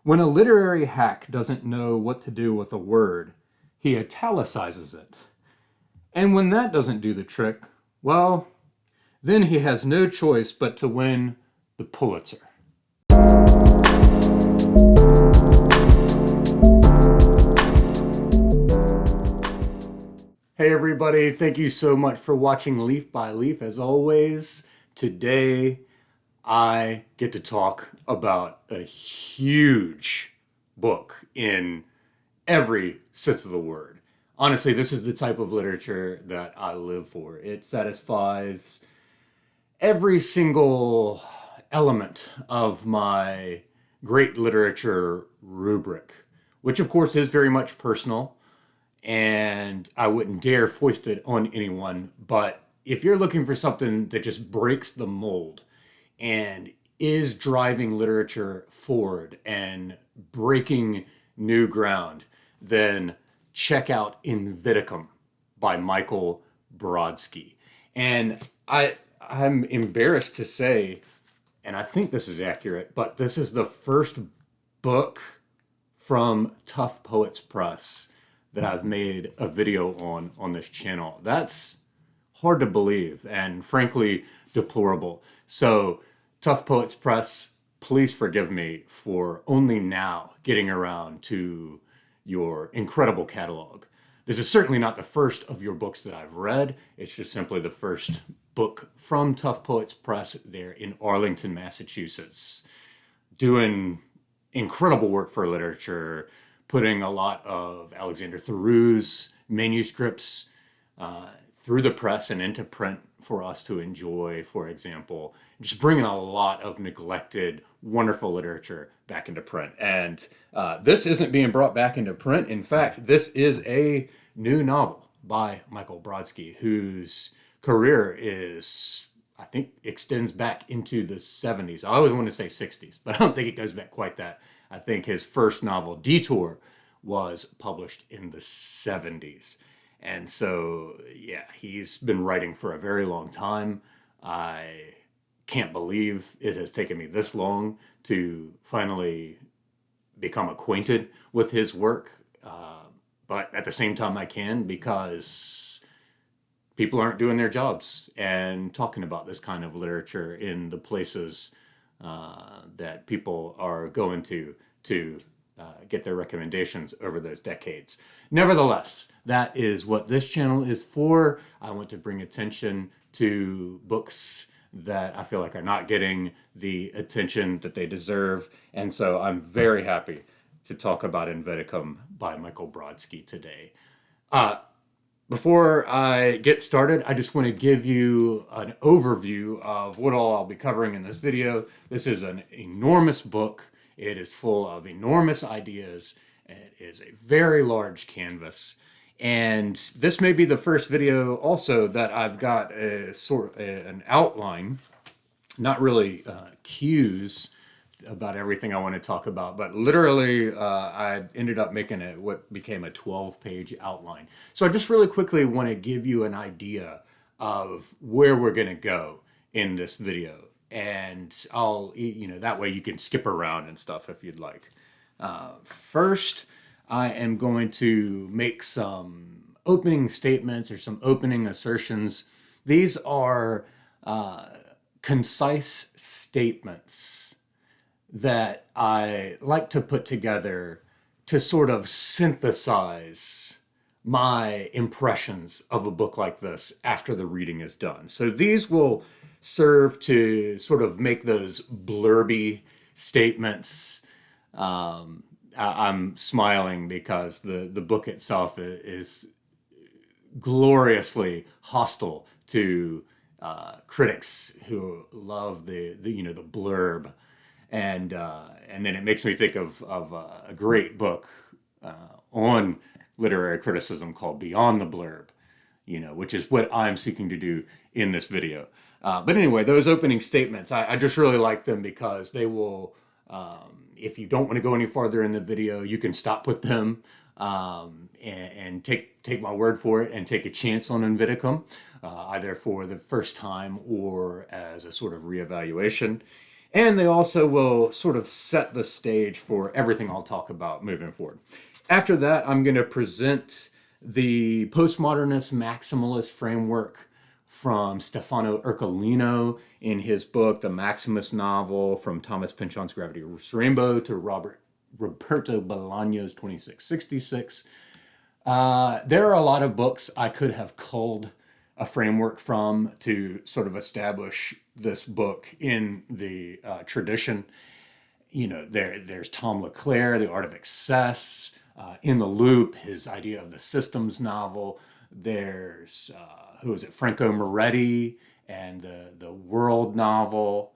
When a literary hack doesn't know what to do with a word, he italicizes it. And when that doesn't do the trick, well, then he has no choice but to win the Pulitzer. Hey everybody, thank you so much for watching Leaf by Leaf. As always, today I get to talk about a huge book in every sense of the word. Honestly, this is the type of literature that I live for. It satisfies every single element of my great literature rubric, which of course is very much personal, and I wouldn't dare foist it on anyone. But if you're looking for something that just breaks the mold and is driving literature forward and breaking new ground, then check out Invidicum by Michael Brodsky. And I'm embarrassed to say, and I think this is accurate, but this is the first book from Tough Poets Press that I've made a video on this channel. That's hard to believe and frankly deplorable. So Tough Poets Press, please forgive me for only now getting around to your incredible catalog. This is certainly not the first of your books that I've read. It's just simply the first book from Tough Poets Press there in Arlington, Massachusetts, doing incredible work for literature, putting a lot of Alexander Thoreau's manuscripts through the press and into print for us to enjoy, for example. Just bringing a lot of neglected, wonderful literature back into print. And this isn't being brought back into print. In fact, this is a new novel by Michael Brodsky, whose career is, I think, extends back into the 70s. I always want to say 60s, but I don't think it goes back quite that. I think his first novel, Detour, was published in the 70s. And so, yeah, he's been writing for a very long time. I can't believe it has taken me this long to finally become acquainted with his work. But at the same time I can, because people aren't doing their jobs and talking about this kind of literature in the places that people are going to get their recommendations over those decades. Nevertheless, that is what this channel is for. I want to bring attention to books that I feel like are not getting the attention that they deserve. And so I'm very happy to talk about Invidicum by Michael Brodsky today. Before I get started, I just want to give you an overview of what all I'll be covering in this video. This is an enormous book. It is full of enormous ideas. It is a very large canvas. And this may be the first video also that I've got an outline, not really cues about everything I want to talk about, but literally I ended up making what became a 12-page outline. So I just really quickly want to give you an idea of where we're going to go in this video. And that way you can skip around and stuff if you'd like. First, I am going to make some opening statements or some opening assertions. These are concise statements that I like to put together to sort of synthesize my impressions of a book like this after the reading is done. So these will serve to sort of make those blurby statements. I'm smiling because the book itself is gloriously hostile to critics who love the blurb, and then it makes me think of a great book on literary criticism called Beyond the Blurb, which is what I'm seeking to do in this video. But anyway, those opening statements, I just really like them because they will, if you don't want to go any farther in the video, you can stop with them and take my word for it and take a chance on Invidicum, either for the first time or as a sort of reevaluation. And they also will sort of set the stage for everything I'll talk about moving forward. After that, I'm going to present the postmodernist-maximalist framework from Stefano Ercolino in his book, The Maximist Novel, From Thomas Pynchon's Gravity's Rainbow to Roberto Bolaño's 2666. There are a lot of books I could have culled a framework from to sort of establish this book in the tradition. You know, there's Tom LeClaire, The Art of Excess, In the Loop, his idea of the systems novel. There's, who is it, Franco Moretti and the World novel.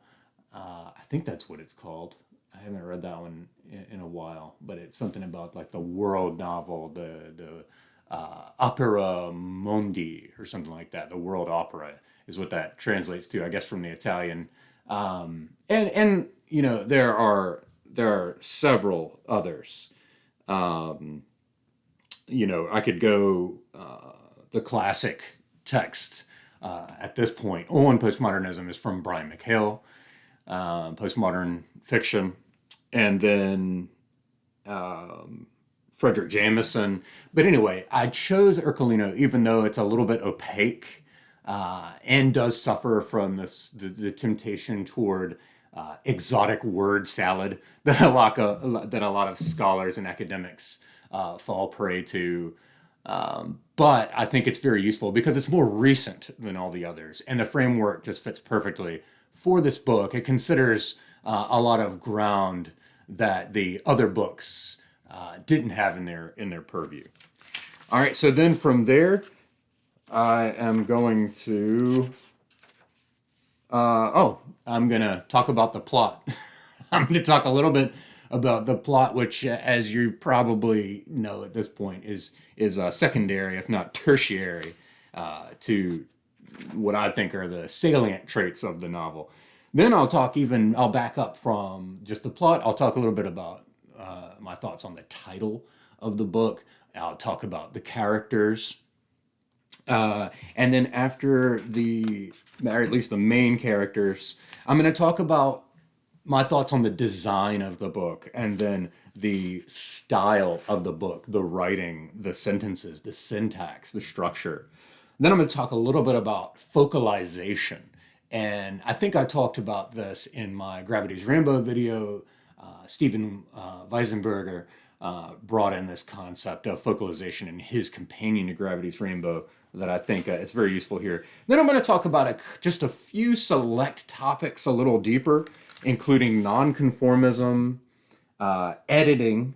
I think that's what it's called. I haven't read that one in a while, but it's something about like the World novel, the Opera Mondi or something like that. The World Opera is what that translates to, I guess, from the Italian. And you know, there are several others. You know, I could go the classic text at this point on postmodernism is from Brian McHale, postmodern fiction, and then Frederick Jameson. But anyway, I chose Ercolino even though it's a little bit opaque and does suffer from the temptation toward exotic word salad that a lot of scholars and academics fall prey to. But I think it's very useful because it's more recent than all the others, and the framework just fits perfectly for this book. It considers a lot of ground that the other books didn't have in their purview. All right, so then from there, I am going to I'm going to talk about the plot. I'm going to talk a little bit about the plot, which, as you probably know at this point, is secondary, if not tertiary, to what I think are the salient traits of the novel. Then I'll back up from just the plot. I'll talk a little bit about my thoughts on the title of the book. I'll talk about the characters. And then after or at least the main characters, I'm going to talk about my thoughts on the design of the book, and then the style of the book, the writing, the sentences, the syntax, the structure. Then I'm going to talk a little bit about focalization. And I think I talked about this in my Gravity's Rainbow video. Steven Weisenberger brought in this concept of focalization in his companion to Gravity's Rainbow that I think it's very useful here. Then I'm going to talk about just a few select topics a little deeper, including non-conformism, editing,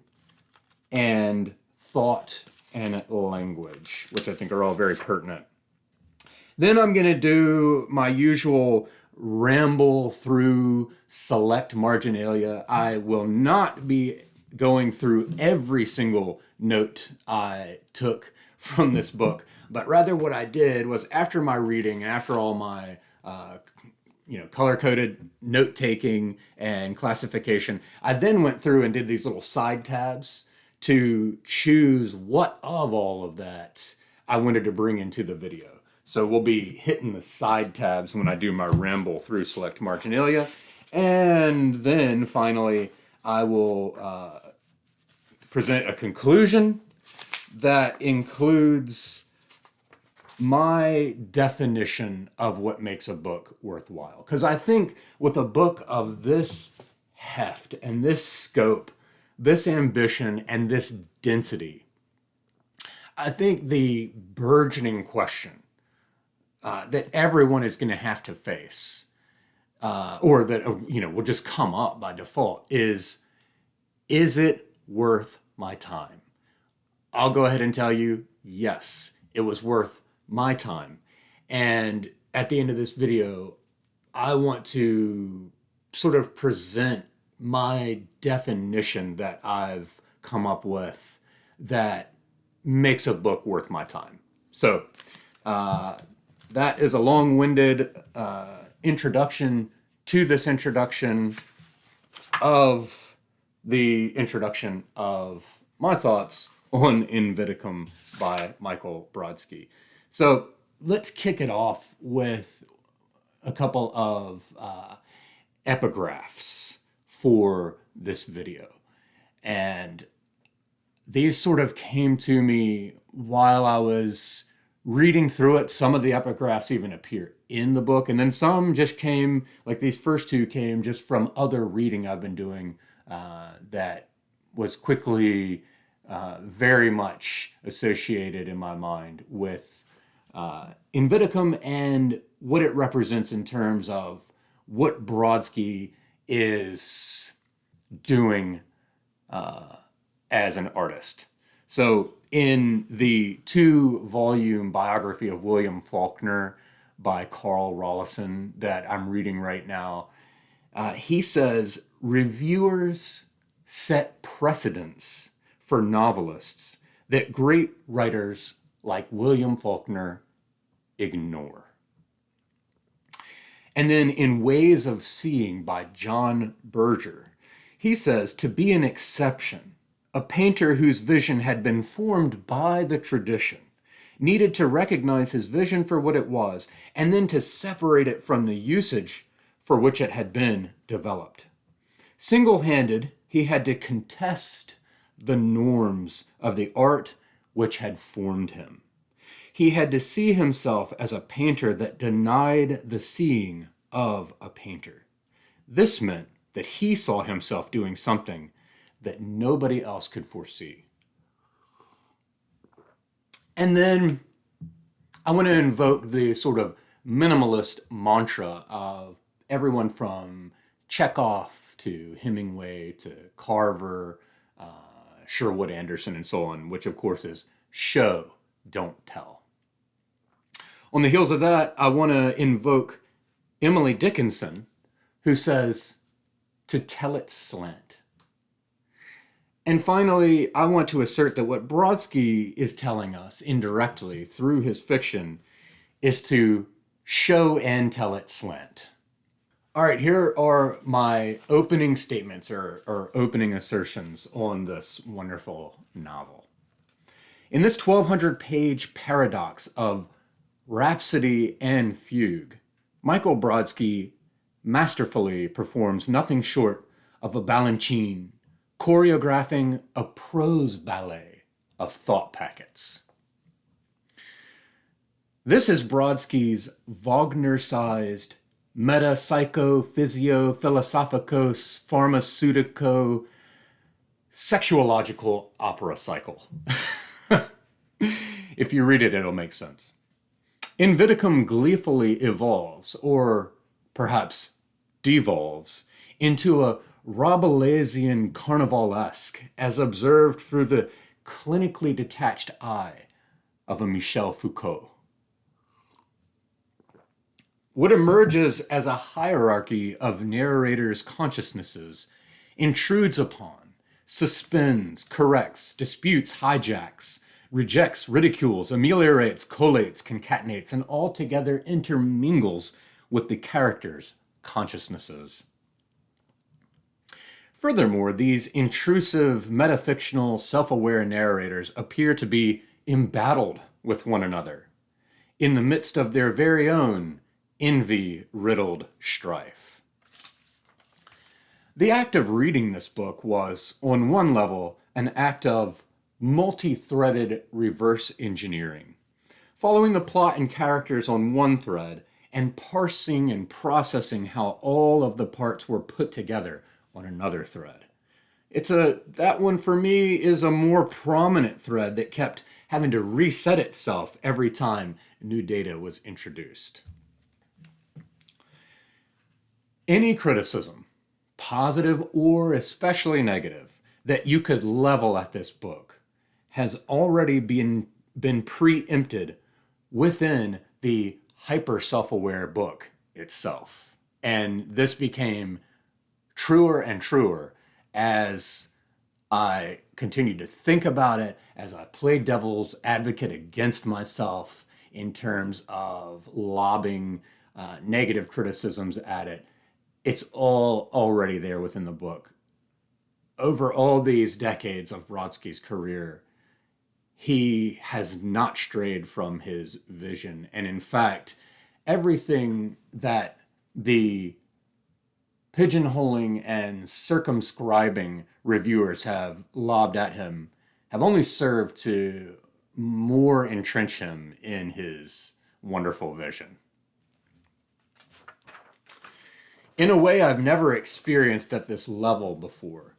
and thought and language, which I think are all very pertinent. Then I'm going to do my usual ramble through select marginalia. I will not be going through every single note I took from this book, but rather what I did was, after my reading, after all my color-coded note-taking and classification, I then went through and did these little side tabs to choose what of all of that I wanted to bring into the video. So we'll be hitting the side tabs when I do my ramble through select marginalia. And then finally, I will present a conclusion that includes my definition of what makes a book worthwhile. Because I think with a book of this heft and this scope, this ambition and this density, I think the burgeoning question that everyone is going to have to face, or that will just come up by default, is it worth my time? I'll go ahead and tell you, yes, it was worth my time. And at the end of this video, I want to sort of present my definition that I've come up with that makes a book worth my time. So that is a long-winded introduction to this introduction of the introduction of my thoughts on Invidicum by Michael Brodsky. So let's kick it off with a couple of epigraphs for this video. And these sort of came to me while I was reading through it. Some of the epigraphs even appear in the book, and then some just came, like these first two came just from other reading I've been doing that was quickly very much associated in my mind with Invidicum and what it represents in terms of what Brodsky is doing as an artist. So in the 2-volume biography of William Faulkner by Carl Rollison that I'm reading right now, he says reviewers set precedents for novelists that great writers like William Faulkner ignore. And then in Ways of Seeing by John Berger, he says to be an exception, a painter whose vision had been formed by the tradition needed to recognize his vision for what it was and then to separate it from the usage for which it had been developed. Single-handed, he had to contest the norms of the art which had formed him. He had to see himself as a painter that denied the seeing of a painter. This meant that he saw himself doing something that nobody else could foresee. And then I want to invoke the sort of minimalist mantra of everyone from Chekhov to Hemingway to Carver, Sherwood Anderson, and so on, which of course is show, don't tell. On the heels of that, I want to invoke Emily Dickinson, who says, to tell it slant. And finally, I want to assert that what Brodsky is telling us indirectly through his fiction is to show and tell it slant. All right, here are my opening statements or opening assertions on this wonderful novel. In this 1,200-page paradox of rhapsody and fugue, Michael Brodsky masterfully performs nothing short of a Balanchine, choreographing a prose ballet of thought packets. This is Brodsky's Wagner-sized meta-psycho-physio-philosophico-pharmaceutico-sexuological opera cycle. If you read it, it'll make sense. Invidicum gleefully evolves, or perhaps devolves, into a Rabelaisian carnivalesque as observed through the clinically detached eye of a Michel Foucault. What emerges as a hierarchy of narrators' consciousnesses intrudes upon, suspends, corrects, disputes, hijacks, rejects, ridicules, ameliorates, collates, concatenates, and altogether intermingles with the characters' consciousnesses. Furthermore, these intrusive, metafictional, self-aware narrators appear to be embattled with one another in the midst of their very own envy-riddled strife. The act of reading this book was, on one level, an act of multi-threaded reverse engineering, following the plot and characters on one thread and parsing and processing how all of the parts were put together on another thread. That one for me is a more prominent thread that kept having to reset itself every time new data was introduced. Any criticism, positive or especially negative, that you could level at this book has already been preempted within the hyper self-aware book itself. And this became truer and truer as I continued to think about it, as I played devil's advocate against myself in terms of lobbing negative criticisms at it. It's all already there within the book. Over all these decades of Brodsky's career, he has not strayed from his vision. And in fact, everything that the pigeonholing and circumscribing reviewers have lobbed at him have only served to more entrench him in his wonderful vision. In a way I've never experienced at this level before,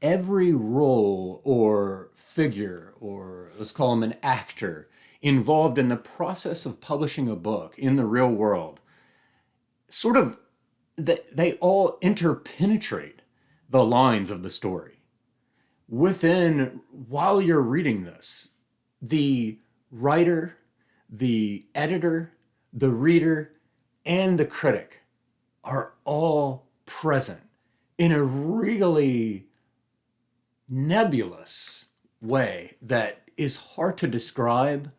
every role or figure, or let's call him an actor, involved in the process of publishing a book in the real world, sort of, they all interpenetrate the lines of the story. While you're reading this, the writer, the editor, the reader, and the critic are all present in a really nebulous way that is hard to describe,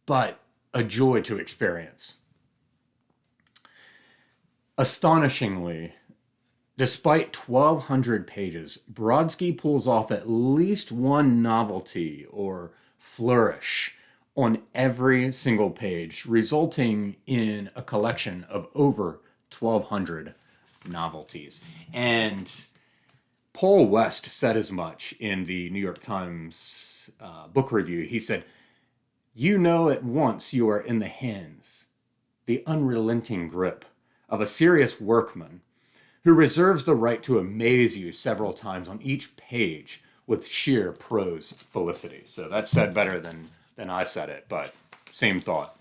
but a joy to experience. Astonishingly, despite 1,200 pages, Brodsky pulls off at least one novelty or flourish on every single page, resulting in a collection of over 1,200 novelties. And Paul West said as much in the New York Times book review. He said, "You know at once you are in the hands, the unrelenting grip, of a serious workman who reserves the right to amaze you several times on each page with sheer prose felicity." So that's said better than I said it, but same thought.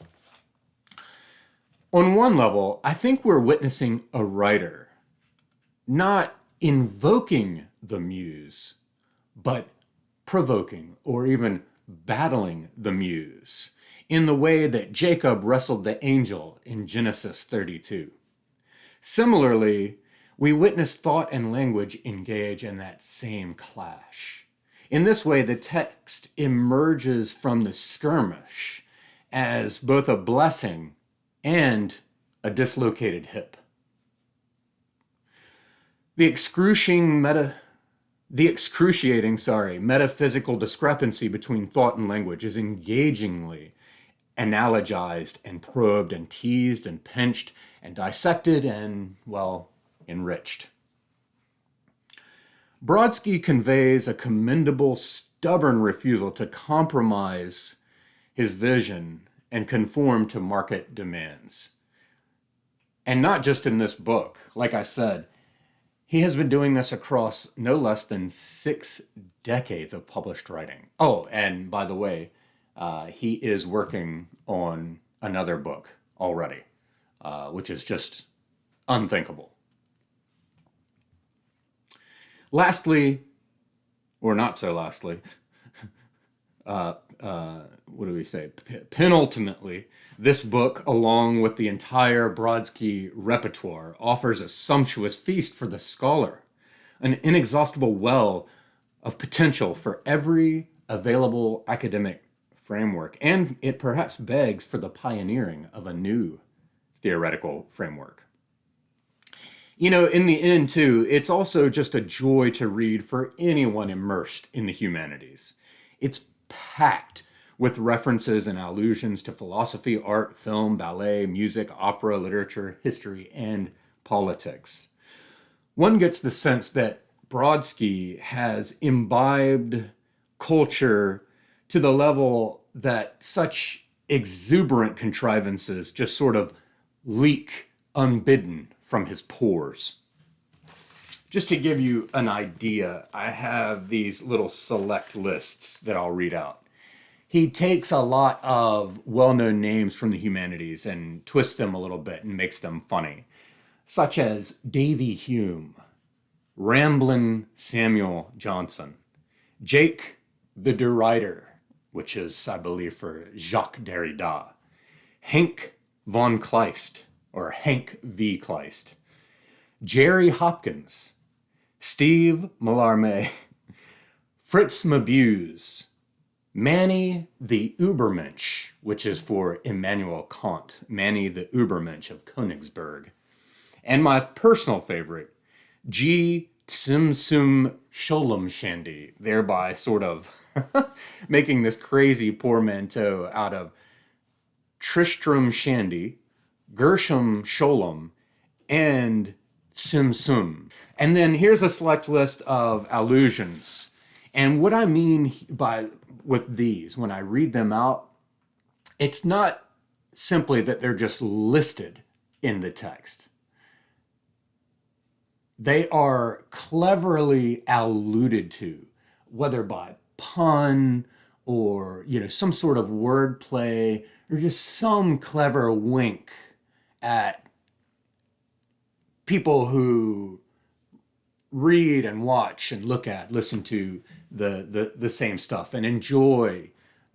On one level, I think we're witnessing a writer not invoking the muse, but provoking or even battling the muse in the way that Jacob wrestled the angel in Genesis 32. Similarly, we witness thought and language engage in that same clash. In this way, the text emerges from the skirmish as both a blessing and a dislocated hip. The excruciating metaphysical discrepancy between thought and language is engagingly analogized and probed and teased and pinched and dissected and, well, enriched. Brodsky conveys a commendable, stubborn refusal to compromise his vision and conform to market demands. And not just in this book. Like I said, he has been doing this across no less than 6 decades of published writing. Oh, and by the way, he is working on another book already, which is just unthinkable. Lastly, or not so lastly, what do we say? Penultimately, this book, along with the entire Brodsky repertoire, offers a sumptuous feast for the scholar, an inexhaustible well of potential for every available academic framework, and it perhaps begs for the pioneering of a new theoretical framework. You know, in the end, too, it's also just a joy to read for anyone immersed in the humanities. It's packed with references and allusions to philosophy, art, film, ballet, music, opera, literature, history, and politics. One gets the sense that Brodsky has imbibed culture to the level that such exuberant contrivances just sort of leak unbidden from his pores. Just to give you an idea, I have these little select lists that I'll read out. He takes a lot of well-known names from the humanities and twists them a little bit and makes them funny, such as Davy Hume, Ramblin' Samuel Johnson, Jake the Derider, which is, I believe, for Jacques Derrida, Henk von Kleist, or Hank V. Kleist, Jerry Hopkins, Steve Mallarmé, Fritz Mabuse, Manny the Übermensch, which is for Immanuel Kant, Manny the Übermensch of Königsberg, and my personal favorite, G. Tsimtsum Sholem Shandy, thereby sort of making this crazy portmanteau out of Tristram Shandy, Gershom Sholem, and sim sum. And then here's a select list of allusions. And what I mean with these, when I read them out, it's not simply that they're just listed in the text. They are cleverly alluded to, whether by pun or, some sort of wordplay or just some clever wink at people who read and watch and listen to the same stuff and enjoy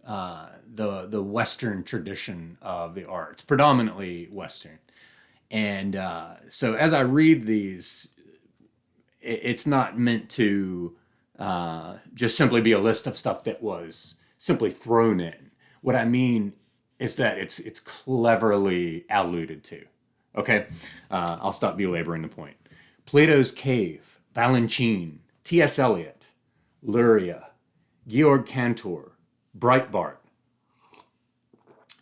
the Western tradition of the arts, predominantly Western. And so as I read these, it's not meant to just simply be a list of stuff that was simply thrown in. What I mean is that it's cleverly alluded to. Okay, I'll stop belaboring the point. Plato's Cave, Balanchine, T.S. Eliot, Luria, Georg Cantor, Breitbart,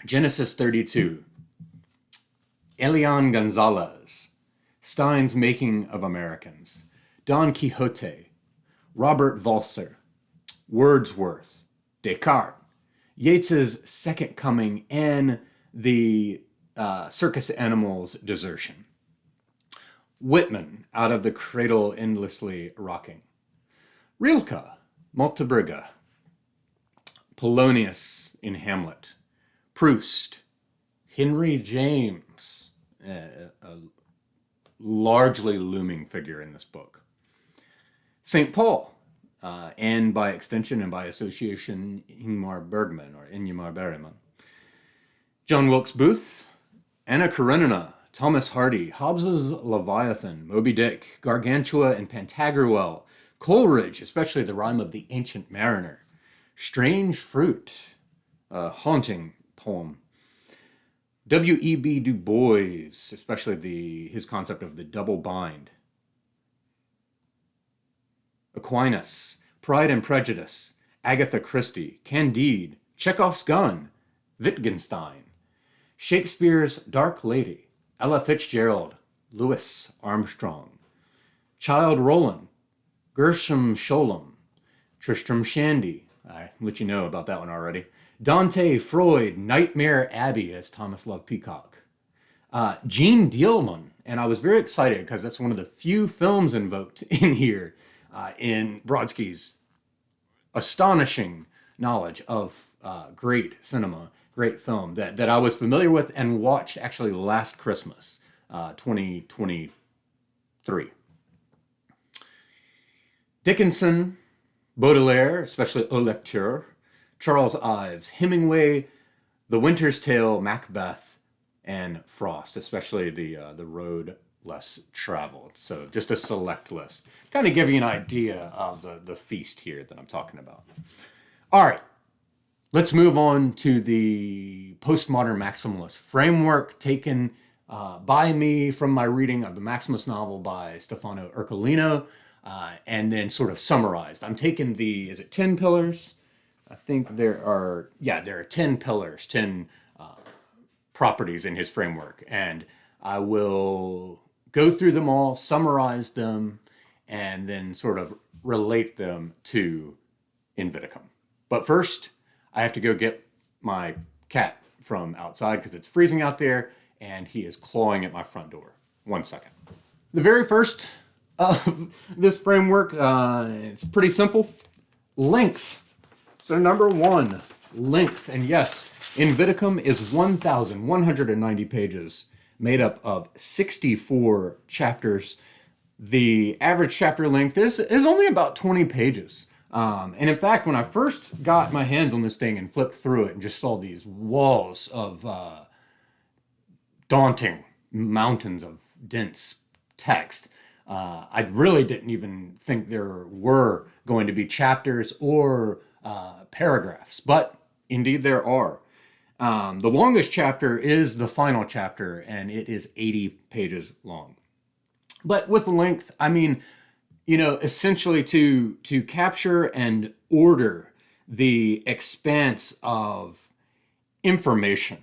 Genesis 32, Elian Gonzalez, Stein's Making of Americans, Don Quixote, Robert Walser, Wordsworth, Descartes, Yeats's Second Coming, and the Circus Animals' Desertion. Whitman, Out of the Cradle Endlessly Rocking. Rilke, Malta Polonius in Hamlet. Proust, Henry James, a largely looming figure in this book. St. Paul, and by extension and by association, Ingmar Bergman. John Wilkes Booth, Anna Karenina, Thomas Hardy, Hobbes's Leviathan, Moby Dick, Gargantua and Pantagruel, Coleridge, especially the rhyme of the Ancient Mariner, Strange Fruit, a haunting poem, W.E.B. Du Bois, especially his concept of the double bind, Aquinas, Pride and Prejudice, Agatha Christie, Candide, Chekhov's Gun, Wittgenstein, Shakespeare's Dark Lady, Ella Fitzgerald, Louis Armstrong, Childe Roland, Gershom Scholem, Tristram Shandy, I let you know about that one already, Dante, Freud, Nightmare Abbey as Thomas Love Peacock, Jean Dielman, and I was very excited because that's one of the few films invoked in here in Brodsky's astonishing knowledge of great cinema, great film that I was familiar with and watched actually last Christmas, 2023. Dickinson, Baudelaire, especially Au Lecteur, Charles Ives, Hemingway, The Winter's Tale, Macbeth, and Frost, especially the Road Less Traveled. So just a select list. Kind of give you an idea of the feast here that I'm talking about. All right, let's move on to the postmodern-maximalist framework taken by me from my reading of the Maximus novel by Stefano Ercolino, and then sort of summarized. I'm taking is it 10 pillars? I think there are 10 pillars, 10 properties in his framework. And I will go through them all, summarize them, and then sort of relate them to Invidicum. But first, I have to go get my cat from outside because it's freezing out there and he is clawing at my front door. 1 second. The very first of this framework, it's pretty simple. Length. So number one, length. And yes, Invidicum is 1,190 pages, made up of 64 chapters. The average chapter length is only about 20 pages. And in fact, when I first got my hands on this thing and flipped through it and just saw these walls of daunting mountains of dense text, I really didn't even think there were going to be chapters or paragraphs, but indeed there are. The longest chapter is the final chapter, and it is 80 pages long. But with length, I mean, essentially to capture and order the expanse of information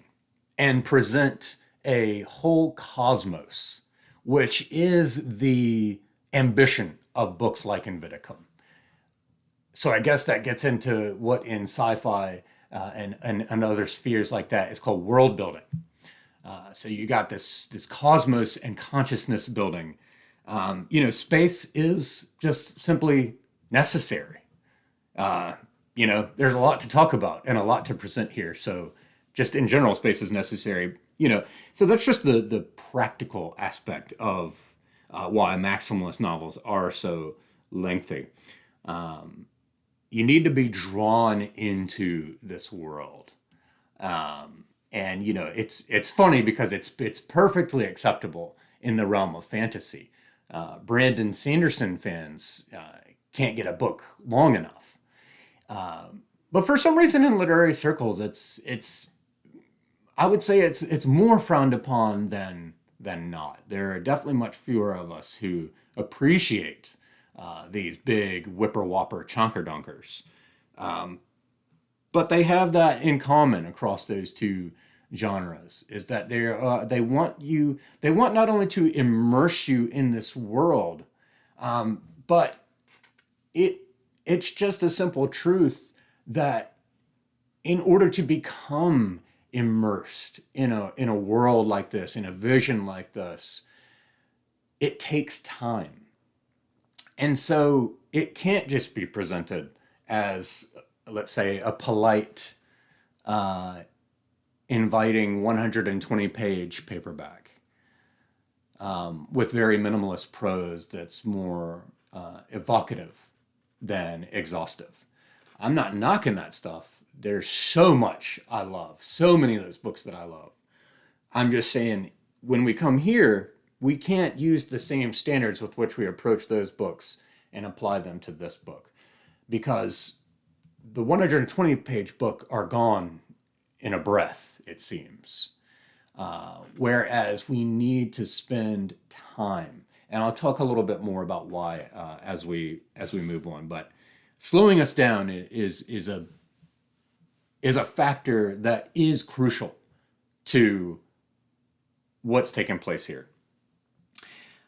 and present a whole cosmos which is the ambition of books like Invidicum. So I guess that gets into what in sci-fi and other spheres like that is called world building. So you got this cosmos and consciousness building. Space is just simply necessary. There's a lot to talk about and a lot to present here. So just in general, space is necessary. So that's just the practical aspect of why maximalist novels are so lengthy. You need to be drawn into this world. It's funny because it's perfectly acceptable in the realm of fantasy. Brandon Sanderson fans can't get a book long enough. But for some reason in literary circles, I would say it's more frowned upon than not. There are definitely much fewer of us who appreciate these big whipper-whopper chonker-donkers. But they have that in common across those two genres, is that they want not only to immerse you in this world, but it's just a simple truth that in order to become immersed in a world like this, in a vision like this, it takes time. And so it can't just be presented as, let's say, a polite, inviting 120-page paperback with very minimalist prose that's more evocative than exhaustive. I'm not knocking that stuff. There's so much I love, so many of those books that I love. I'm just saying, when we come here, we can't use the same standards with which we approach those books and apply them to this book, because the 120-page book are gone in a breath, it seems. Whereas we need to spend time, and I'll talk a little bit more about why as we move on. But slowing us down is a factor that is crucial to what's taking place here.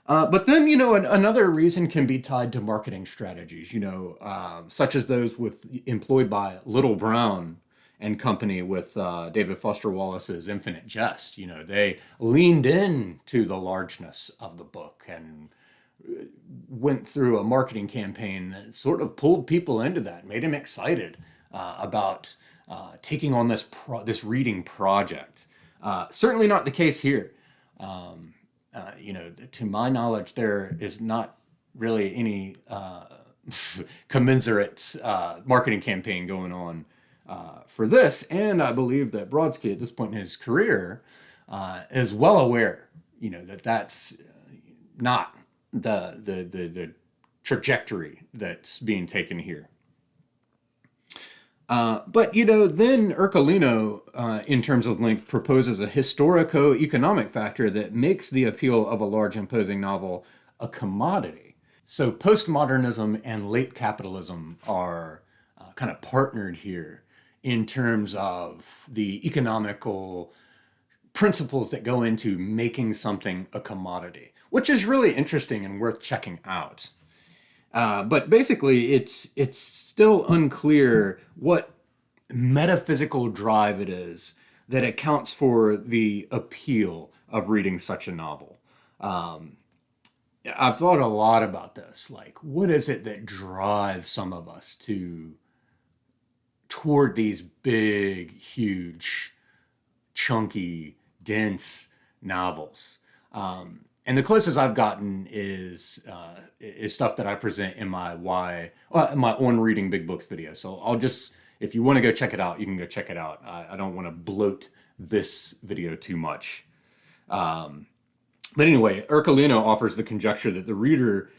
But then, another reason can be tied to marketing strategies, such as those employed by Little Brown and company with David Foster Wallace's Infinite Jest. They leaned into the largeness of the book and went through a marketing campaign that sort of pulled people into that, made them excited about taking on this reading project. Certainly not the case here. To my knowledge, there is not really any commensurate marketing campaign going on for this. And I believe that Brodsky, at this point in his career, is well aware, that's not the trajectory that's being taken here. But then Ercolino, in terms of length, proposes a historico-economic factor that makes the appeal of a large, imposing novel a commodity. So postmodernism and late capitalism are kind of partnered here in terms of the economical principles that go into making something a commodity, which is really interesting and worth checking out. But basically, it's still unclear what metaphysical drive it is that accounts for the appeal of reading such a novel. I've thought a lot about this. Like, what is it that drives some of us toward these big, huge, chunky, dense novels? And the closest I've gotten is stuff that I present in my on reading big books video. So I'll just, if you want to go check it out, you can go check it out. I don't want to bloat this video too much. But anyway, Ercolino offers the conjecture that the reader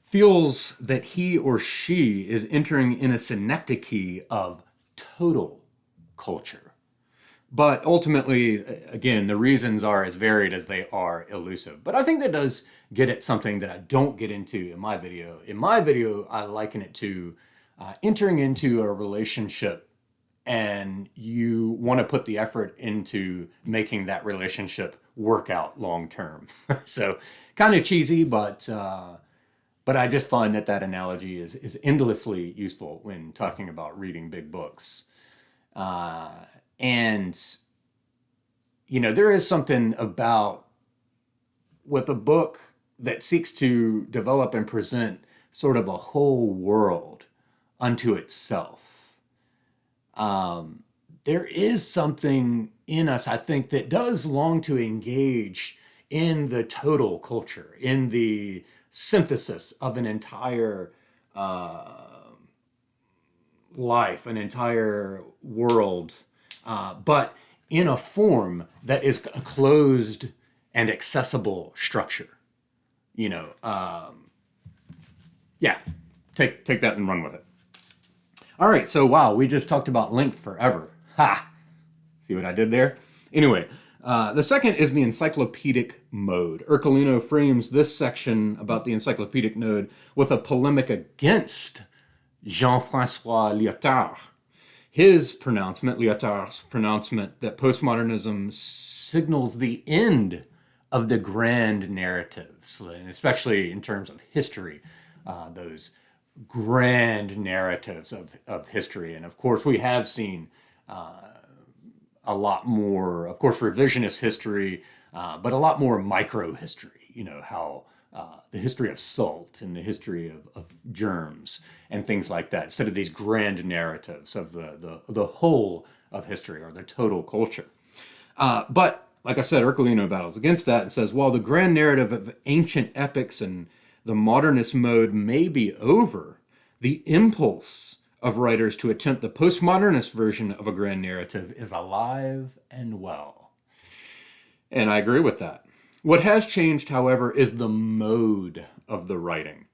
feels that he or she is entering in a synecdoche of total culture. But ultimately, again, the reasons are as varied as they are elusive. But I think that does get at something that I don't get into in my video. In my video, I liken it to entering into a relationship, and you want to put the effort into making that relationship work out long term. So Kind of cheesy, but I just find that analogy is endlessly useful when talking about reading big books. And, there is something about with a book that seeks to develop and present sort of a whole world unto itself. There is something in us, I think, that does long to engage in the total culture, in the synthesis of an entire life, an entire world, but in a form that is a closed and accessible structure. Yeah, take that and run with it. All right, so wow, we just talked about length forever. Ha! See what I did there? Anyway, the second is the encyclopedic mode. Ercolino frames this section about the encyclopedic mode with a polemic against Jean-François Lyotard. His pronouncement, Lyotard's pronouncement, that postmodernism signals the end of the grand narratives, especially in terms of history, those grand narratives of history. And of course, we have seen a lot more, of course, revisionist history, but a lot more micro history, how the history of salt and the history of germs and things like that, instead of these grand narratives of the whole of history or the total culture. But like I said, Ercolino battles against that and says, while the grand narrative of ancient epics and the modernist mode may be over, the impulse of writers to attempt the postmodernist version of a grand narrative is alive and well. And I agree with that. What has changed, however, is the mode of the writing.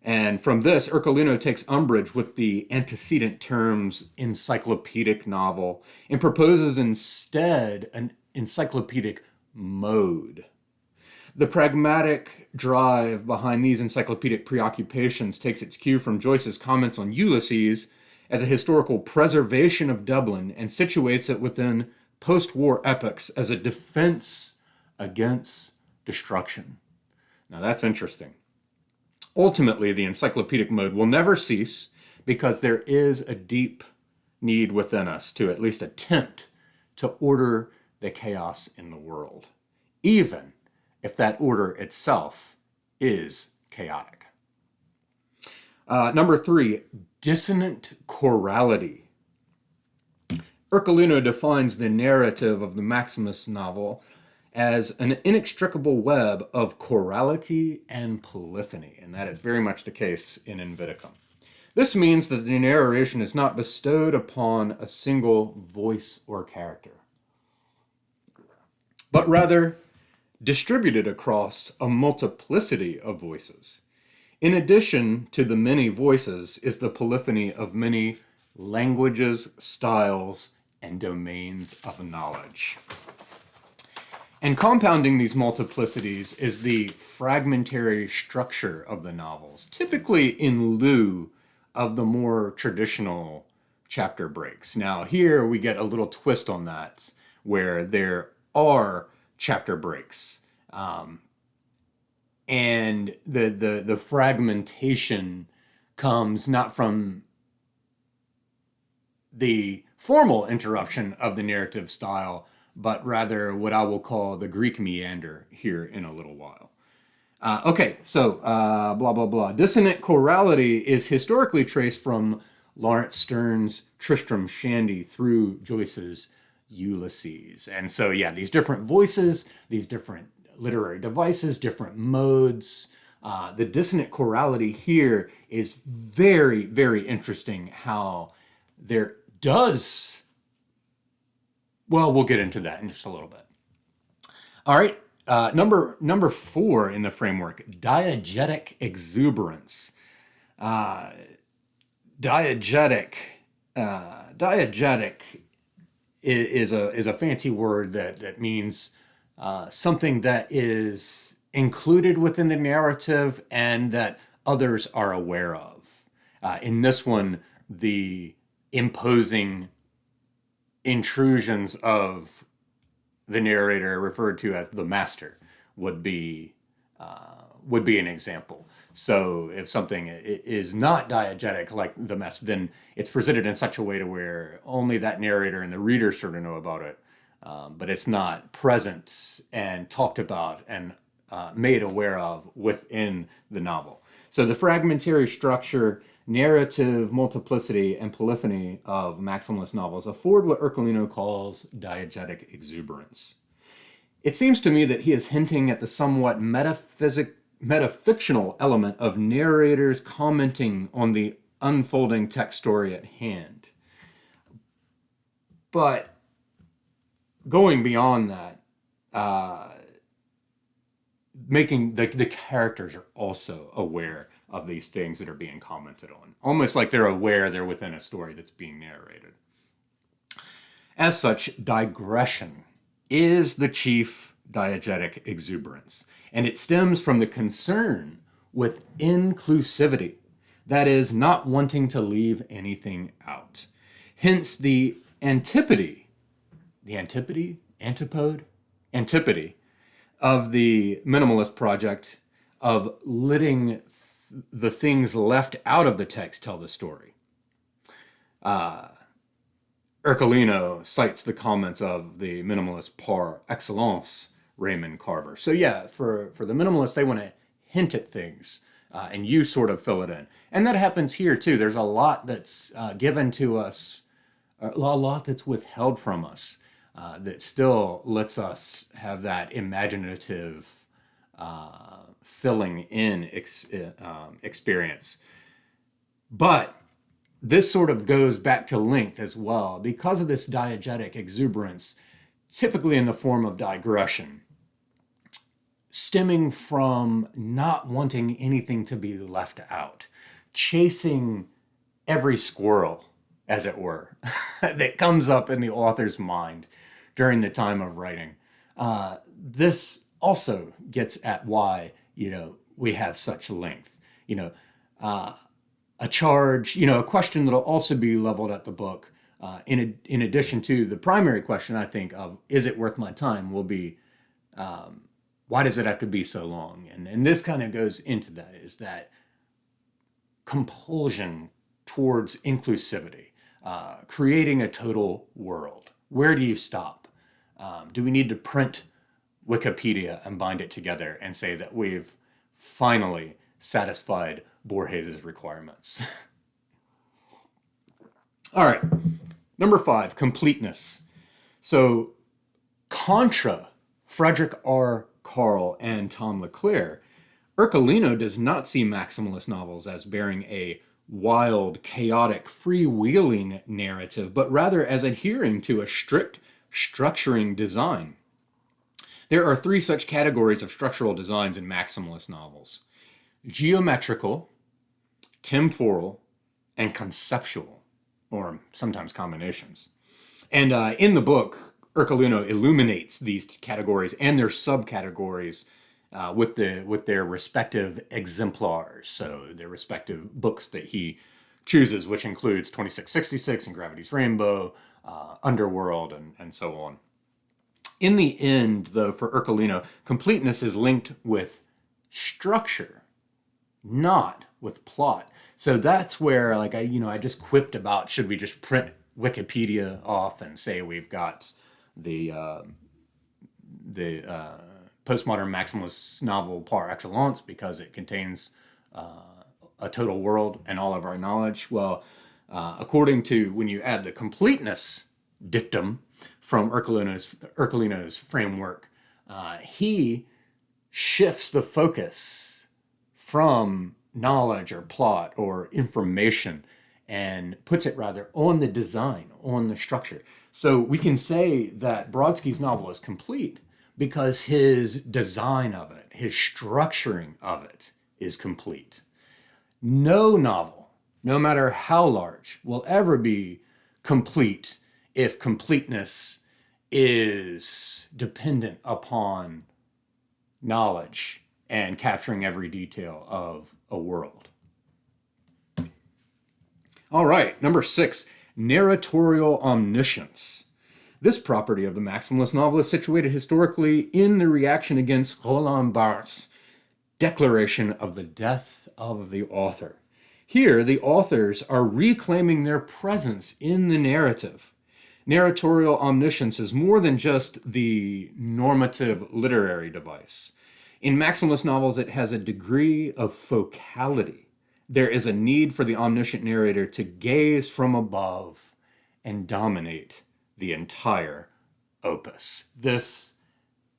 And from this, Ercolino takes umbrage with the antecedent terms encyclopedic novel and proposes instead an encyclopedic mode. The pragmatic drive behind these encyclopedic preoccupations takes its cue from Joyce's comments on Ulysses as a historical preservation of Dublin and situates it within post-war epics as a defense against destruction. Now that's interesting. Ultimately, the encyclopedic mode will never cease because there is a deep need within us to at least attempt to order the chaos in the world, even if that order itself is chaotic. Number 3, dissonant chorality. Ercolino defines the narrative of the Maximus novel as an inextricable web of chorality and polyphony, and that is very much the case in Invidicum. This means that the narration is not bestowed upon a single voice or character, but rather distributed across a multiplicity of voices. In addition to the many voices is the polyphony of many languages, styles, and domains of knowledge. And compounding these multiplicities is the fragmentary structure of the novels, typically in lieu of the more traditional chapter breaks. Now, here we get a little twist on that, where there are chapter breaks. And the fragmentation comes not from the formal interruption of the narrative style, but rather what I will call the Greek meander here in a little while. Okay, so blah, blah, blah. Dissonant chorality is historically traced from Lawrence Stern's Tristram Shandy through Joyce's Ulysses. And so, yeah, these different voices, these different literary devices, different modes. The dissonant chorality here is very, very interesting how there does... Well, we'll get into that in just a little bit. All right, number 4 in the framework, diegetic exuberance. Diegetic is a fancy word that means something that is included within the narrative and that others are aware of. In this one, the imposing intrusions of the narrator, referred to as the master, would be would be an example. So if something is not diegetic, like the mess, then it's presented in such a way to where only that narrator and the reader sort of know about it, but it's not present and talked about and made aware of within the novel. So the fragmentary structure, narrative multiplicity, and polyphony of maximalist novels afford what Ercolino calls diegetic exuberance. It seems to me that he is hinting at the somewhat metafictional element of narrators commenting on the unfolding text story at hand. But going beyond that, making the characters are also aware of these things that are being commented on. Almost like they're aware they're within a story that's being narrated. As such, digression is the chief diegetic exuberance, and it stems from the concern with inclusivity, that is, not wanting to leave anything out. Hence the antipode of the minimalist project of letting the things left out of the text tell the story. Ercolino cites the comments of the minimalist par excellence, Raymond Carver. So yeah, for the minimalists, they want to hint at things, and you sort of fill it in. And that happens here too. There's a lot that's given to us, a lot that's withheld from us, that still lets us have that imaginative filling in experience. But this sort of goes back to length as well, because of this diegetic exuberance, typically in the form of digression, stemming from not wanting anything to be left out, chasing every squirrel, as it were, that comes up in the author's mind during the time of writing. This also gets at why, we have such length. A charge, a question that'll also be leveled at the book, in addition to the primary question, I think, of is it worth my time, will be why does it have to be so long? And this kind of goes into that, is that compulsion towards inclusivity, creating a total world. Where do you stop? Do we need to print Wikipedia and bind it together and say that we've finally satisfied Borges's requirements? All right, number 5, completeness. So contra Frederick R. Carl and Tom LeClaire, Ercolino does not see maximalist novels as bearing a wild, chaotic, freewheeling narrative, but rather as adhering to a strict structuring design. There are 3 such categories of structural designs in maximalist novels: geometrical, temporal, and conceptual, or sometimes combinations. And in the book, Ercolino illuminates these categories and their subcategories with their respective exemplars, so their respective books that he chooses, which includes 2666 and Gravity's Rainbow, Underworld, and so on. In the end, though, for Ercolino, completeness is linked with structure, not with plot. So that's where, like, I just quipped about, should we just print Wikipedia off and say we've got the postmodern-maximalist novel par excellence because it contains a total world and all of our knowledge. Well, according to, when you add the completeness dictum from Ercolino's framework, he shifts the focus from knowledge or plot or information and puts it rather on the design, on the structure. So we can say that Brodsky's novel is complete because his design of it, his structuring of it, is complete. No novel, no matter how large, will ever be complete if completeness is dependent upon knowledge and capturing every detail of a world. All right, number 6, narratorial omniscience. This property of the maximalist novel is situated historically in the reaction against Roland Barthes' declaration of the death of the author. Here, the authors are reclaiming their presence in the narrative. Narratorial omniscience is more than just the normative literary device. In maximalist novels, it has a degree of focality. There is a need for the omniscient narrator to gaze from above and dominate the entire opus. This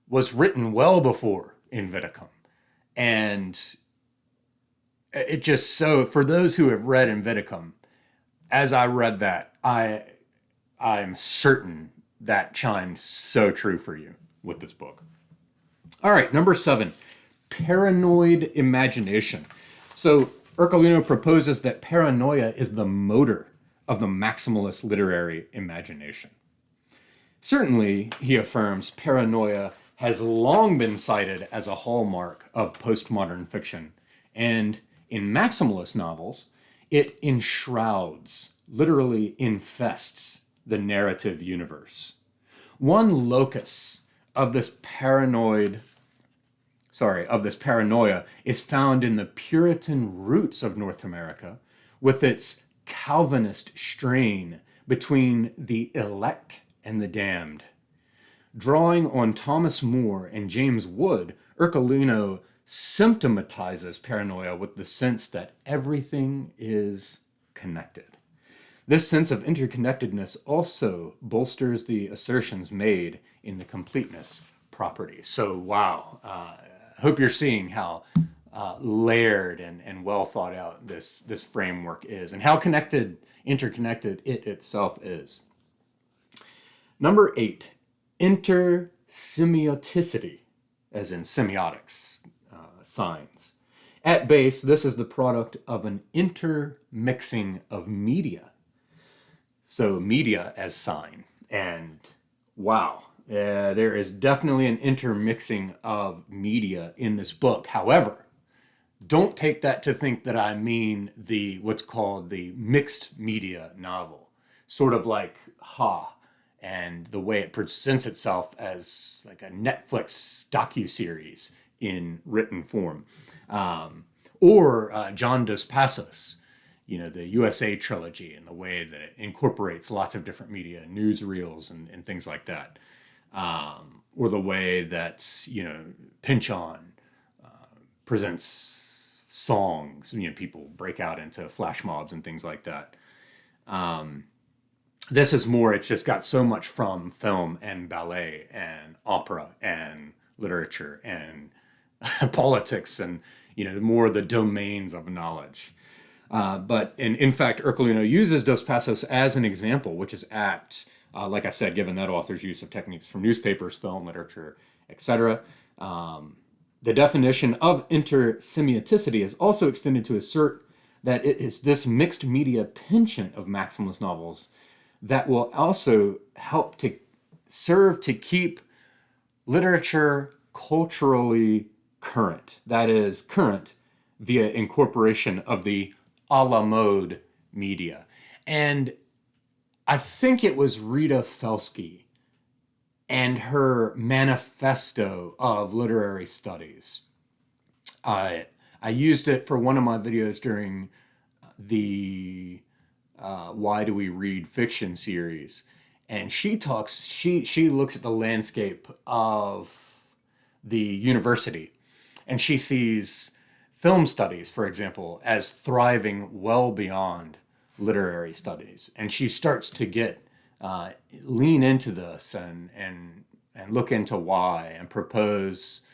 was written well before Invidicum. And it just so, for those who have read Invidicum, as I read that, I'm certain that chimed so true for you with this book. All right, number 7, paranoid imagination. So Ercolino proposes that paranoia is the motor of the maximalist literary imagination. Certainly, he affirms, paranoia has long been cited as a hallmark of postmodern fiction, and in maximalist novels, it enshrouds, literally infests, the narrative universe. One locus of this paranoia is found in the Puritan roots of North America, with its Calvinist strain between the elect and the damned. Drawing on Thomas More and James Wood, Ercolino symptomatizes paranoia with the sense that everything is connected. This sense of interconnectedness also bolsters the assertions made in the completeness property. So, wow, I hope you're seeing how layered and well thought out this framework is, and how interconnected it itself is. Number 8, intersemioticity, as in semiotics, signs. At base, this is the product of an intermixing of media. So media as sign. And wow, there is definitely an intermixing of media in this book. However, don't take that to think that I mean what's called the mixed media novel, sort of like Ha, and the way it presents itself as like a Netflix docuseries in written form. Or John Dos Passos, the USA trilogy, and the way that it incorporates lots of different media, newsreels and things like that. Or the way that, Pynchon presents songs, people break out into flash mobs and things like that. This is more, it's just got so much from film and ballet and opera and literature and politics and, more the domains of knowledge. But in fact, Ercolino uses Dos Passos as an example, which is apt, like I said, given that author's use of techniques from newspapers, film, literature, etc. The definition of intersemioticity is also extended to assert that it is this mixed media penchant of maximalist novels that will also help to serve to keep literature culturally current. That is, current via incorporation of the a la mode media. And I think it was Rita Felsky and her manifesto of literary studies. I used it for one of my videos during the Why Do We Read Fiction series. And she looks at the landscape of the university, and she sees film studies, for example, as thriving well beyond literary studies. And she starts to lean into this and look into why, and propose,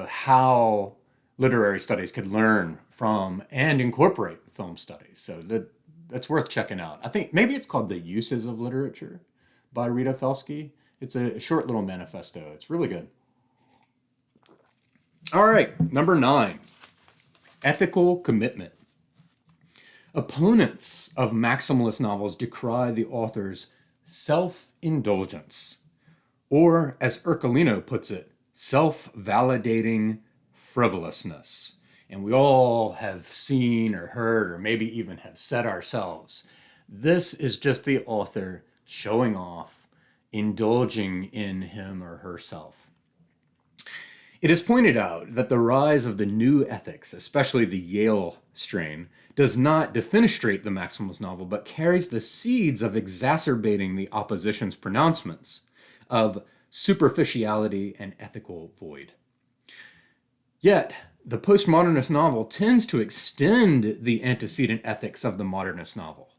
how literary studies could learn from and incorporate film studies. So that's worth checking out. I think maybe it's called The Uses of Literature by Rita Felsky. It's a short little manifesto. It's really good. All right, number 9, ethical commitment. Opponents of maximalist novels decry the author's self-indulgence, or, as Ercolino puts it, self-validating frivolousness. And we all have seen or heard or maybe even have said ourselves, this is just the author showing off, indulging in him or herself. It is pointed out that the rise of the new ethics, especially the Yale strain, does not defenestrate the maximalist novel, but carries the seeds of exacerbating the opposition's pronouncements of superficiality and ethical void. Yet, the postmodernist novel tends to extend the antecedent ethics of the modernist novel,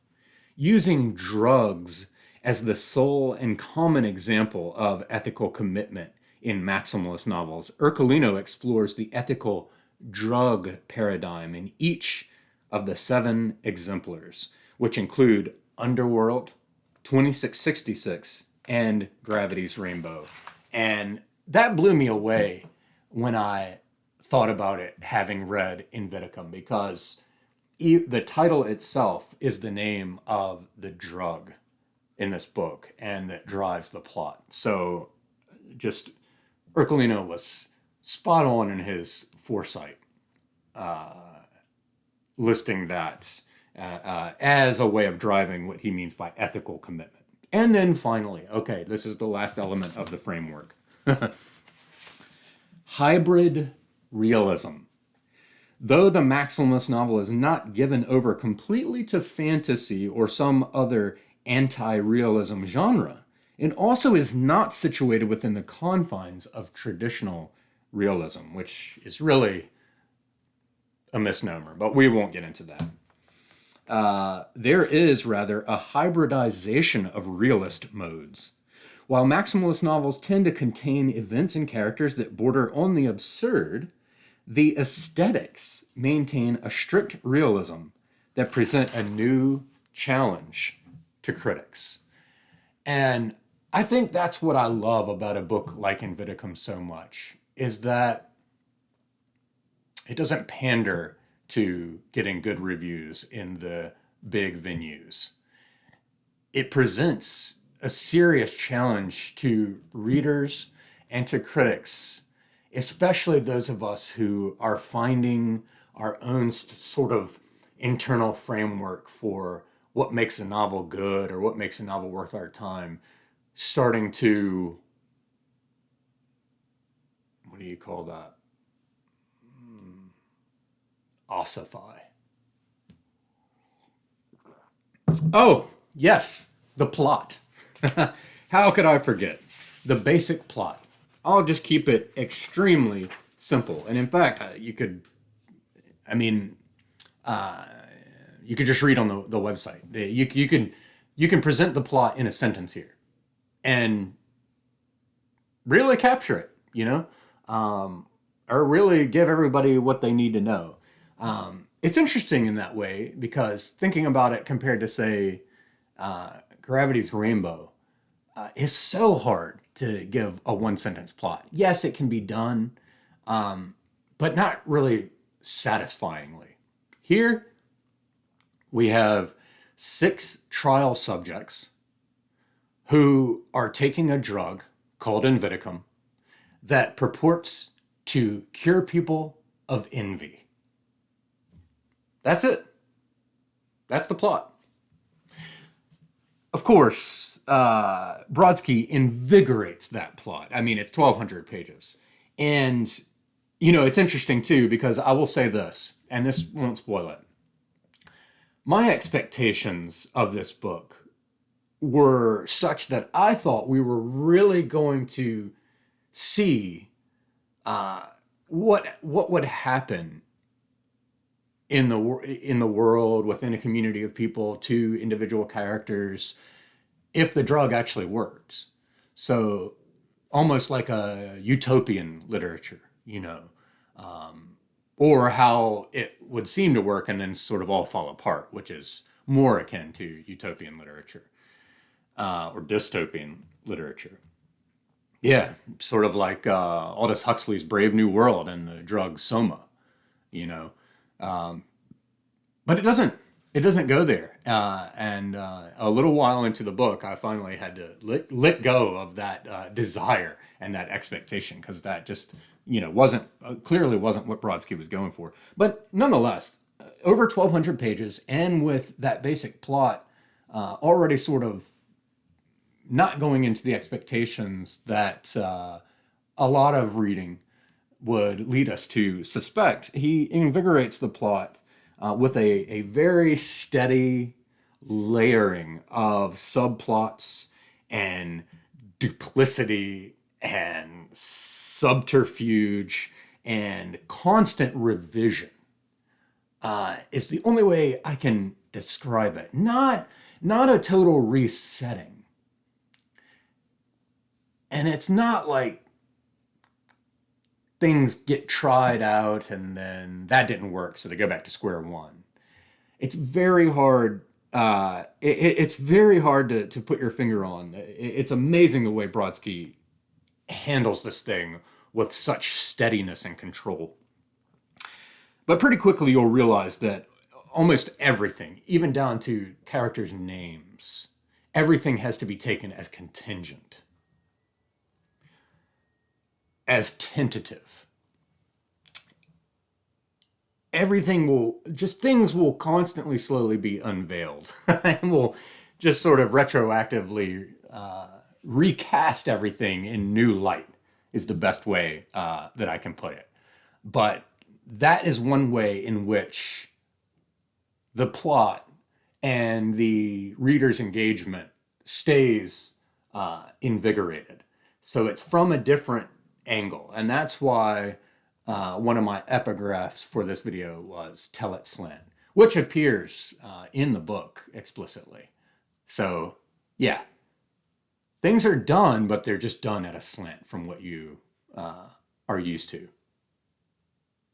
using drugs as the sole and common example of ethical commitment in maximalist novels. Ercolino explores the ethical drug paradigm in each of the 7 exemplars, which include Underworld, 2666, and Gravity's Rainbow. And that blew me away when I thought about it having read Invidicum, because the title itself is the name of the drug in this book and that drives the plot. So just Ercolino was spot on in his foresight, listing that as a way of driving what he means by ethical commitment. And then finally, okay, this is the last element of the framework. Hybrid realism. Though the maximalist novel is not given over completely to fantasy or some other anti-realism genre, it also is not situated within the confines of traditional realism, which is really a misnomer, but we won't get into that. There is rather a hybridization of realist modes. While maximalist novels tend to contain events and characters that border on the absurd, the aesthetics maintain a strict realism that present a new challenge to critics. And I think that's what I love about a book like Invidicum so much, is that it doesn't pander to getting good reviews in the big venues. It presents a serious challenge to readers and to critics, especially those of us who are finding our own sort of internal framework for what makes a novel good or what makes a novel worth our time, starting to, what do you call that? Ossify. Oh, yes, the plot. How could I forget? The basic plot. I'll just keep it extremely simple. And in fact, you could just read on the website. You can present the plot in a sentence here and really capture it, or really give everybody what they need to know. It's interesting in that way because thinking about it compared to, say, Gravity's Rainbow, is so hard to give a one-sentence plot. Yes, it can be done, but not really satisfyingly. Here, we have 6 trial subjects who are taking a drug called Invidicum that purports to cure people of envy. That's it. That's the plot. Of course, Brodsky invigorates that plot. I mean, it's 1,200 pages. And, it's interesting, too, because I will say this, and this won't spoil it. My expectations of this book were such that I thought we were really going to see what would happen in the world, within a community of people, to individual characters, if the drug actually works. So almost like a utopian literature, or how it would seem to work and then sort of all fall apart, which is more akin to utopian literature, or dystopian literature. Yeah, sort of like Aldous Huxley's Brave New World and the drug Soma, but it doesn't go there. And a little while into the book, I finally had to let go of that desire and that expectation, because that just, clearly wasn't what Brodsky was going for. But nonetheless, over 1,200 pages, and with that basic plot already sort of not going into the expectations that a lot of reading would lead us to suspect, he invigorates the plot with a very steady layering of subplots and duplicity and subterfuge and constant revision. Is the only way I can describe it. Not a total resetting. And it's not like things get tried out and then that didn't work, so they go back to square one. It's very hard. It's very hard to put your finger on. It's amazing the way Brodsky handles this thing with such steadiness and control. But pretty quickly you'll realize that almost everything, even down to characters' names, everything has to be taken as contingent, as tentative. Everything will, just things will constantly slowly be unveiled and will just sort of retroactively recast everything in new light is the best way that I can put it. But that is one way in which the plot and the reader's engagement stays invigorated. So it's from a different angle. And that's why one of my epigraphs for this video was "Tell it slant," which appears in the book explicitly. So yeah, things are done, but they're just done at a slant from what you are used to,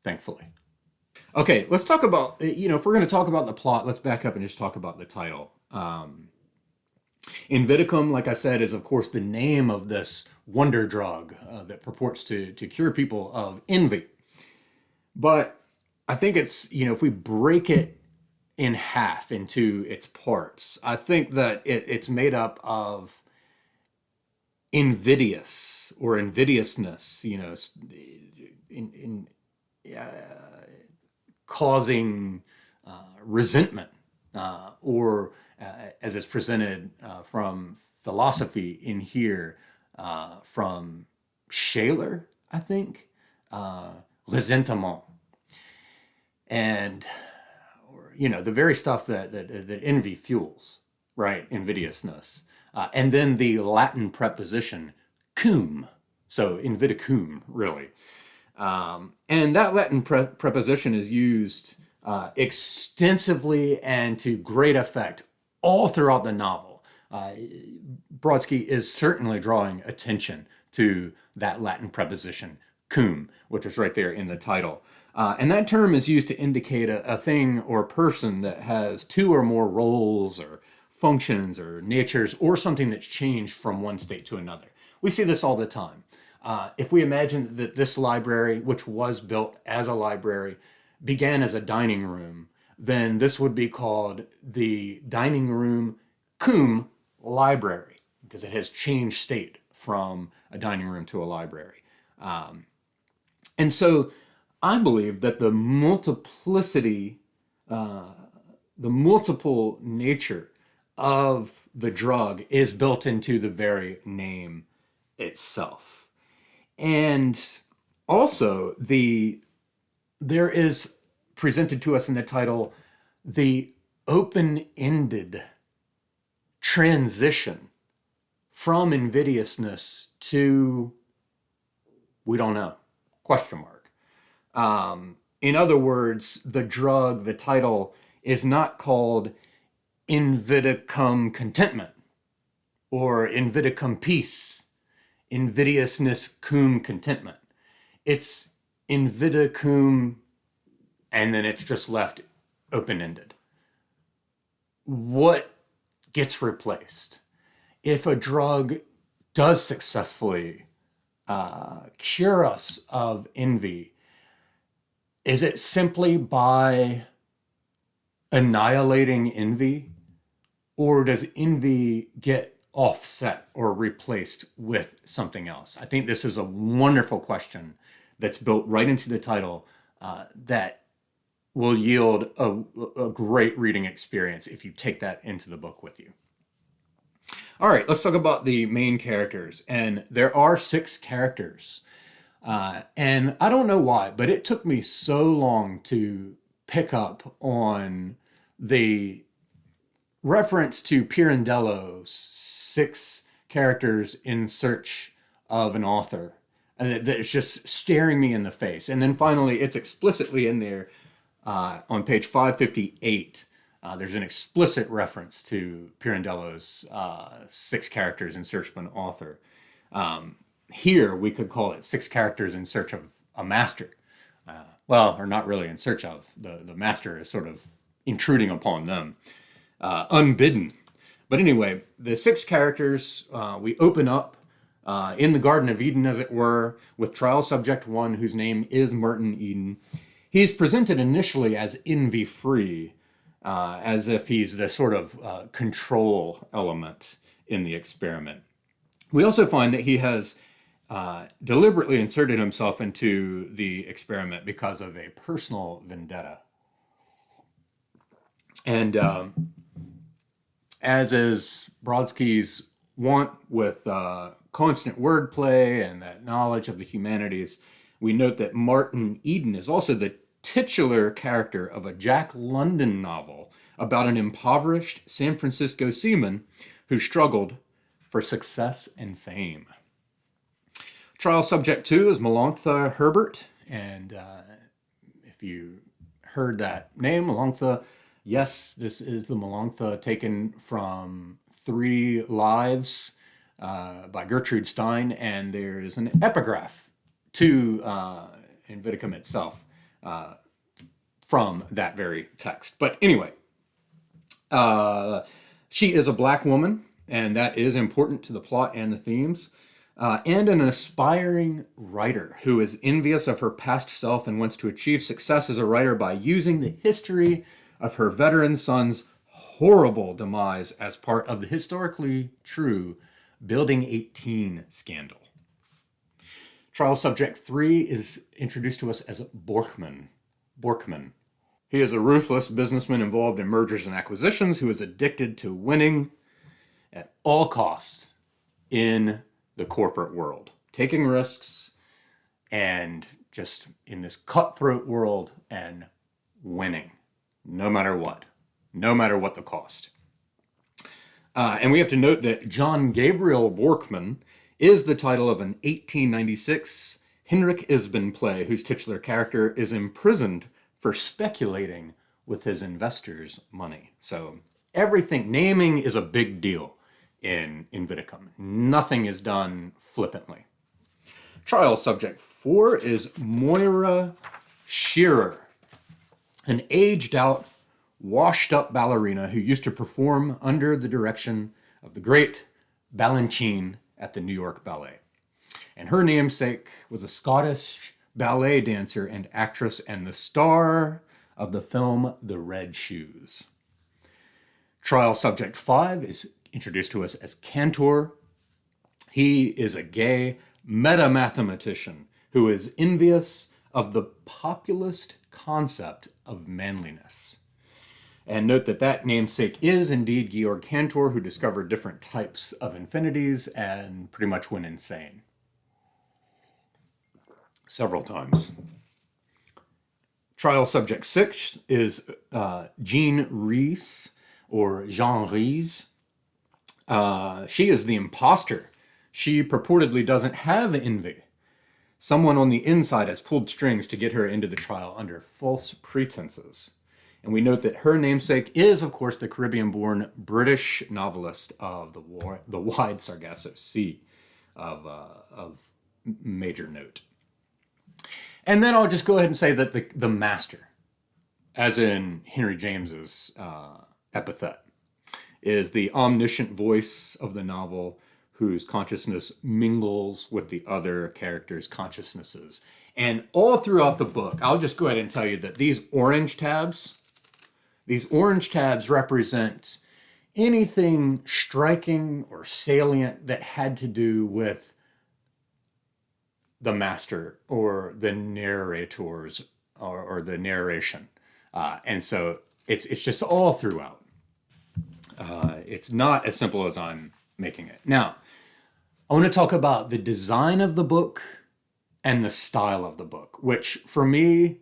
thankfully. Okay, let's talk about, if we're going to talk about the plot, let's back up and just talk about the title. Invidicum, like I said, is of course the name of this wonder drug that purports to cure people of envy. But I think it's, if we break it in half into its parts, I think that it's made up of invidious or invidiousness, causing resentment, or as it's presented from philosophy in here, from Shaler, I think, ressentiment, and the very stuff that envy fuels, right? Invidiousness, and then the Latin preposition cum, so invidicum, really. And that Latin preposition is used extensively and to great effect all throughout the novel. Brodsky is certainly drawing attention to that Latin preposition cum, which is right there in the title. And that term is used to indicate a thing or person that has two or more roles or functions or natures, or something that's changed from one state to another. We see this all the time. If we imagine that this library, which was built as a library, began as a dining room, then this would be called the dining room cum library, because it has changed state from a dining room to a library. And so I believe that the multiplicity, the multiple nature of the drug is built into the very name itself. And also there is presented to us in the title the open-ended transition from invidiousness to we don't know, question mark. In other words, the drug, the title, is not called Invidicum contentment or Invidicum peace, invidiousness cum contentment. It's Invidicum, and then it's just left open-ended. What gets replaced? If a drug does successfully cure us of envy, is it simply by annihilating envy? Or does envy get offset or replaced with something else? I think this is a wonderful question that's built right into the title that will yield a great reading experience if you take that into the book with you. All right, let's talk about the main characters. And there are 6 characters. And I don't know why, but it took me so long to pick up on the reference to Pirandello's 6 characters in search of an author. And it's just staring me in the face. And then finally, it's explicitly in there on page 558. There's an explicit reference to Pirandello's 6 characters in search of an author. Here, we could call it 6 characters in search of a master. Well, or not really in search of. The master is sort of intruding upon them, unbidden. But anyway, the 6 characters, we open up in the Garden of Eden, as it were, with trial subject 1, whose name is Merton Eden. He's presented initially as envy-free, as if he's the sort of control element in the experiment. We also find that he has deliberately inserted himself into the experiment because of a personal vendetta. And as is Brodsky's wont with constant wordplay and that knowledge of the humanities, we note that Martin Eden is also the titular character of a Jack London novel about an impoverished San Francisco seaman who struggled for success and fame. Trial subject 2 is Melanctha Herbert, and if you heard that name, Melanctha, yes, this is the Melanctha taken from 3 Lives by Gertrude Stein, and there is an epigraph to Invidicum itself from that very text. But anyway, she is a black woman, and that is important to the plot and the themes, and an aspiring writer who is envious of her past self and wants to achieve success as a writer by using the history of her veteran son's horrible demise as part of the historically true Building 18 scandal. Trial subject 3 is introduced to us as Borkman. He is a ruthless businessman involved in mergers and acquisitions who is addicted to winning at all costs in the corporate world, taking risks and just in this cutthroat world and winning no matter what the cost. And we have to note that John Gabriel Borkman is the title of an 1896 Henrik Ibsen play whose titular character is imprisoned for speculating with his investors' money. So everything, naming is a big deal in Invidicum. Nothing is done flippantly. Trial subject 4 is Moira Shearer, an aged-out, washed-up ballerina who used to perform under the direction of the great Balanchine at the New York Ballet. And her namesake was a Scottish ballet dancer and actress and the star of the film The Red Shoes. Trial subject 5 is introduced to us as Cantor. He is a gay meta-mathematician who is envious of the populist concept of manliness. And note that that namesake is indeed Georg Cantor, who discovered different types of infinities and pretty much went insane several times. Trial subject 6 is Jean Rhys, or Jean Rhys. She is the imposter. She purportedly doesn't have envy. Someone on the inside has pulled strings to get her into the trial under false pretenses. And we note that her namesake is, of course, the Caribbean-born British novelist of the wide Sargasso Sea of major note. And then I'll just go ahead and say that the master, as in Henry James's epithet, is the omniscient voice of the novel whose consciousness mingles with the other characters' consciousnesses. And all throughout the book, I'll just go ahead and tell you that these orange tabs represent anything striking or salient that had to do with the master or the narrators or the narration. And so it's just all throughout. It's not as simple as I'm making it. Now, I want to talk about the design of the book and the style of the book, which for me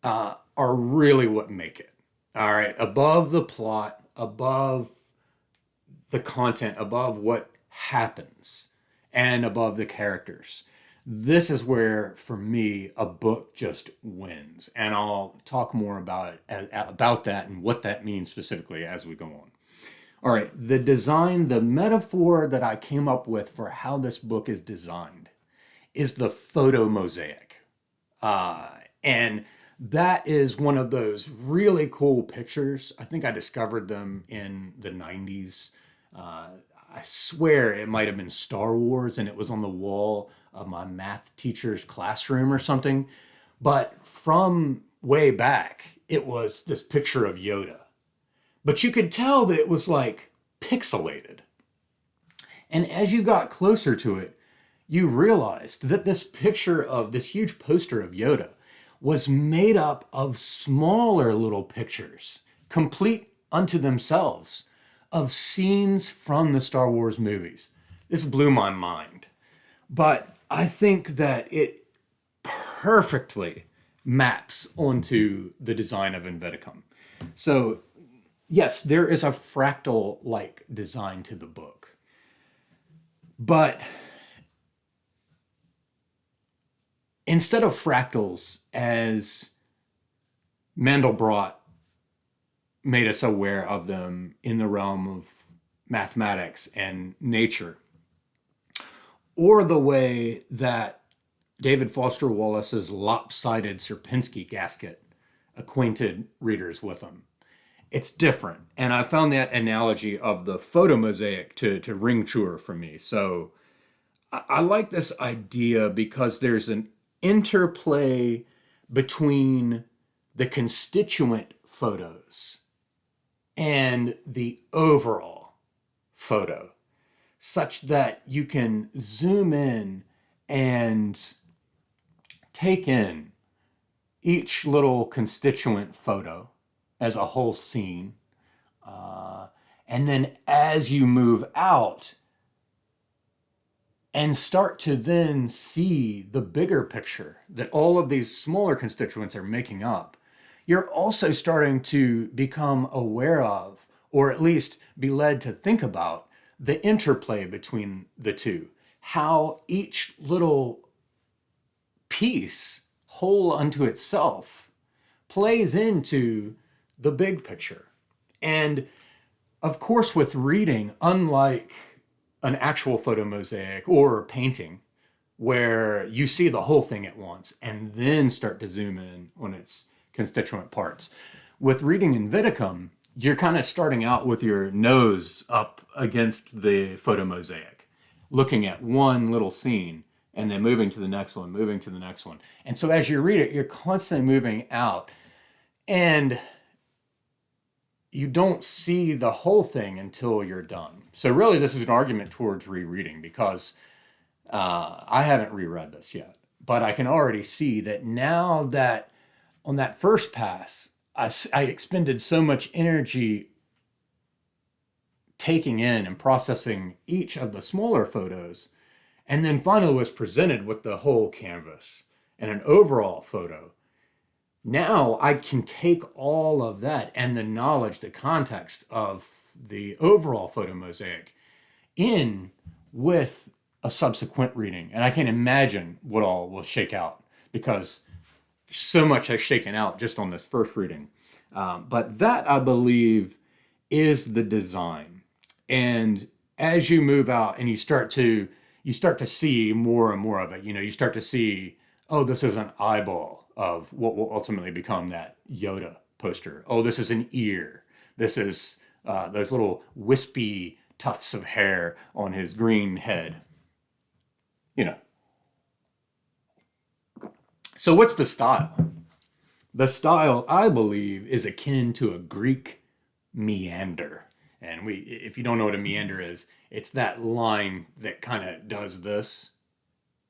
are really what make it. All right, above the plot, above the content, above what happens, and above the characters. This is where, for me, a book just wins, and I'll talk more about that and what that means specifically as we go on. All right, the design, the metaphor that I came up with for how this book is designed is the photo-mosaic. And that is one of those really cool pictures. I think I discovered them in the 90s. I swear it might have been Star Wars, and it was on the wall of my math teacher's classroom or something. But from way back, it was this picture of Yoda. But you could tell that it was like pixelated. And as you got closer to it, you realized that this picture of this huge poster of Yoda was made up of smaller little pictures, complete unto themselves, of scenes from the Star Wars movies. This blew my mind. But I think that it perfectly maps onto the design of Invidicum. So, yes, there is a fractal-like design to the book. But instead of fractals, as Mandelbrot made us aware of them in the realm of mathematics and nature, or the way that David Foster Wallace's lopsided Sierpinski gasket acquainted readers with them. It's different. And I found that analogy of the photo-mosaic to ring truer for me. So I like this idea because there's an interplay between the constituent photos and the overall photo, such that you can zoom in and take in each little constituent photo as a whole scene. And then as you move out and start to then see the bigger picture that all of these smaller constituents are making up, you're also starting to become aware of, or at least be led to think about, the interplay between the two. How each little piece, whole unto itself, plays into the big picture. And of course, with reading, unlike an actual photo mosaic or painting, where you see the whole thing at once and then start to zoom in on its constituent parts, with reading Invidicum, you're kind of starting out with your nose up against the photo mosaic, looking at one little scene and then moving to the next one, moving to the next one. And so as you read it, you're constantly moving out, and you don't see the whole thing until you're done. So really, this is an argument towards rereading, because I haven't reread this yet, but I can already see that now that on that first pass, I expended so much energy taking in and processing each of the smaller photos, and then finally was presented with the whole canvas and an overall photo. Now I can take all of that and the knowledge, the context of the overall photo mosaic in with a subsequent reading. And I can imagine what all will shake out, because so much has shaken out just on this first reading. But that, I believe, is the design. And as you move out and you start to see more and more of it, you start to see, oh, this is an eyeball of what will ultimately become that Yoda poster. Oh, this is an ear. This is those little wispy tufts of hair on his green head. So what's the style? The style, I believe, is akin to a Greek meander. And if you don't know what a meander is, it's that line that kind of does this.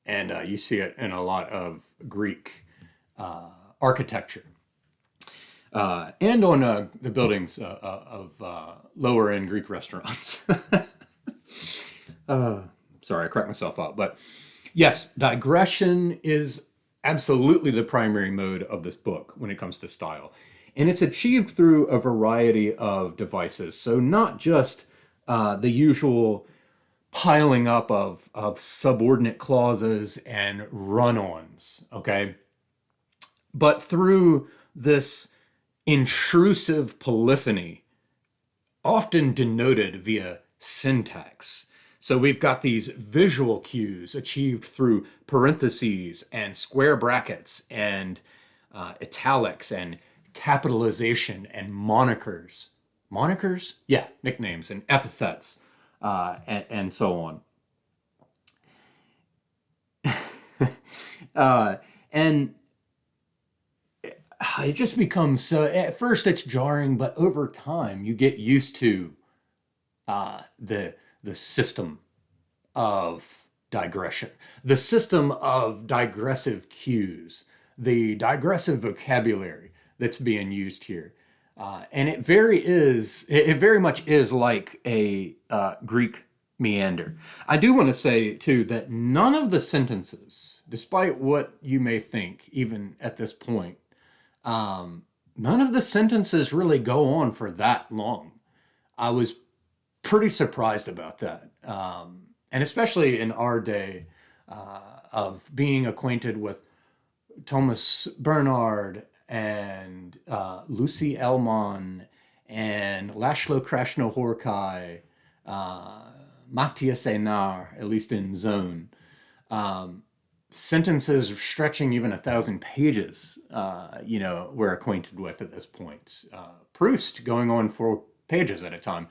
And you see it in a lot of Greek architecture. And on the buildings of lower-end Greek restaurants. Sorry, I cracked myself up. But Yes, digression is absolutely the primary mode of this book when it comes to style. And it's achieved through a variety of devices. So, not just the usual piling up of subordinate clauses and run ons, okay? But through this intrusive polyphony, often denoted via syntax. So we've got these visual cues achieved through parentheses and square brackets and italics and capitalization and monikers. Monikers? Yeah, nicknames and epithets and so on. And it just becomes so, at first it's jarring, but over time you get used to the system of digression, the system of digressive cues, the digressive vocabulary that's being used here. And it very much is like a Greek meander. I do want to say too that none of the sentences, despite what you may think, even at this point, none of the sentences really go on for that long. I was pretty surprised about that. And especially in our day of being acquainted with Thomas Bernard and Lucy Elmon and Laszlo Krasznahorkai, Matthias Einar, at least in Zone. Sentences stretching even 1,000 pages, we're acquainted with at this point. Proust going on 4 pages at a time.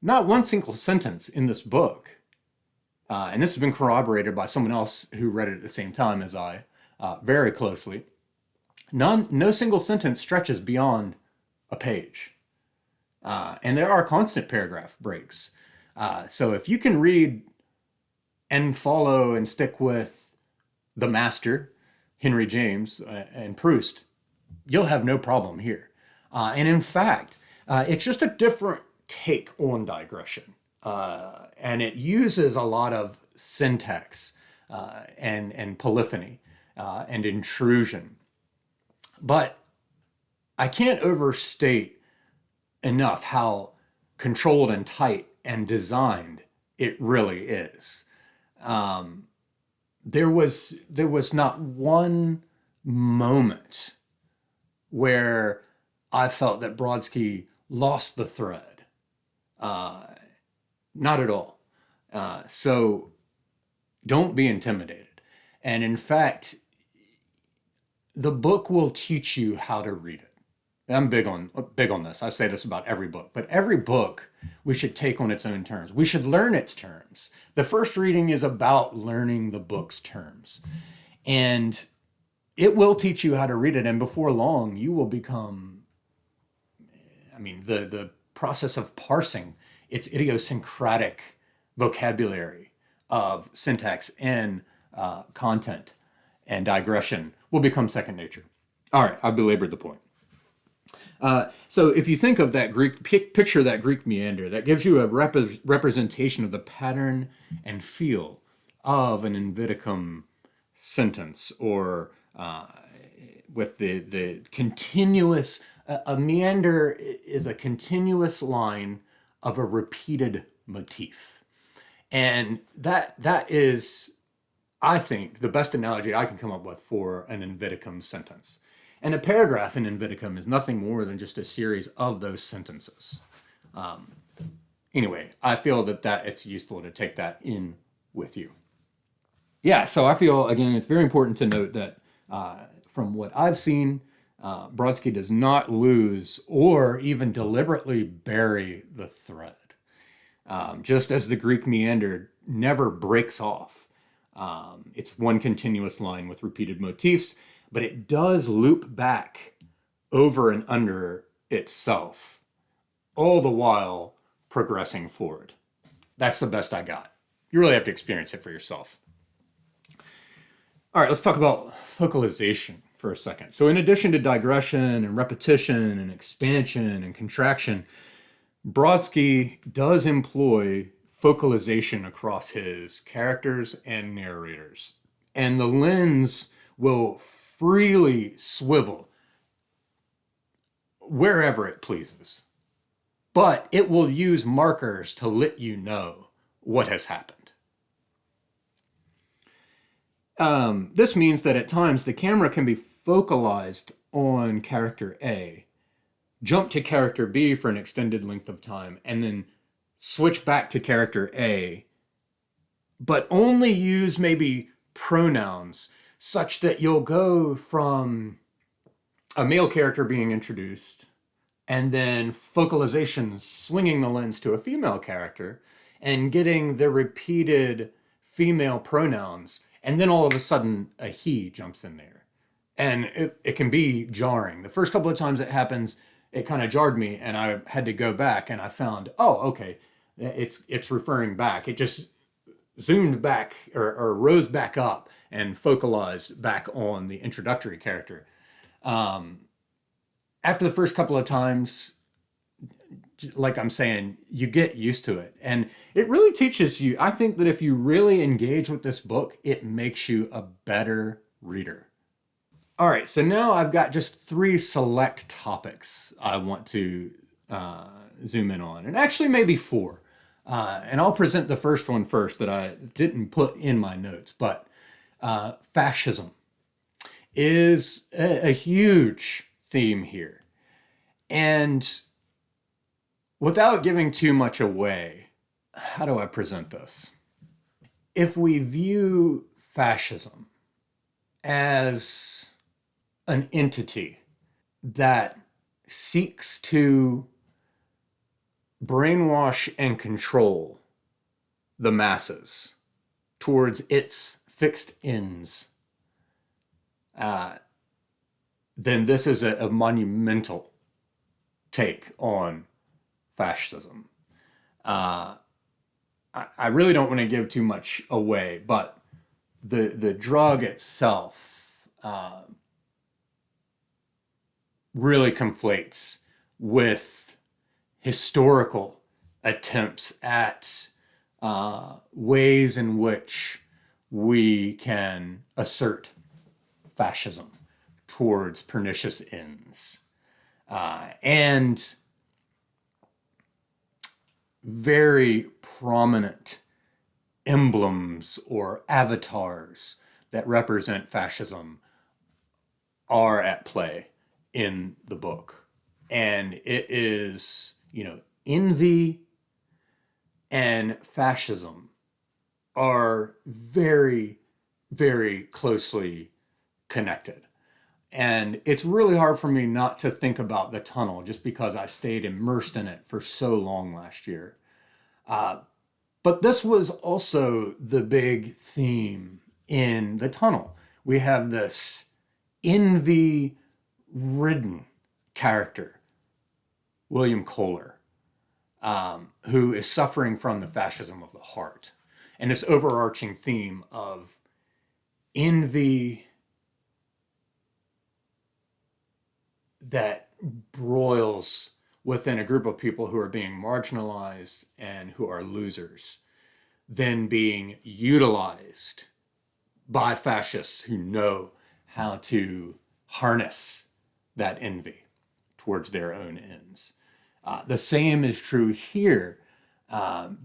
Not one single sentence in this book, and this has been corroborated by someone else who read it at the same time as I, very closely. No single sentence stretches beyond a page. And there are constant paragraph breaks. So if you can read and follow and stick with the master, Henry James, and Proust, you'll have no problem here. And in fact, it's just a different take on digression. And it uses a lot of syntax and polyphony and intrusion. But I can't overstate enough how controlled and tight and designed it really is. There was not one moment where I felt that Brodsky lost the thread. Not at all. So don't be intimidated. And in fact, the book will teach you how to read it. I'm big on this. I say this about every book, but every book we should take on its own terms. We should learn its terms. The first reading is about learning the book's terms. And it will teach you how to read it. And before long, you will become, the process of parsing its idiosyncratic vocabulary of syntax and content and digression will become second nature. All right, I've belabored the point. So if you think of that picture that Greek meander, that gives you a representation of the pattern and feel of an Invidicum sentence, or with the continuous, a meander is a continuous line of a repeated motif. And that is, I think, the best analogy I can come up with for an Invidicum sentence. And a paragraph in Invidicum is nothing more than just a series of those sentences. Anyway, I feel that it's useful to take that in with you. Yeah, so I feel, again, it's very important to note that from what I've seen, Brodsky does not lose or even deliberately bury the thread. Just as the Greek meander never breaks off. It's one continuous line with repeated motifs, but it does loop back over and under itself, all the while progressing forward. That's the best I got. You really have to experience it for yourself. All right, let's talk about focalization for a second. So in addition to digression and repetition and expansion and contraction, Brodsky does employ focalization across his characters and narrators. And the lens will freely swivel wherever it pleases. But it will use markers to let you know what has happened. This means that at times the camera can be focalized on character A, jump to character B for an extended length of time, and then switch back to character A, but only use maybe pronouns such that you'll go from a male character being introduced and then focalization swinging the lens to a female character and getting the repeated female pronouns, and then all of a sudden a he jumps in there. And it can be jarring. The first couple of times it happens, it kind of jarred me, and I had to go back and I found, oh, okay, it's referring back. It just zoomed back or rose back up and focalized back on the introductory character. After the first couple of times, like I'm saying, you get used to it. And it really teaches you, I think that if you really engage with this book, it makes you a better reader. All right, so now I've got just 3 select topics I want to zoom in on, and actually maybe 4. And I'll present the first one first that I didn't put in my notes, but fascism is a huge theme here. And without giving too much away, how do I present this? If we view fascism as an entity that seeks to brainwash and control the masses towards its fixed ends, then this is a monumental take on fascism. I really don't want to give too much away, but the drug itself really conflates with historical attempts at ways in which we can assert fascism towards pernicious ends. And very prominent emblems or avatars that represent fascism are at play in the book. And it is, envy and fascism are very, very closely connected. And it's really hard for me not to think about the tunnel just because I stayed immersed in it for so long last year. But this was also the big theme in the tunnel. We have this envy-ridden character, William Kohler, who is suffering from the fascism of the heart. And this overarching theme of envy that broils within a group of people who are being marginalized and who are losers, then being utilized by fascists who know how to harness that envy towards their own ends. The same is true here, but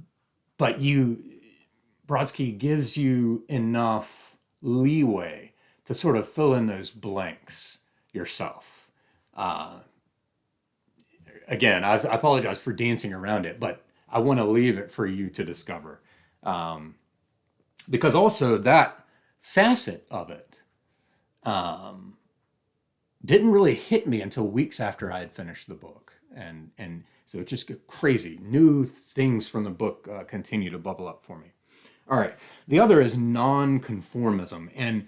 Brodsky gives you enough leeway to sort of fill in those blanks yourself. Again, I apologize for dancing around it, but I want to leave it for you to discover. Because also that facet of it didn't really hit me until weeks after I had finished the book. And so it just crazy. New things from the book continue to bubble up for me. All right. The other is non-conformism. And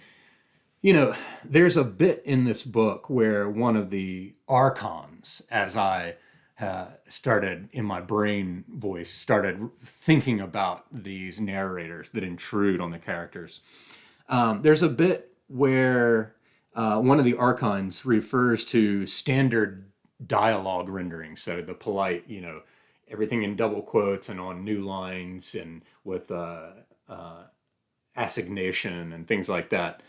there's a bit in this book where one of the archons, as I started in my brain voice, started thinking about these narrators that intrude on the characters. There's a bit where one of the archons refers to standard dialogue rendering. So the polite, everything in double quotes and on new lines and with assignation and things like that.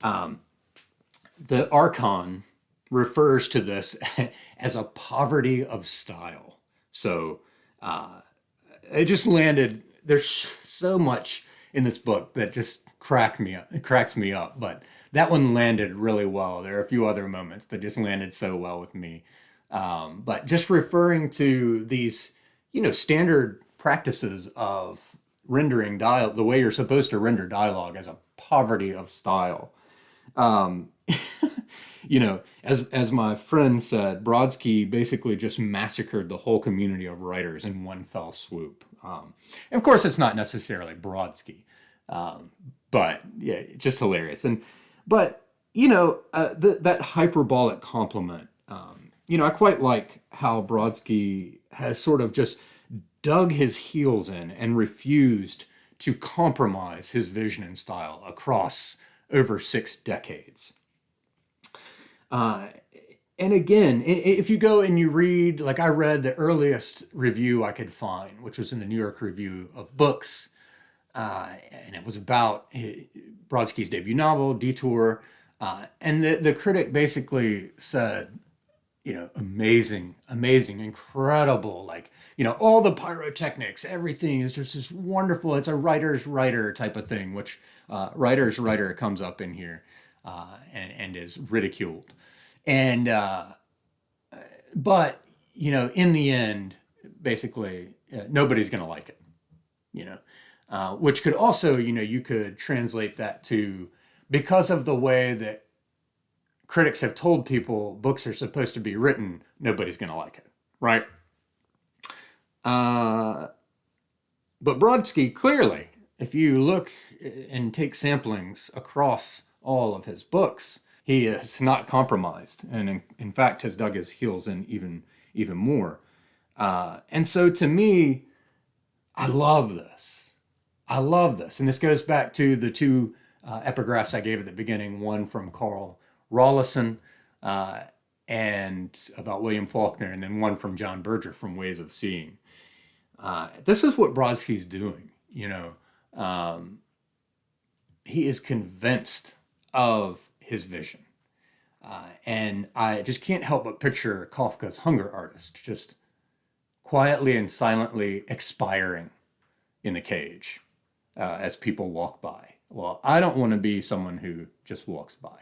The archon refers to this as a poverty of style. So it just landed. There's so much in this book that just cracks me up. But that one landed really well. There are a few other moments that just landed so well with me. But just referring to these, standard practices of rendering dialogue, the way you're supposed to render dialogue as a poverty of style. As my friend said, Brodsky basically just massacred the whole community of writers in one fell swoop. And of course, it's not necessarily Brodsky, but yeah, just hilarious. But that hyperbolic compliment. I quite like how Brodsky has sort of just dug his heels in and refused to compromise his vision and style across over 6 decades. And again, if you go and you read, like I read the earliest review I could find, which was in the New York Review of Books, and it was about Brodsky's debut novel, Detour, and the critic basically said, amazing, incredible, like, all the pyrotechnics, everything is just this wonderful, it's a writer's writer type of thing, which writer's writer comes up in here and is ridiculed. And, but, in the end, basically, nobody's going to like it, which could also, you could translate that to, because of the way that critics have told people books are supposed to be written, nobody's going to like it, right? But Brodsky, clearly, if you look and take samplings across all of his books, he is not compromised, and in fact has dug his heels in even more. And so to me, I love this. And this goes back to the 2 epigraphs I gave at the beginning, one from Carl Rawlinson and about William Faulkner, and then one from John Berger from Ways of Seeing. This is what Brodsky's doing, he is convinced of his vision. And I just can't help but picture Kafka's Hunger Artist just quietly and silently expiring in a cage as people walk by. Well, I don't want to be someone who just walks by.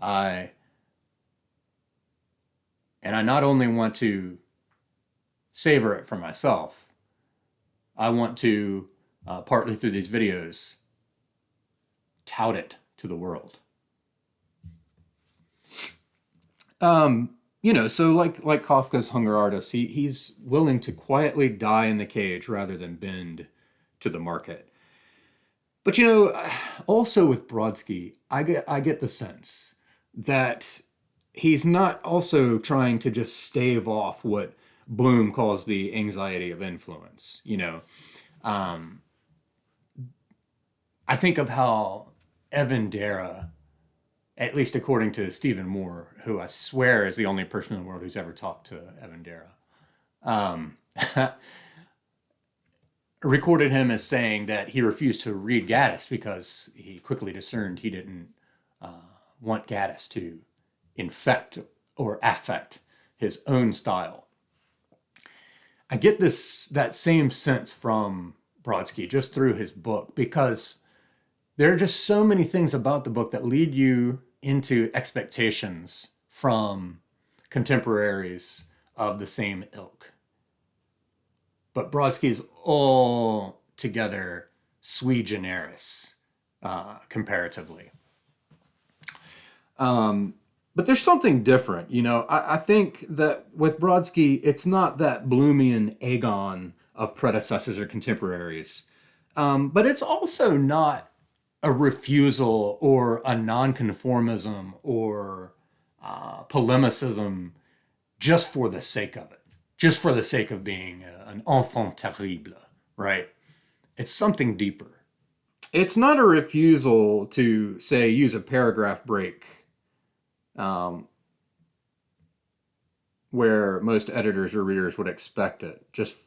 I not only want to savor it for myself, I want to, partly through these videos, tout it to the world. So like Kafka's Hunger Artist, he's willing to quietly die in the cage rather than bend to the market. But also with Brodsky, I get the sense that he's not also trying to just stave off what Bloom calls the anxiety of influence. I think of how Evan Dara, at least according to Stephen Moore, who I swear is the only person in the world who's ever talked to Evan Dara, recorded him as saying that he refused to read Gaddis because he quickly discerned he didn't want Gaddis to infect or affect his own style. I get that same sense from Brodsky just through his book, because there are just so many things about the book that lead you into expectations from contemporaries of the same ilk. But Brodsky is altogether sui generis comparatively. But there's something different. I think that with Brodsky, it's not that Bloomian agon of predecessors or contemporaries, but it's also not a refusal or a non-conformism or polemicism just for the sake of it, just for the sake of being an enfant terrible, right? It's something deeper. It's not a refusal to, say, use a paragraph break where most editors or readers would expect it, just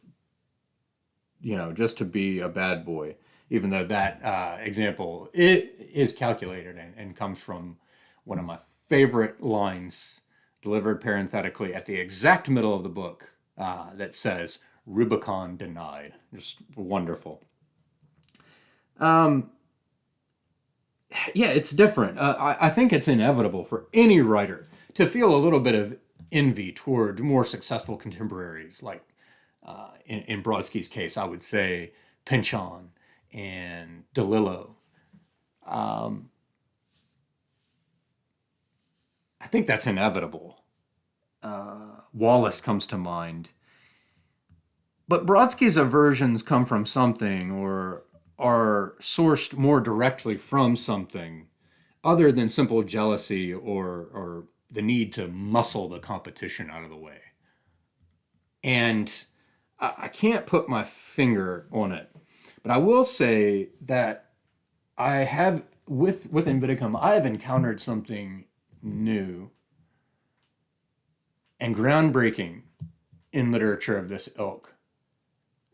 just to be a bad boy, even though that example it is calculated and comes from one of my favorite lines delivered parenthetically at the exact middle of the book that says Rubicon denied. Just wonderful. Yeah, it's different. I think it's inevitable for any writer to feel a little bit of envy toward more successful contemporaries. Like in Brodsky's case, I would say Pynchon and DeLillo. I think that's inevitable. Wallace comes to mind. But Brodsky's aversions come from something or are sourced more directly from something other than simple jealousy or the need to muscle the competition out of the way. And I can't put my finger on it, but I will say that I have, with Invidicum, I have encountered something new and groundbreaking in literature of this ilk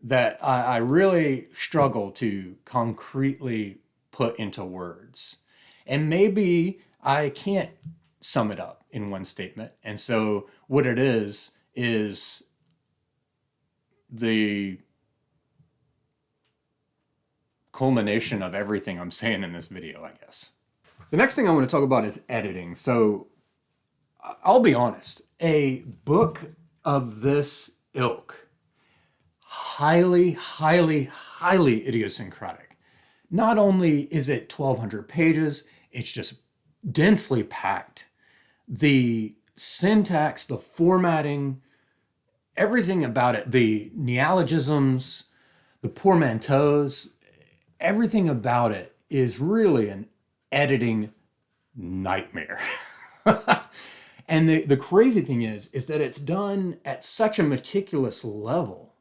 that I really struggle to concretely put into words. And maybe I can't sum it up in one statement. And so what it is the culmination of everything I'm saying in this video, I guess. The next thing I want to talk about is editing. So I'll be honest, a book of this ilk, highly, highly, highly idiosyncratic. Not only is it 1,200 pages, it's just densely packed. The syntax, the formatting, everything about it, the neologisms, the portmanteaus, everything about it is really an editing nightmare. And the crazy thing is that it's done at such a meticulous level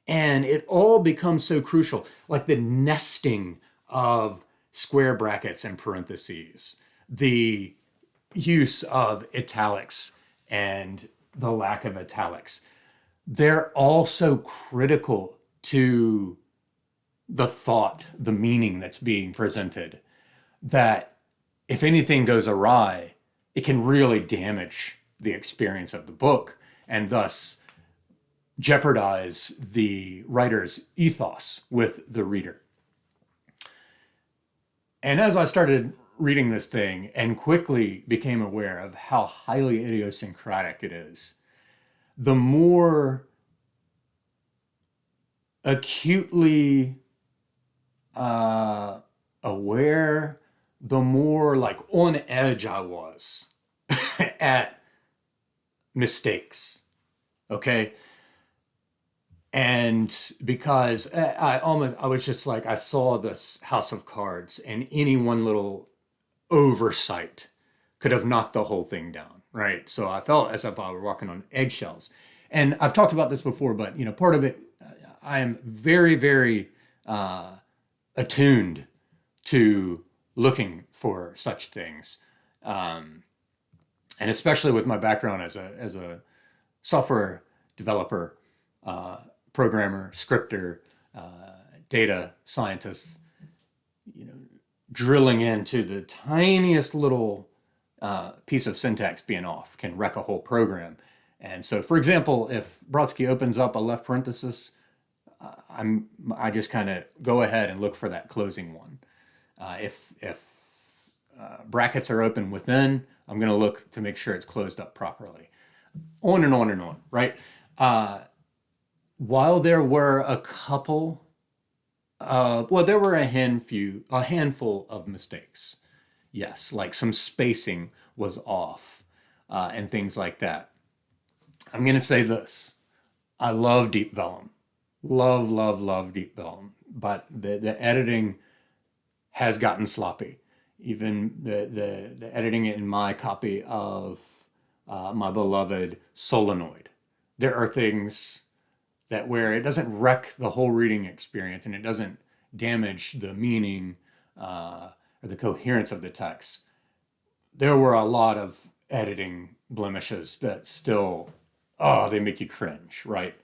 and it all becomes so crucial, like the nesting of square brackets and parentheses, the use of italics and the lack of italics. They're all so critical to the thought, the meaning that's being presented, that if anything goes awry, it can really damage the experience of the book and thus jeopardize the writer's ethos with the reader. And as I started reading this thing and quickly became aware of how highly idiosyncratic it is, the more acutely aware, the more like on edge I was at mistakes. Okay. And because I was just like, I saw this house of cards and any one little oversight could have knocked the whole thing down. Right. So I felt as if I were walking on eggshells. And I've talked about this before, but part of it, I am very, very attuned to looking for such things. And especially with my background as a software developer, programmer, scripter, data scientist, drilling into the tiniest little piece of syntax being off can wreck a whole program. And so, for example, if Brodsky opens up a left parenthesis, I just kind of go ahead and look for that closing one. If brackets are open within, I'm going to look to make sure it's closed up properly. On and on and on, right? While there were a couple, there were a handful of mistakes. Yes, like some spacing was off and things like that. I'm going to say this. I love Deep Vellum. Love, love, love Deep Vellum. But the editing has gotten sloppy. Even the editing in my copy of my beloved Solenoid. There are things that where it doesn't wreck the whole reading experience and it doesn't damage the meaning or the coherence of the text. There were a lot of editing blemishes that still, they make you cringe, right?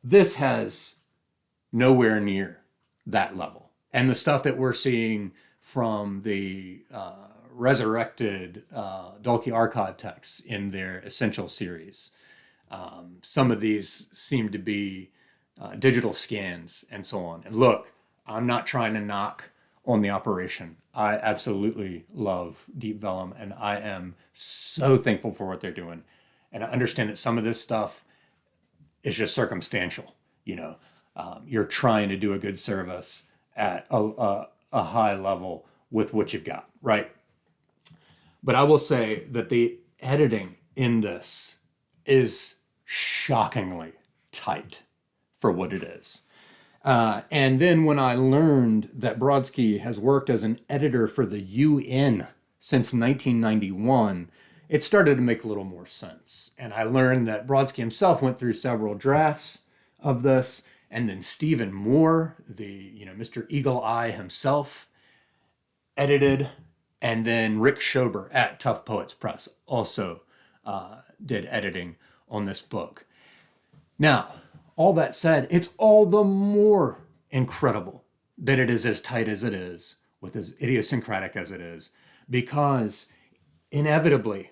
This has nowhere near that level. And the stuff that we're seeing from the resurrected Dalkey archive texts in their Essential series, some of these seem to be digital scans and so on. And look, I'm not trying to knock on the operation. I absolutely love Deep Vellum, and I am so thankful for what they're doing. And I understand that some of this stuff is just circumstantial. You're trying to do a good service at a high level with what you've got, right? But I will say that the editing in this is shockingly tight for what it is. And then when I learned that Brodsky has worked as an editor for the UN since 1991, it started to make a little more sense. And I learned that Brodsky himself went through several drafts of this, and then Stephen Moore, Mr. Eagle Eye himself, edited, and then Rick Schober at Tough Poets Press also did editing on this book. Now, all that said, it's all the more incredible that it is as tight as it is, with as idiosyncratic as it is, because inevitably,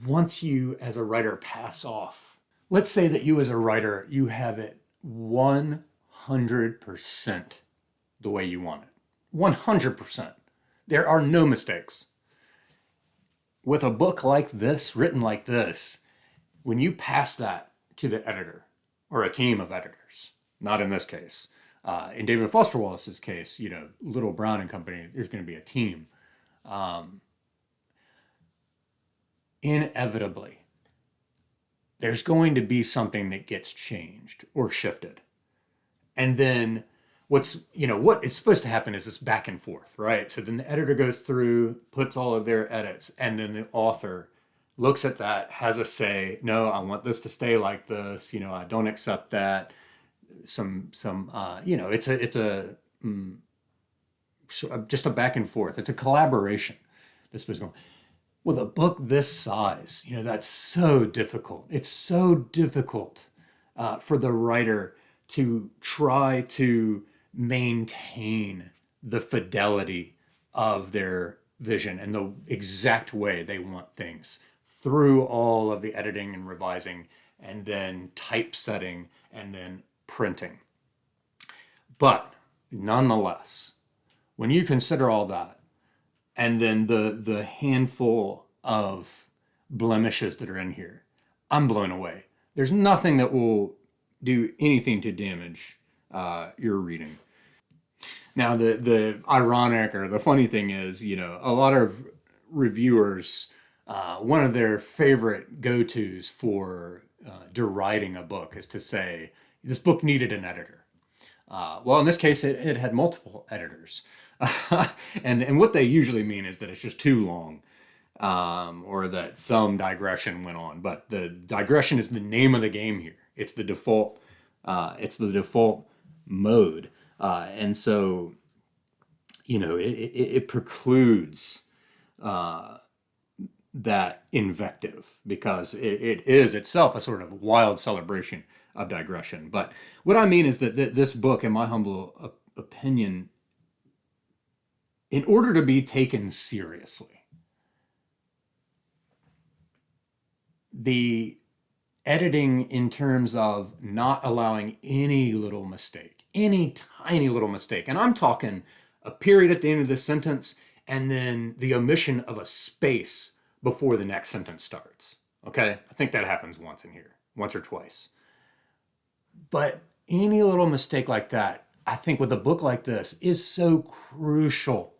once you as a writer pass off, let's say that you as a writer, you have it 100% the way you want it. 100%. There are no mistakes. With a book like this, written like this, when you pass that to the editor, or a team of editors, not in this case. In David Foster Wallace's case, Little Brown and Company, there's going to be a team. Inevitably, there's going to be something that gets changed or shifted. And then what is supposed to happen is this back and forth, right? So then the editor goes through, puts all of their edits, and then the author looks at that, has a say. No, I want this to stay like this. I don't accept that. It's just a back and forth. It's a collaboration. This was going with a book this size. That's so difficult. It's so difficult for the writer to try to maintain the fidelity of their vision and the exact way they want things through all of the editing and revising and then typesetting and then printing. But nonetheless, when you consider all that, and then the handful of blemishes that are in here, I'm blown away. There's nothing that will do anything to damage your reading. Now, the ironic or the funny thing is, a lot of reviewers, one of their favorite go-tos for deriding a book is to say, this book needed an editor. Well, in this case, it had multiple editors. and what they usually mean is that it's just too long, or that some digression went on. But the digression is the name of the game here. It's the default. It's the default mode, and so it precludes that invective because it is itself a sort of wild celebration of digression. But what I mean is that this book, in my humble opinion, in order to be taken seriously, the editing in terms of not allowing any little mistake, any tiny little mistake, and I'm talking a period at the end of this sentence and then the omission of a space before the next sentence starts. Okay? I think that happens once in here, once or twice. But any little mistake like that, I think with a book like this, is so crucial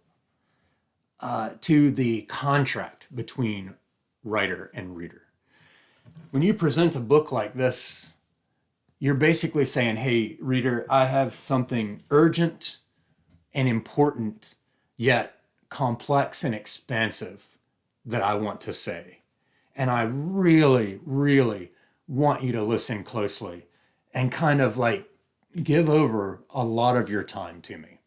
to the contract between writer and reader. When you present a book like this, you're basically saying, hey, reader, I have something urgent and important, yet complex and expansive that I want to say. And I really, really want you to listen closely and kind of like give over a lot of your time to me.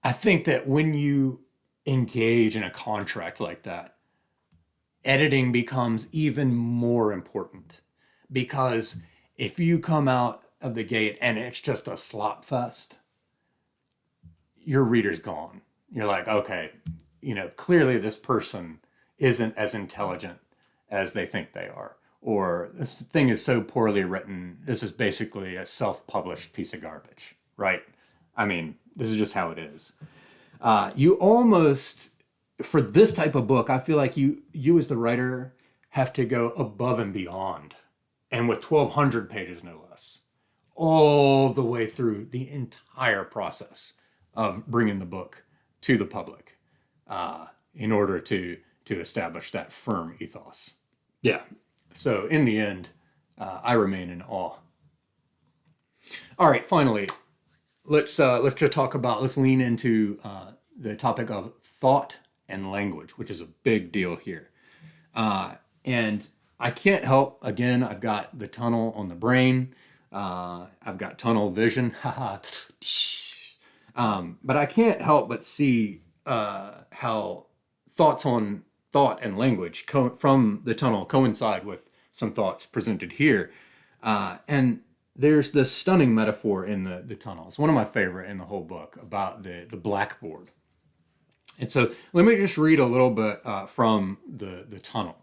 I think that when you engage in a contract like that, editing becomes even more important, because if you come out of the gate and it's just a slop fest, your reader's gone. You're like, okay, clearly this person isn't as intelligent as they think they are. Or this thing is so poorly written, this is basically a self-published piece of garbage, right? I mean, this is just how it is. You almost, for this type of book, I feel like you as the writer have to go above and beyond. And with 1,200 pages, no less, all the way through the entire process of bringing the book to the public in order to establish that firm ethos. Yeah. So in the end, I remain in awe. All right, finally, let's lean into the topic of thought and language, which is a big deal here. And I can't help, again, I've got the tunnel on the brain. I've got tunnel vision. But I can't help but see how thoughts on thought and language from the tunnel coincide with some thoughts presented here. And there's this stunning metaphor in the tunnel. It's one of my favorite in the whole book about the blackboard. And so let me just read a little bit from the tunnel.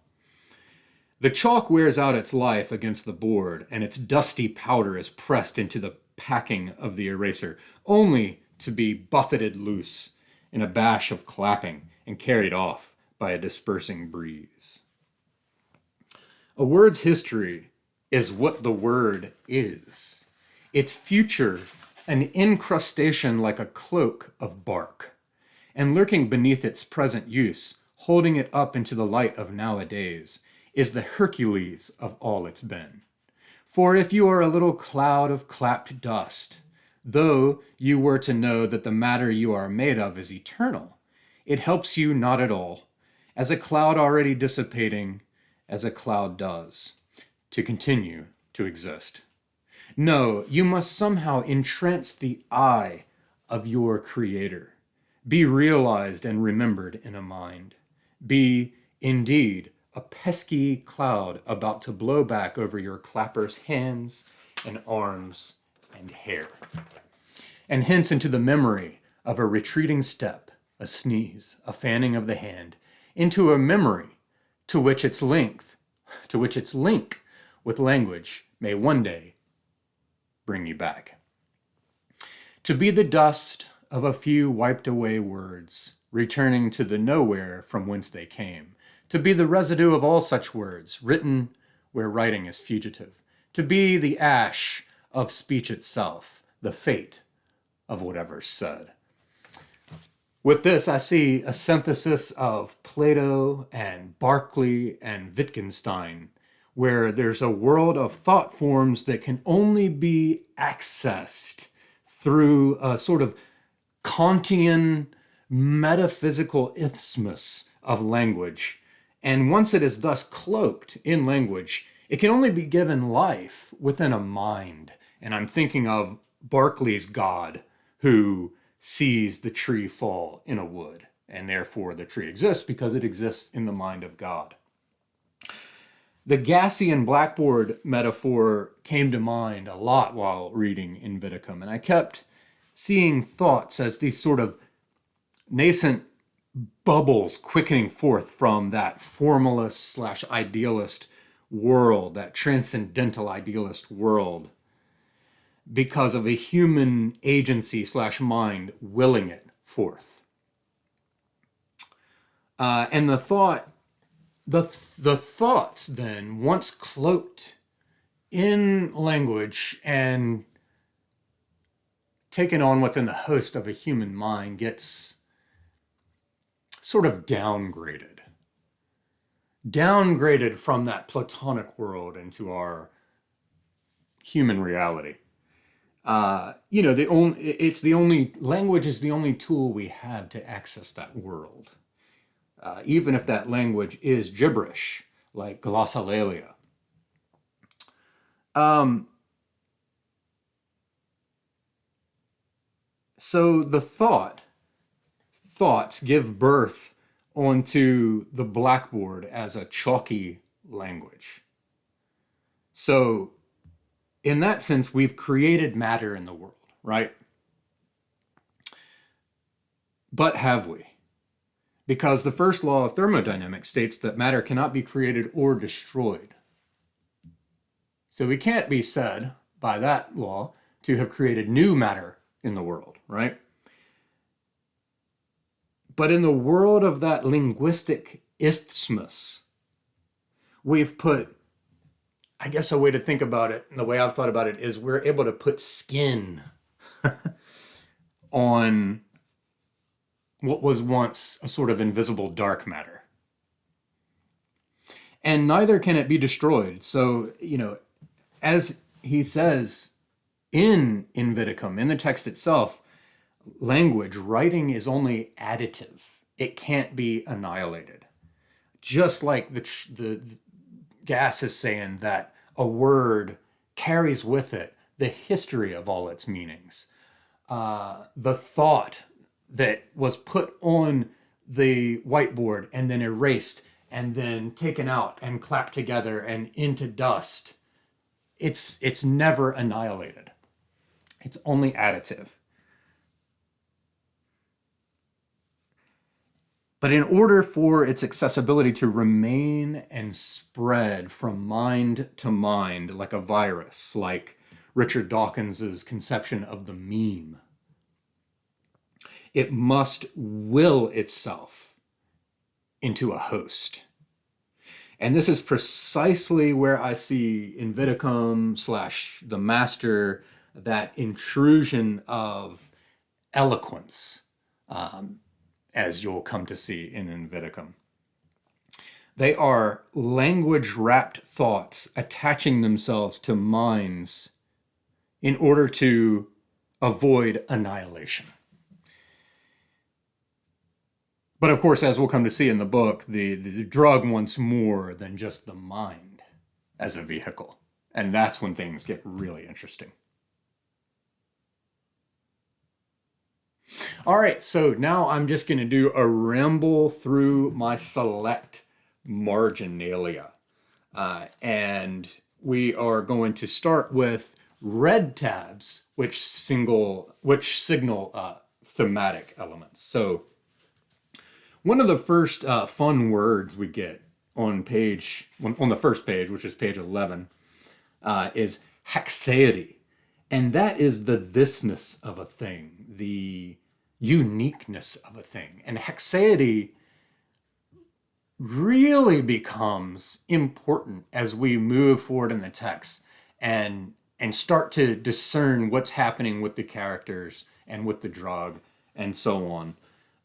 The chalk wears out its life against the board, and its dusty powder is pressed into the packing of the eraser, only to be buffeted loose in a bash of clapping and carried off by a dispersing breeze. A word's history is what the word is. Its future, an incrustation like a cloak of bark, and lurking beneath its present use, holding it up into the light of nowadays, is the Hercules of all it's been. For if you are a little cloud of clapped dust, though you were to know that the matter you are made of is eternal, it helps you not at all, as a cloud already dissipating, as a cloud does, to continue to exist. No, you must somehow entrance the eye of your creator, be realized and remembered in a mind, be, indeed, a pesky cloud about to blow back over your clapper's hands and arms and hair. And hence into the memory of a retreating step, a sneeze, a fanning of the hand, into a memory to which its link with language may one day bring you back. To be the dust of a few wiped away words, returning to the nowhere from whence they came, to be the residue of all such words, written where writing is fugitive, to be the ash of speech itself, the fate of whatever's said. With this, I see a synthesis of Plato and Berkeley and Wittgenstein, where there's a world of thought forms that can only be accessed through a sort of Kantian metaphysical isthmus of language. And once it is thus cloaked in language, it can only be given life within a mind. And I'm thinking of Berkeley's God, who sees the tree fall in a wood, and therefore the tree exists because it exists in the mind of God. The Gaussian blackboard metaphor came to mind a lot while reading Invidicum, and I kept seeing thoughts as these sort of nascent bubbles quickening forth from that formalist / idealist world, that transcendental idealist world, because of a human agency / mind willing it forth. And the thoughts then, once cloaked in language and taken on within the host of a human mind, gets sort of downgraded from that Platonic world into our human reality. Language is the only tool we have to access that world. Even if that language is gibberish, like glossolalia. So the thoughts give birth onto the blackboard as a chalky language. So in that sense, we've created matter in the world, right? But have we? Because the first law of thermodynamics states that matter cannot be created or destroyed. So we can't be said by that law to have created new matter in the world, right? But in the world of that linguistic isthmus, we've put, I guess a way to think about it, and the way I've thought about it, is we're able to put skin on what was once a sort of invisible dark matter. And neither can it be destroyed. So, as he says in Invidicum, in the text itself, language, writing is only additive. It can't be annihilated. Just like the Gass is saying that a word carries with it the history of all its meanings. The thought that was put on the whiteboard and then erased and then taken out and clapped together and into dust, it's never annihilated. It's only additive. But in order for its accessibility to remain and spread from mind to mind like a virus, like Richard Dawkins's conception of the meme, it must will itself into a host. And this is precisely where I see Invidicum / the master, that intrusion of eloquence, as you'll come to see in Invidicum. They are language-wrapped thoughts attaching themselves to minds in order to avoid annihilation. But of course, as we'll come to see in the book, the drug wants more than just the mind as a vehicle. And that's when things get really interesting. All right, so now I'm just going to do a ramble through my select Marginalia. And we are going to start with red tabs, which signal thematic elements. So one of the first fun words we get on the first page, which is page 11, is haxeity. And that is the thisness of a thing, the uniqueness of a thing. And haxeity really becomes important as we move forward in the text and start to discern what's happening with the characters and with the drug and so on.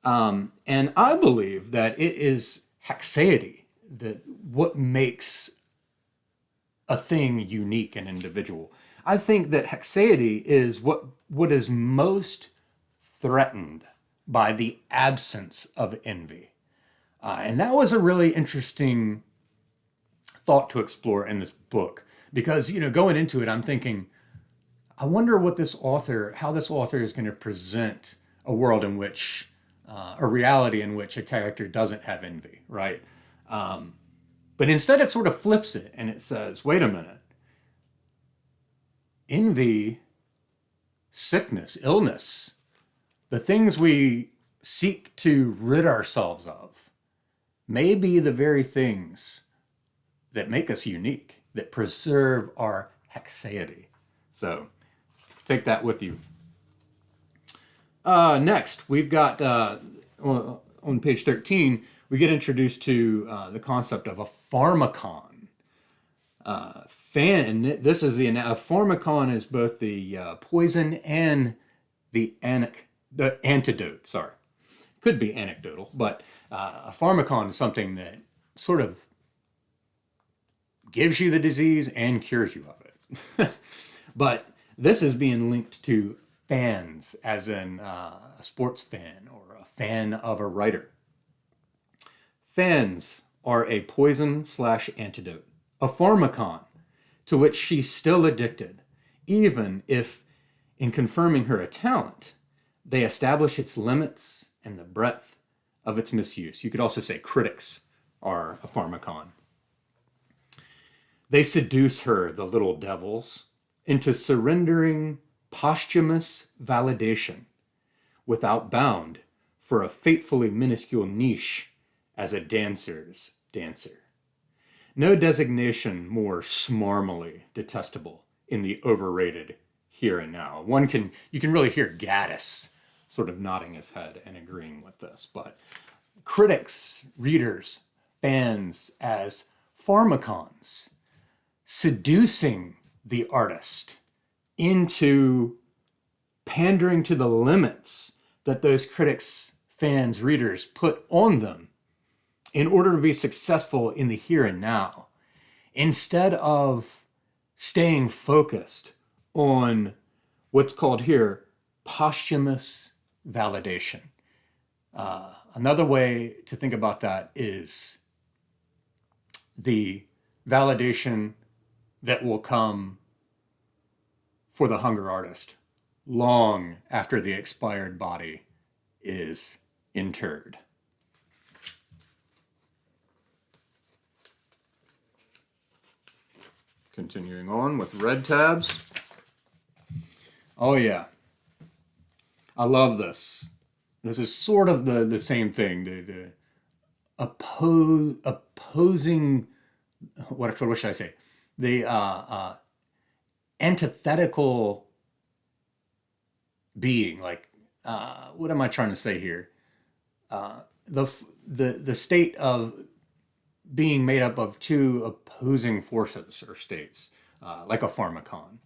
And I believe that it is haxeity that what makes a thing unique and individual. I think that haxeity is what is most threatened by the absence of envy. And that was a really interesting thought to explore in this book. Because, going into it, I'm thinking, I wonder how this author is going to present a world in which, a reality in which a character doesn't have envy, right? But instead it sort of flips it and it says, wait a minute. Envy, sickness, illness, the things we seek to rid ourselves of may be the very things that make us unique, that preserve our haxeity. So take that with you. Next, we've got, on page 13, we get introduced to the concept of a pharmacon. A pharmacon is both the poison and the antidote. Sorry, could be anecdotal, but a pharmacon is something that sort of gives you the disease and cures you of it. But this is being linked to fans, as in a sports fan or a fan of a writer. Fans are a poison / antidote, a pharmacon to which she's still addicted, even if, in confirming her a talent, they establish its limits and the breadth of its misuse. You could also say critics are a pharmacon. They seduce her, the little devils, into surrendering posthumous validation without bound for a fatefully minuscule niche as a dancer's dancer. No designation more smarmily detestable in the overrated here and now. You can really hear Gaddis sort of nodding his head and agreeing with this, but critics, readers, fans as pharmacons, seducing the artist into pandering to the limits that those critics, fans, readers put on them in order to be successful in the here and now, instead of staying focused on what's called here posthumous validation. Another way to think about that is the validation that will come for the hunger artist long after the expired body is interred. Continuing on with red tabs. Oh yeah, I love this. This is sort of the same thing. The opposing, what should I say? The antithetical being. Like, what am I trying to say here? The state of being made up of two opposing forces or states, like a pharmacon.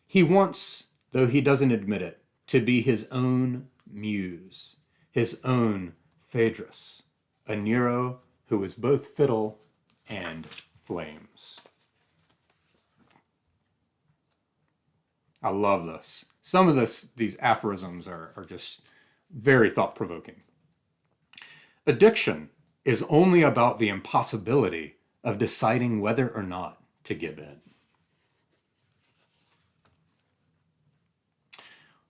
He wants, though he doesn't admit it, to be his own muse, his own Phaedrus, a Nero who is both fiddle and flames. I love this. Some of these aphorisms are just very thought-provoking. Addiction is only about the impossibility of deciding whether or not to give in.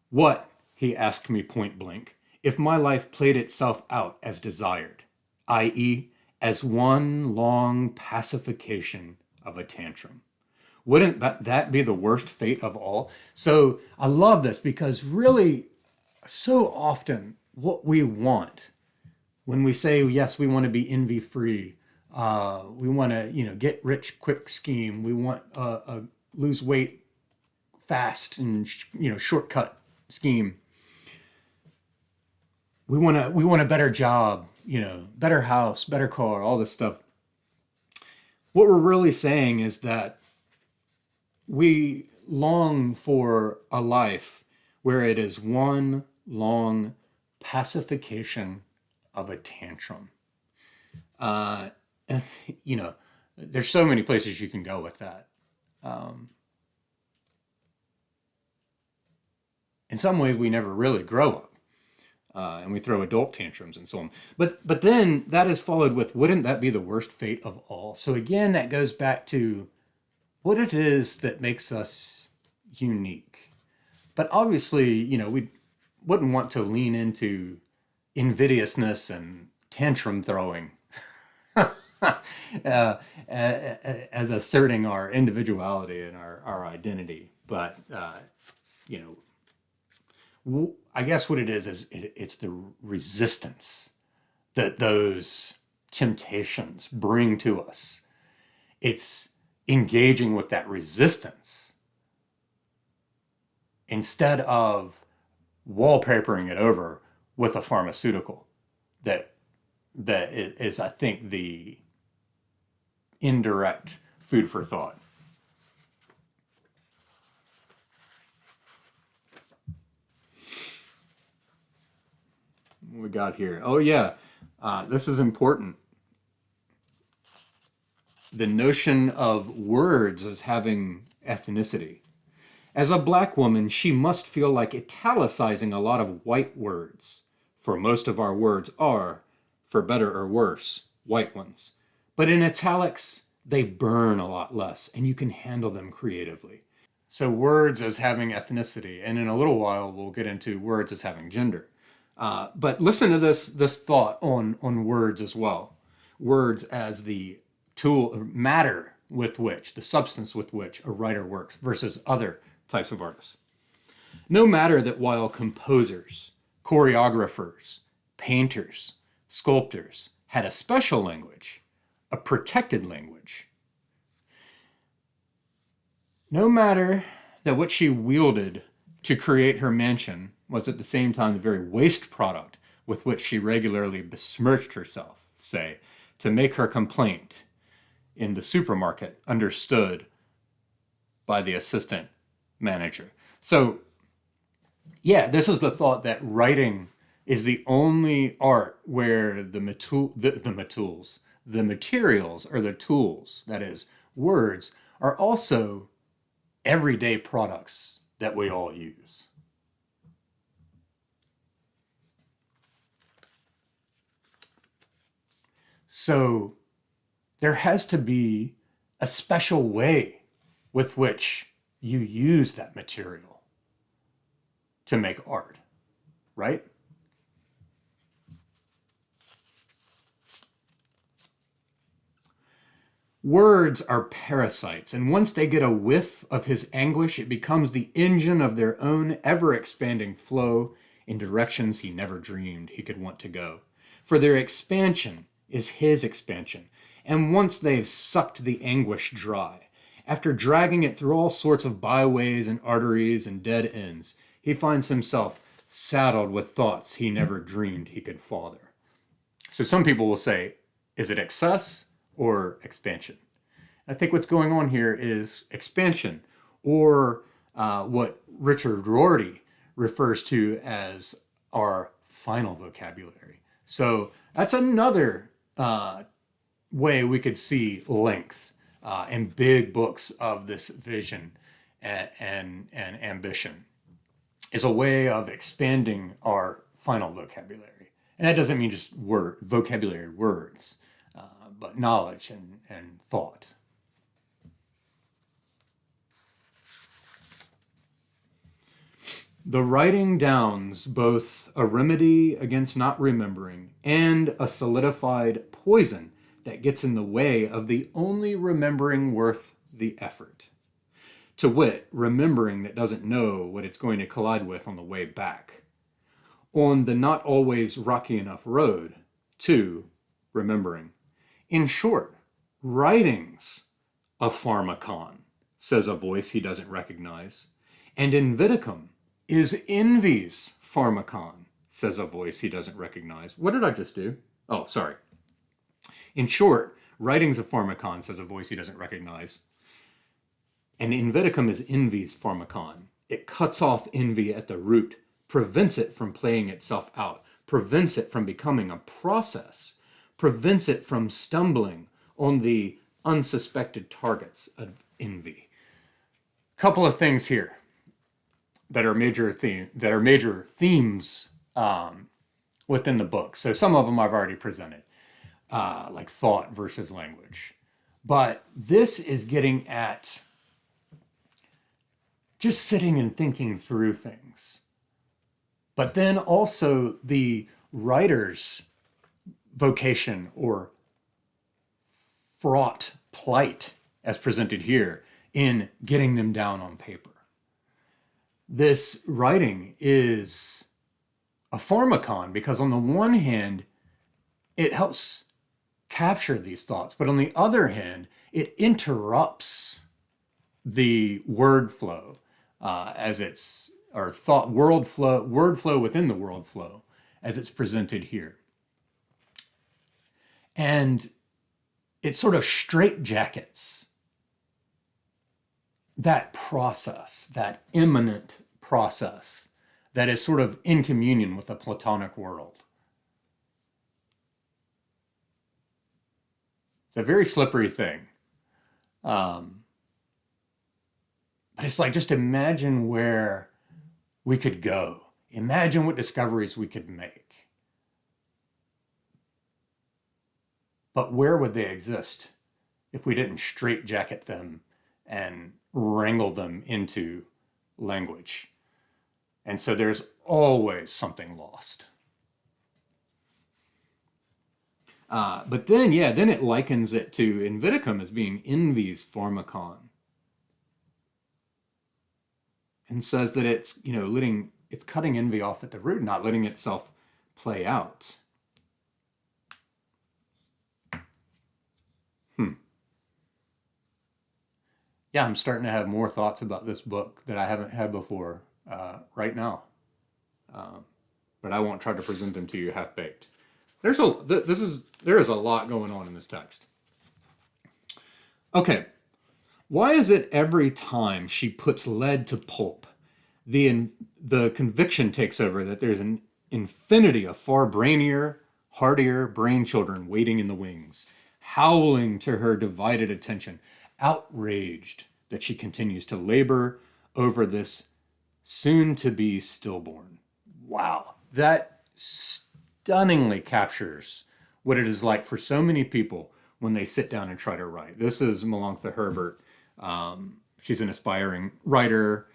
What, he asked me point blank, if my life played itself out as desired, i.e., as one long pacification of a tantrum? Wouldn't that be the worst fate of all? So I love this because really, so often what we want when we say, yes, we want to be envy-free, we want to, get rich quick scheme, we want a lose weight fast and shortcut scheme. We want a better job, better house, better car, all this stuff. What we're really saying is that we long for a life where it is one long pacification of a tantrum. And, there's so many places you can go with that. In some ways, we never really grow up. And we throw adult tantrums and so on. But then that is followed with, wouldn't that be the worst fate of all? So again, that goes back to what it is that makes us unique. But obviously, we wouldn't want to lean into invidiousness and tantrum throwing as asserting our individuality and our identity. But, I guess what it is it's the resistance that those temptations bring to us. It's engaging with that resistance instead of wallpapering it over with a pharmaceutical that is, I think, the indirect food for thought. What we got here? Oh yeah, this is important. The notion of words as having ethnicity. As a black woman, she must feel like italicizing a lot of white words, for most of our words are, for better or worse, white ones. But in italics, they burn a lot less, and you can handle them creatively. So words as having ethnicity, and in a little while we'll get into words as having gender. But listen to this thought on words as well. Words as the tool, matter with which, the substance with which a writer works versus other types of artists. No matter that while composers, choreographers, painters, sculptors had a special language, a protected language, no matter that what she wielded to create her mansion was at the same time the very waste product with which she regularly besmirched herself, say, to make her complaint in the supermarket understood by the assistant manager. So, yeah, this is the thought that writing is the only art where the materials or the tools, that is, words, are also everyday products that we all use. So there has to be a special way with which you use that material to make art, right? Words are parasites, and once they get a whiff of his anguish, it becomes the engine of their own ever-expanding flow in directions he never dreamed he could want to go. For their expansion is his expansion, and once they've sucked the anguish dry, after dragging it through all sorts of byways and arteries and dead ends, he finds himself saddled with thoughts he never dreamed he could father. So some people will say, is it excess or expansion? I think what's going on here is expansion, or what Richard Rorty refers to as our final vocabulary. So that's another way we could see length in big books of this vision and ambition, is a way of expanding our final vocabulary. And that doesn't mean just vocabulary words, but knowledge and thought. The writing down's both a remedy against not remembering and a solidified poison that gets in the way of the only remembering worth the effort. To wit, remembering that doesn't know what it's going to collide with on the way back. On the not always rocky enough road to remembering. In short, writing's a pharmacon, says a voice he doesn't recognize. And Invidicum is envy's pharmacon, says a voice he doesn't recognize. What did I just do? Oh, sorry. In short, writing's a pharmacon, says a voice he doesn't recognize. And Invidicum is envy's pharmacon. It cuts off envy at the root, prevents it from playing itself out, prevents it from becoming a process, prevents it from stumbling on the unsuspected targets of envy. Couple of things here that are major themes within the book. So some of them I've already presented, like thought versus language. But this is getting at just sitting and thinking through things. But then also the writer's vocation or fraught plight, as presented here, in getting them down on paper. This writing is a pharmacon because on the one hand, it helps capture these thoughts, but on the other hand, it interrupts the word flow word flow within the world flow as it's presented here. And it sort of straitjackets that process, that immanent process that is sort of in communion with the Platonic world. It's a very slippery thing. But it's like, just imagine where we could go. Imagine what discoveries we could make. But where would they exist if we didn't straitjacket them and wrangle them into language? And so there's always something lost. But then, yeah, then it likens it to Invidicum as being envy's pharmacon, and says that it's, it's cutting envy off at the root, not letting itself play out. Yeah, I'm starting to have more thoughts about this book that I haven't had before right now. But I won't try to present them to you half-baked. There is a lot going on in this text. Okay, why is it every time she puts lead to pulp, the conviction takes over that there's an infinity of far brainier, hardier brain children waiting in the wings, howling to her divided attention, outraged that she continues to labor over this soon-to-be stillborn. Wow, that stunningly captures what it is like for so many people when they sit down and try to write. This is Melanchthon Herbert. She's an aspiring writer,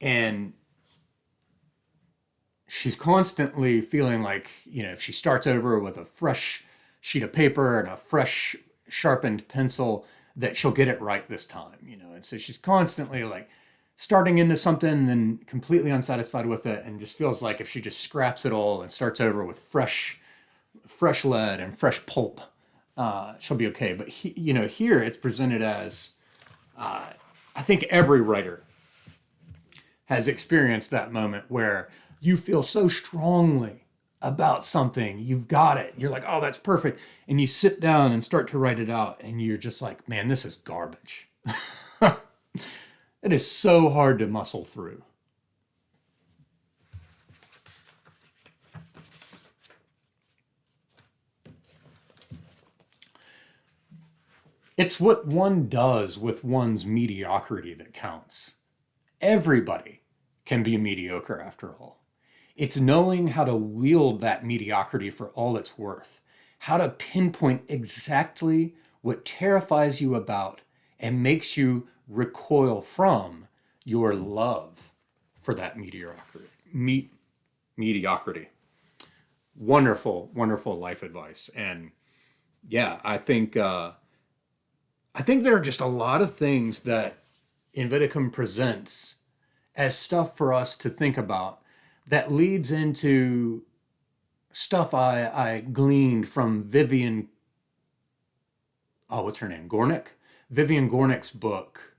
and she's constantly feeling like, if she starts over with a fresh sheet of paper and a fresh sharpened pencil, that she'll get it right this time, and so she's constantly like starting into something and then completely unsatisfied with it, and just feels like if she just scraps it all and starts over with fresh lead and fresh pulp, she'll be okay. But here it's presented as, I think every writer has experienced that moment where you feel so strongly about something, you've got it, you're like, oh, that's perfect, and you sit down and start to write it out, and you're just like, man, this is garbage. It is so hard to muscle through. It's what one does with one's mediocrity that counts. Everybody can be mediocre after all. It's knowing how to wield that mediocrity for all it's worth, how to pinpoint exactly what terrifies you about and makes you recoil from your love for that mediocrity. Wonderful, wonderful life advice. And yeah, I think there are just a lot of things that Invidicum presents as stuff for us to think about that leads into stuff I gleaned from Vivian, what's her name? Gornick? Vivian Gornick's book,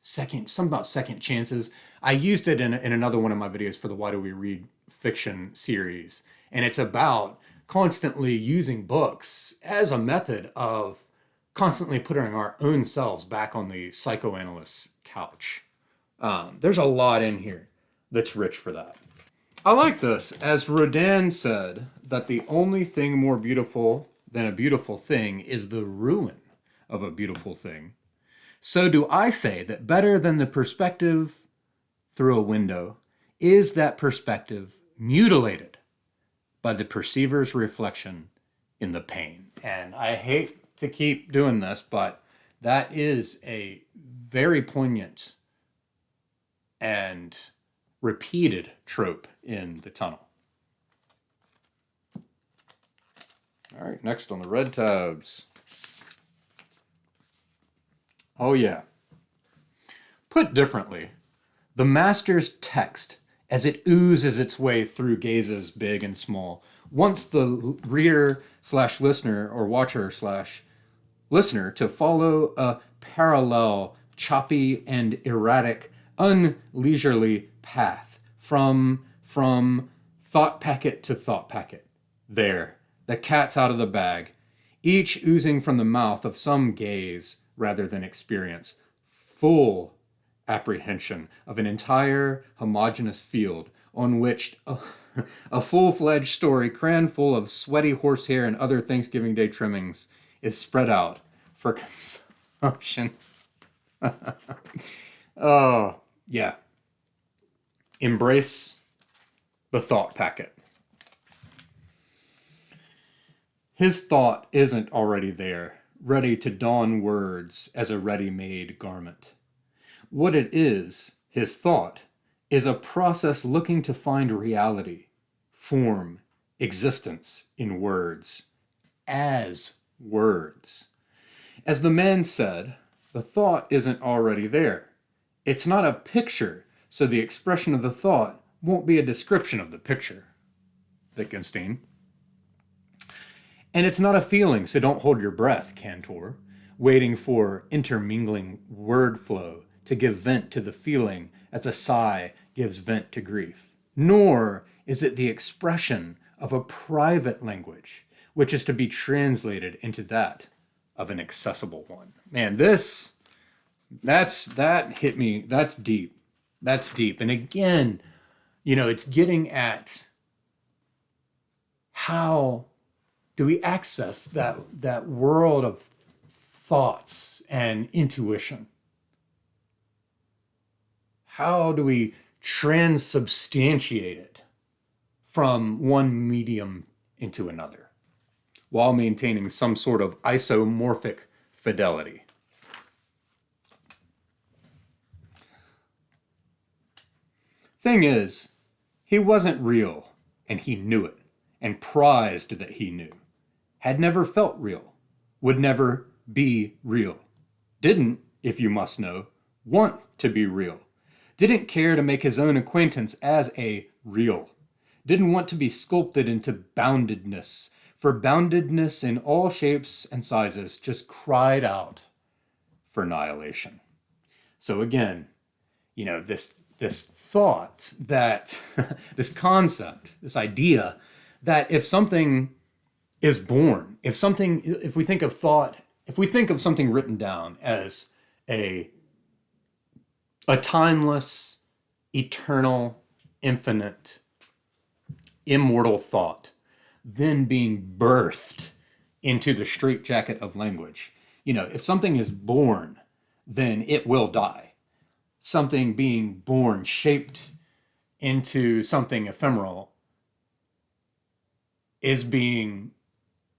something about second chances. I used it in another one of my videos for the Why Do We Read Fiction series. And it's about constantly using books as a method of constantly putting our own selves back on the psychoanalyst's couch. There's a lot in here that's rich for that. I like this. As Rodin said, that the only thing more beautiful than a beautiful thing is the ruin of a beautiful thing. So do I say that better than the perspective through a window is that perspective mutilated by the perceiver's reflection in the pane. And I hate to keep doing this, but that is a very poignant and repeated trope in The Tunnel. All right, next on the red tabs. Oh yeah. Put differently, the master's text, as it oozes its way through gazes big and small, wants the reader/listener or watcher/listener to follow a parallel, choppy and erratic, unleisurely path from thought packet to thought packet. There, the cat's out of the bag, each oozing from the mouth of some gaze rather than experience, full apprehension of an entire homogeneous field on which a full-fledged story crammed full of sweaty horsehair and other Thanksgiving Day trimmings is spread out for consumption. Oh, yeah. Embrace the thought packet. His thought isn't already there, ready to don words as a ready-made garment. What it is, his thought, is a process looking to find reality, form, existence in words as words. As the man said, the thought isn't already there. It's not a picture, so the expression of the thought won't be a description of the picture. Wittgenstein. And it's not a feeling, so don't hold your breath, Cantor, waiting for intermingling word flow to give vent to the feeling as a sigh gives vent to grief. Nor is it the expression of a private language, which is to be translated into that of an accessible one. Man, that hit me. That's deep. That's deep. And again, it's getting at how do we access that world of thoughts and intuition? How do we transubstantiate it from one medium into another while maintaining some sort of isomorphic fidelity? Thing is, he wasn't real, and he knew it, and prized that he knew. Had never felt real, would never be real. Didn't, if you must know, want to be real. Didn't care to make his own acquaintance as a real. Didn't want to be sculpted into boundedness, for boundedness in all shapes and sizes just cried out for annihilation. So again, this thought that, this concept, this idea that if something is born, if we think of something written down as a timeless, eternal, infinite, immortal thought, then being birthed into the straitjacket of language. If something is born, then it will die. Something being born, shaped into something ephemeral, is being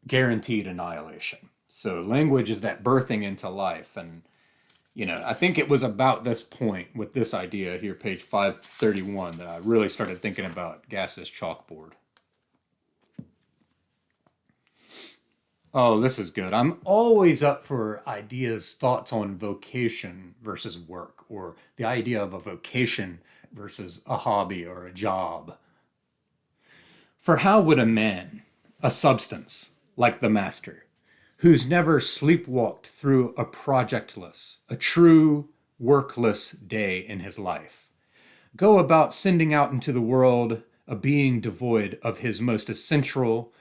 guaranteed annihilation. So language is that birthing into life. And, I think it was about this point with this idea here, page 531, that I really started thinking about Gass's chalkboard. Oh, this is good. I'm always up for ideas, thoughts on vocation versus work, or the idea of a vocation versus a hobby or a job. For how would a man, a substance, like the master, who's never sleepwalked through a projectless, a true workless day in his life, go about sending out into the world a being devoid of his most essential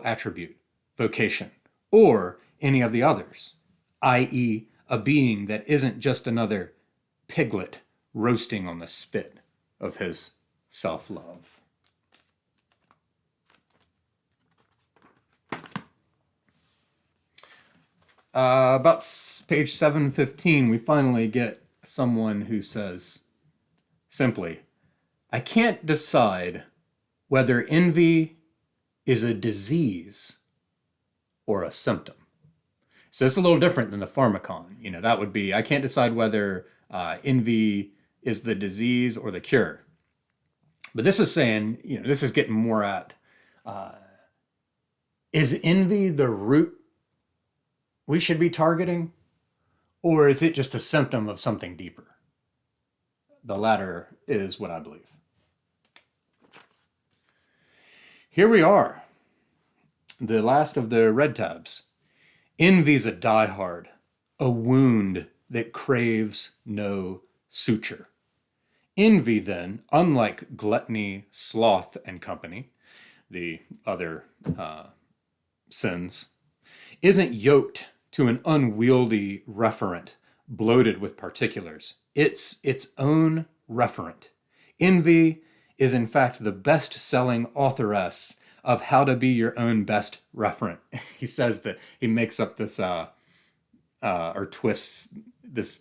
attribute, vocation, or any of the others, i.e., a being that isn't just another piglet roasting on the spit of his self-love? About page 715, we finally get someone who says simply, I can't decide whether envy is a disease or a symptom. So it's a little different than the pharmacon. That would be, I can't decide whether envy is the disease or the cure. But this is saying, this is getting more at, is envy the root we should be targeting, or is it just a symptom of something deeper? The latter is what I believe. Here we are, the last of the red tabs. Envy's a diehard, a wound that craves no suture. Envy, then, unlike gluttony, sloth, and company, the other sins, isn't yoked to an unwieldy referent bloated with particulars. It's its own referent. Envy is in fact the best-selling authoress of How to Be Your Own Best Referent. He says that he makes up this, or twists this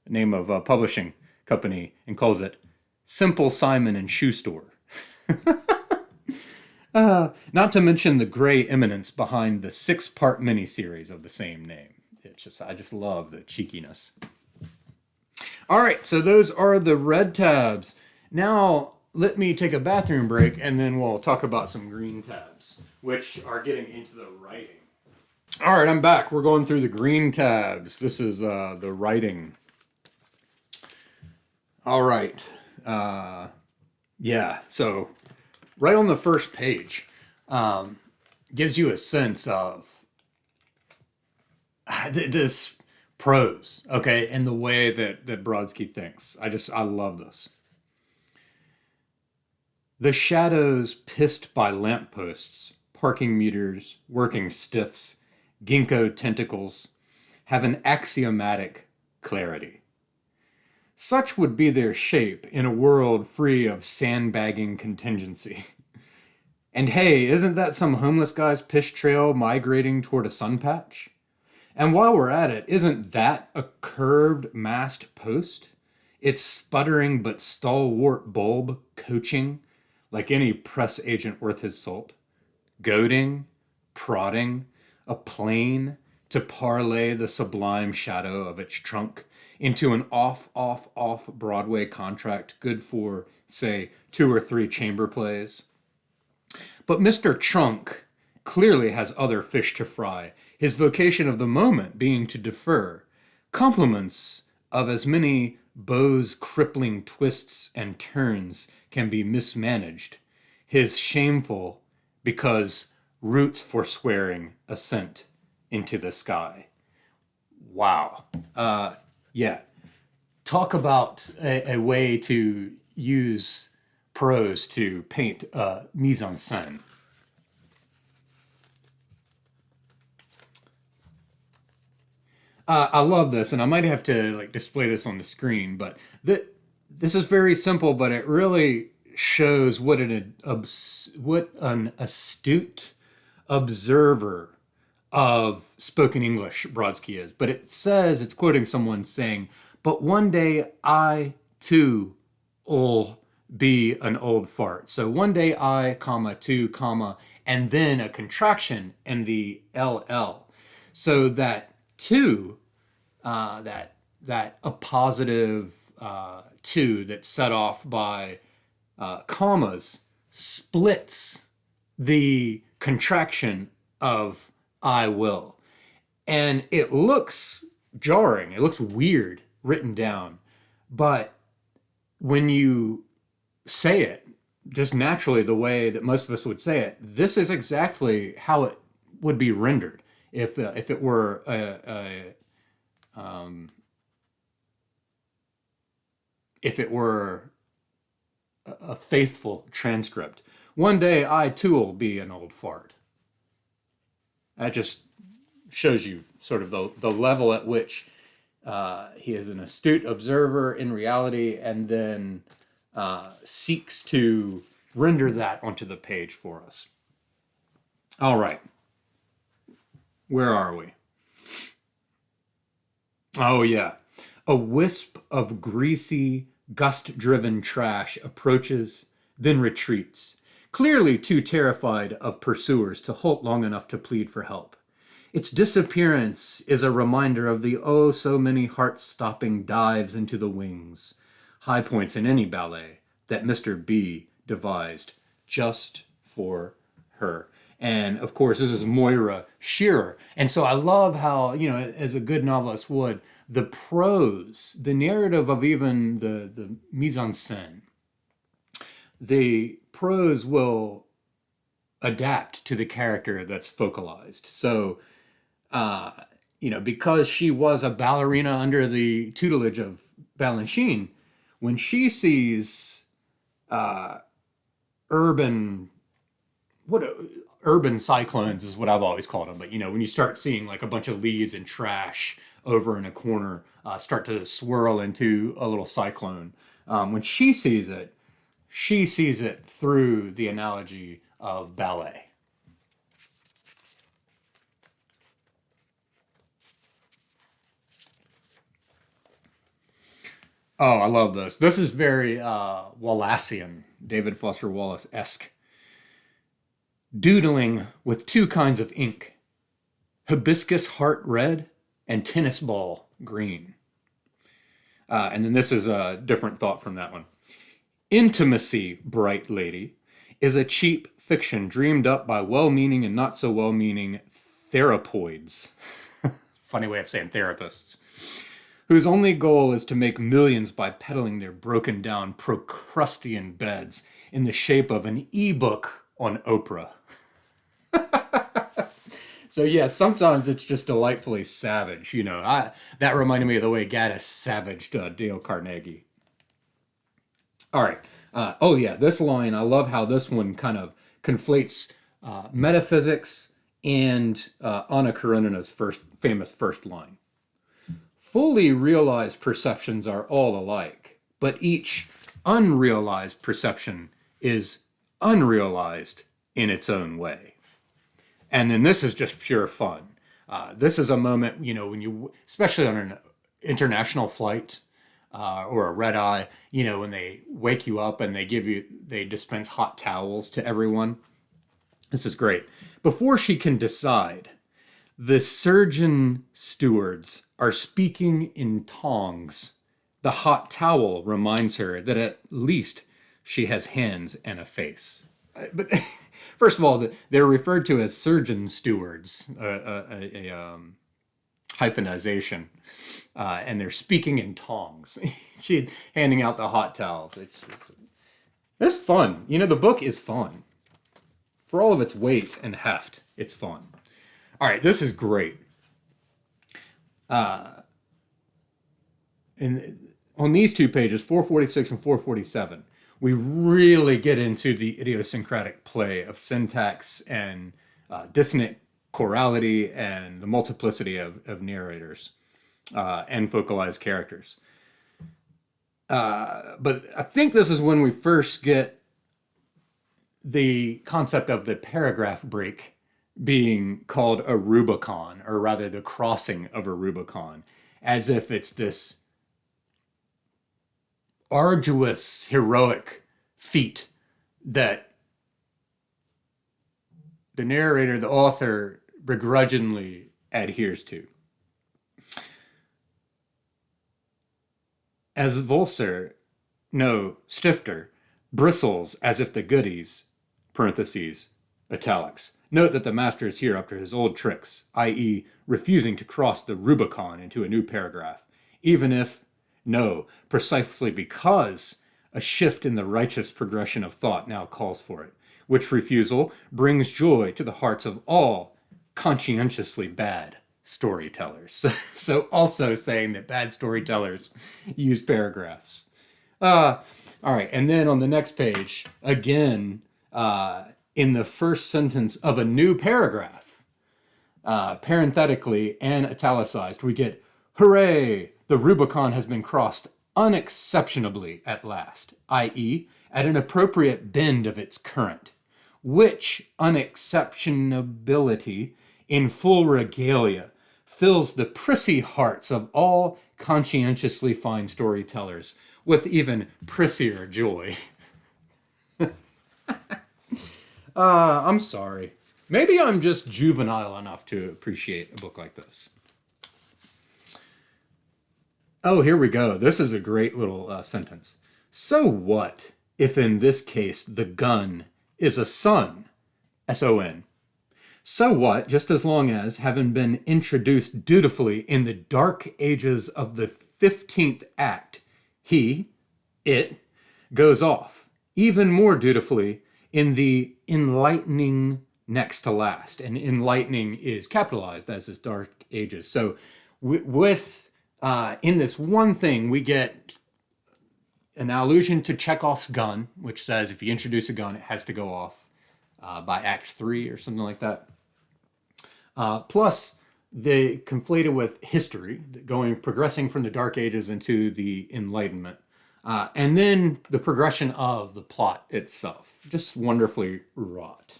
name of a publishing company and calls it Simple Simon and Shoe Store. Not to mention the gray eminence behind the 6-part miniseries of the same name. I just love the cheekiness. All right, so those are the red tabs. Now, let me take a bathroom break and then we'll talk about some green tabs, which are getting into the writing. All right, I'm back. We're going through the green tabs. This is the writing. All right. Yeah, so right on the first page gives you a sense of this prose, okay, and the way that Brodsky thinks. I love this. The shadows pissed by lampposts, parking meters, working stiffs, ginkgo tentacles have an axiomatic clarity. Such would be their shape in a world free of sandbagging contingency. And hey, isn't that some homeless guy's piss trail migrating toward a sun patch? And while we're at it, isn't that a curved mast post? Its sputtering but stalwart bulb coaching like any press agent worth his salt, goading, prodding, a plane to parlay the sublime shadow of its trunk into an off Broadway contract good for, say, 2 or 3 chamber plays. But Mr. Trunk clearly has other fish to fry, his vocation of the moment being to defer. Compliments of as many Beau's crippling twists and turns can be mismanaged. His shameful, because roots forswearing ascent into the sky. Wow. Yeah. Talk about a way to use prose to paint mise en scène. I love this, and I might have to like display this on the screen, but this is very simple, but it really shows what an astute observer of spoken English Brodsky is. But it says, it's quoting someone saying, but one day I too will be an old fart. So one day I, comma, two, comma, and then a contraction and the LL. So that two, that appositive two that's set off by commas splits the contraction of I will. And it looks jarring. It looks weird written down. But when you say it, just naturally the way that most of us would say it, this is exactly how it would be rendered if it were a faithful transcript. One day I too will be an old fart. That just shows you sort of the level at which he is an astute observer in reality and then seeks to render that onto the page for us. All right. Where are we? Oh, yeah. A wisp of greasy, gust-driven trash approaches, then retreats, clearly too terrified of pursuers to halt long enough to plead for help. Its disappearance is a reminder of the so many heart-stopping dives into the wings, high points in any ballet, that Mr. B devised just for her. And of course, this is Moira Shearer. And so I love how, as a good novelist would, the prose, the narrative of even the mise en scène, the prose will adapt to the character that's focalized. So, because she was a ballerina under the tutelage of Balanchine, when she sees urban cyclones is what I've always called them. But, when you start seeing like a bunch of leaves and trash over in a corner start to swirl into a little cyclone, when she sees it through the analogy of ballet. Oh, I love this. This is very Wallacean, David Foster Wallace-esque. Doodling with 2 kinds of ink, hibiscus heart red and tennis ball green. And then this is a different thought from that one. Intimacy, bright lady, is a cheap fiction dreamed up by well-meaning and not so well-meaning therapoids. Funny way of saying therapists. Whose only goal is to make millions by peddling their broken down Procrustean beds in the shape of an e-book on Oprah. So yeah, sometimes it's just delightfully savage. You know, that reminded me of the way Gaddis savaged Dale Carnegie. All right. Oh yeah, this line, I love how this one kind of conflates metaphysics and Anna Karenina's famous first line. Fully realized perceptions are all alike, but each unrealized perception is unrealized in its own way. And then this is just pure fun. This is a moment, you know, when you, especially on an international flight or a red eye, you know, when they wake you up and they dispense hot towels to everyone. This is great. Before she can decide, the surgeon stewards are speaking in tongues. The hot towel reminds her that at least she has hands and a face. But first of all, they're referred to as surgeon stewards, a hyphenization, and they're speaking in tongues. She's handing out the hot towels. It's fun. You know, the book is fun. For all of its weight and heft, it's fun. All right, this is great. And on these two pages, 446 and 447, we really get into the idiosyncratic play of syntax and dissonant chorality and the multiplicity of narrators and focalized characters. But I think this is when we first get the concept of the paragraph break being called a Rubicon, or rather the crossing of a Rubicon, as if it's this arduous, heroic feat that the narrator, the author, begrudgingly adheres to. As Volser, no, Stifter, bristles as if the goodies, parentheses, italics. Note that the master is here up to his old tricks, i.e. refusing to cross the Rubicon into a new paragraph, even if, no, precisely because a shift in the righteous progression of thought now calls for it, which refusal brings joy to the hearts of all conscientiously bad storytellers. So also saying that bad storytellers use paragraphs. All right, and then on the next page, again, in the first sentence of a new paragraph, parenthetically and italicized, we get, hooray, the Rubicon has been crossed unexceptionably at last, i.e., at an appropriate bend of its current, which unexceptionability in full regalia fills the prissy hearts of all conscientiously fine storytellers with even prissier joy. I'm sorry. Maybe I'm just juvenile enough to appreciate a book like this. Oh, here we go. This is a great little sentence. So what if in this case the gun is a son? S-O-N. So what, just as long as, having been introduced dutifully in the dark ages of the 15th act, it, goes off, even more dutifully, in the enlightening next to last. And enlightening is capitalized as is dark ages. So in this one thing, we get an allusion to Chekhov's gun, which says if you introduce a gun, it has to go off by Act 3 or something like that. Plus, they conflated with history, progressing from the Dark Ages into the Enlightenment. And then the progression of the plot itself. Just wonderfully wrought.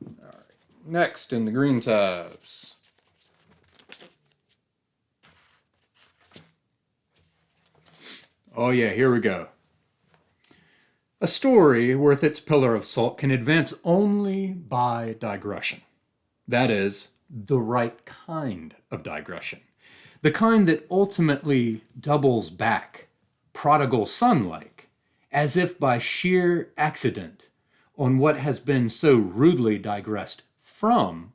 All right. Next, in the green tabs. Oh yeah, here we go. A story worth its pillar of salt can advance only by digression. That is, the right kind of digression. The kind that ultimately doubles back, prodigal son-like, as if by sheer accident, on what has been so rudely digressed from,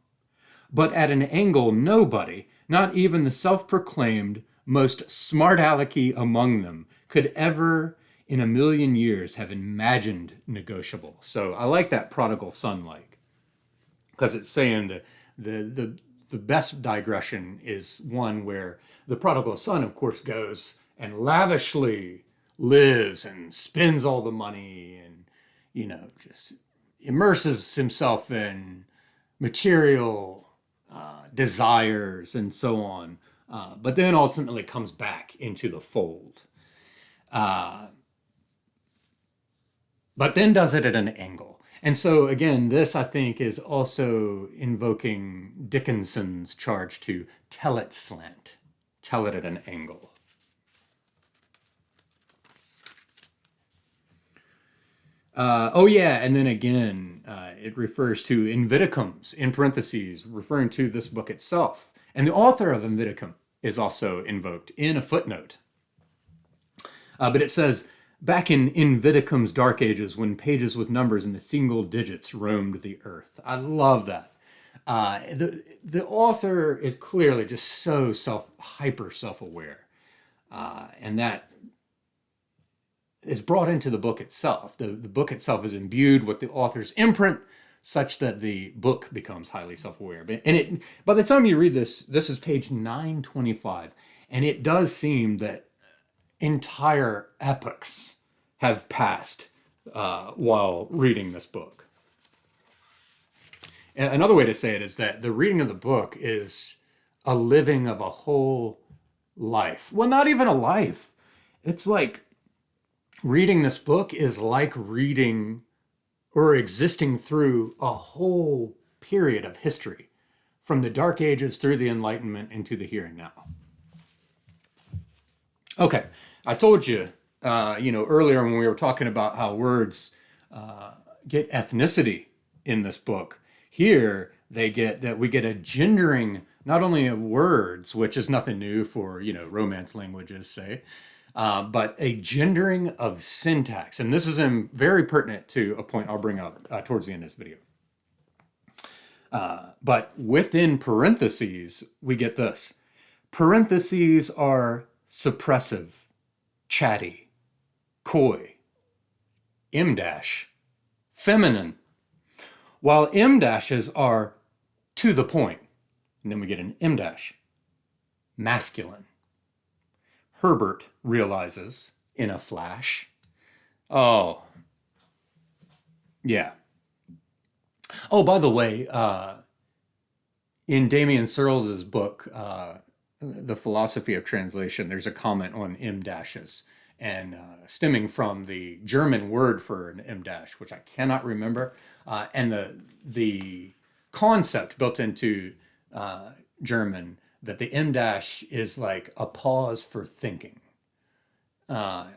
but at an angle nobody, not even the self-proclaimed most smart-alecky among them, could ever in a million years have imagined negotiable. So I like that prodigal son-like, because it's saying that the best digression is one where the prodigal son, of course, goes and lavishly lives and spends all the money and, just immerses himself in material desires and so on, but then ultimately comes back into the fold. But then does it at an angle. And so, again, this, I think, is also invoking Dickinson's charge to tell it slant, tell it at an angle. And then again, it refers to Invidicums, in parentheses, referring to this book itself. And the author of Invidicum is also invoked in a footnote. But it says, back in Invidicum's dark ages, when pages with numbers in the single digits roamed the earth. I love that. The author is clearly just so hyper self-aware. And that is brought into the book itself. The book itself is imbued with the author's imprint, such that the book becomes highly self-aware. And by the time you read this is page 925, and it does seem that entire epochs have passed while reading this book. And another way to say it is that the reading of the book is a living of a whole life. Well, not even a life. It's like reading this book is like reading or existing through a whole period of history, from the Dark Ages through the Enlightenment into the here and now. Okay, I told you, earlier when we were talking about how words get ethnicity in this book. Here we get a gendering not only of words, which is nothing new for Romance languages, say, but a gendering of syntax. And this is very pertinent to a point I'll bring up towards the end of this video. But within parentheses, we get this. Parentheses are suppressive, chatty, coy, M-dash, feminine, while M-dashes are to the point. And then we get an M-dash, masculine. Herbert realizes in a flash. Oh, yeah. Oh, by the way, in Damien Searles's book, The Philosophy of Translation, there's a comment on M-dashes, and stemming from the German word for an M-dash, which I cannot remember, and the concept built into German that the M-dash is like a pause for thinking. And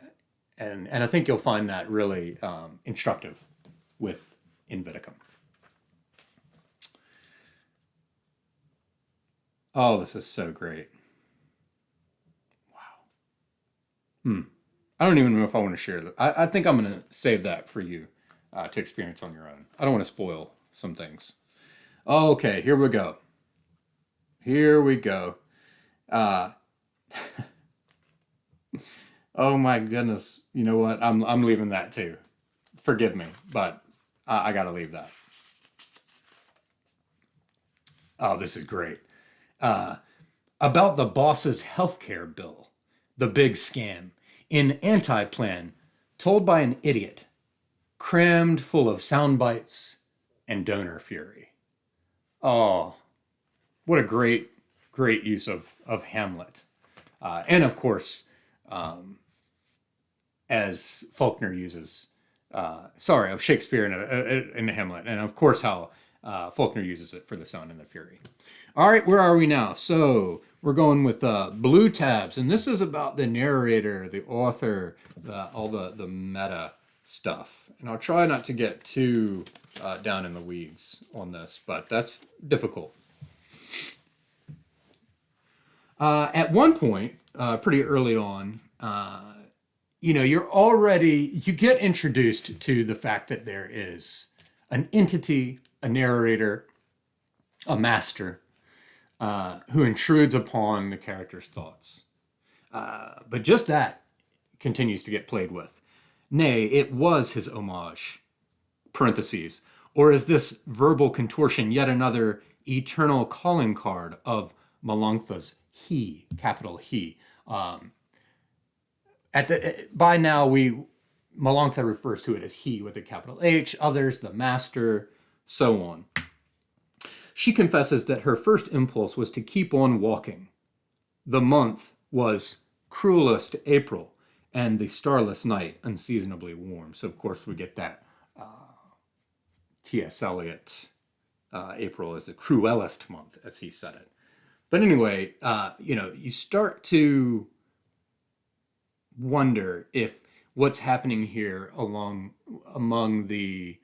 I think you'll find that really instructive with Invidicum. Oh, this is so great. Wow. I don't even know if I want to share that. I think I'm going to save that for you to experience on your own. I don't want to spoil some things. Okay, here we go. Here we go. Oh my goodness. You know what? I'm leaving that too. Forgive me, but I got to leave that. Oh, this is great. About the boss's healthcare bill, the big scam, in anti-plan, told by an idiot, crammed full of sound bites and donor fury. Oh, what a great use of Hamlet. And of course, as Faulkner uses, of Shakespeare in Hamlet, and of course how Faulkner uses it for the Sound and the Fury. All right, where are we now? So we're going with blue tabs, and this is about the narrator, the author, all the meta stuff. And I'll try not to get too down in the weeds on this, but that's difficult. At one point, pretty early on, you get introduced to the fact that there is an entity, a narrator, a master, who intrudes upon the character's thoughts. But just that continues to get played with. Nay, it was his homage, parentheses, or is this verbal contortion yet another eternal calling card of Melanctha's he, capital He? By now, Melanctha refers to it as he with a capital H, others the master, so on. She confesses that her first impulse was to keep on walking. The month was cruelest April, and the starless night unseasonably warm. So, of course, we get that T.S. Eliot's April is the cruelest month, as he said it. But anyway, you start to wonder if what's happening here among the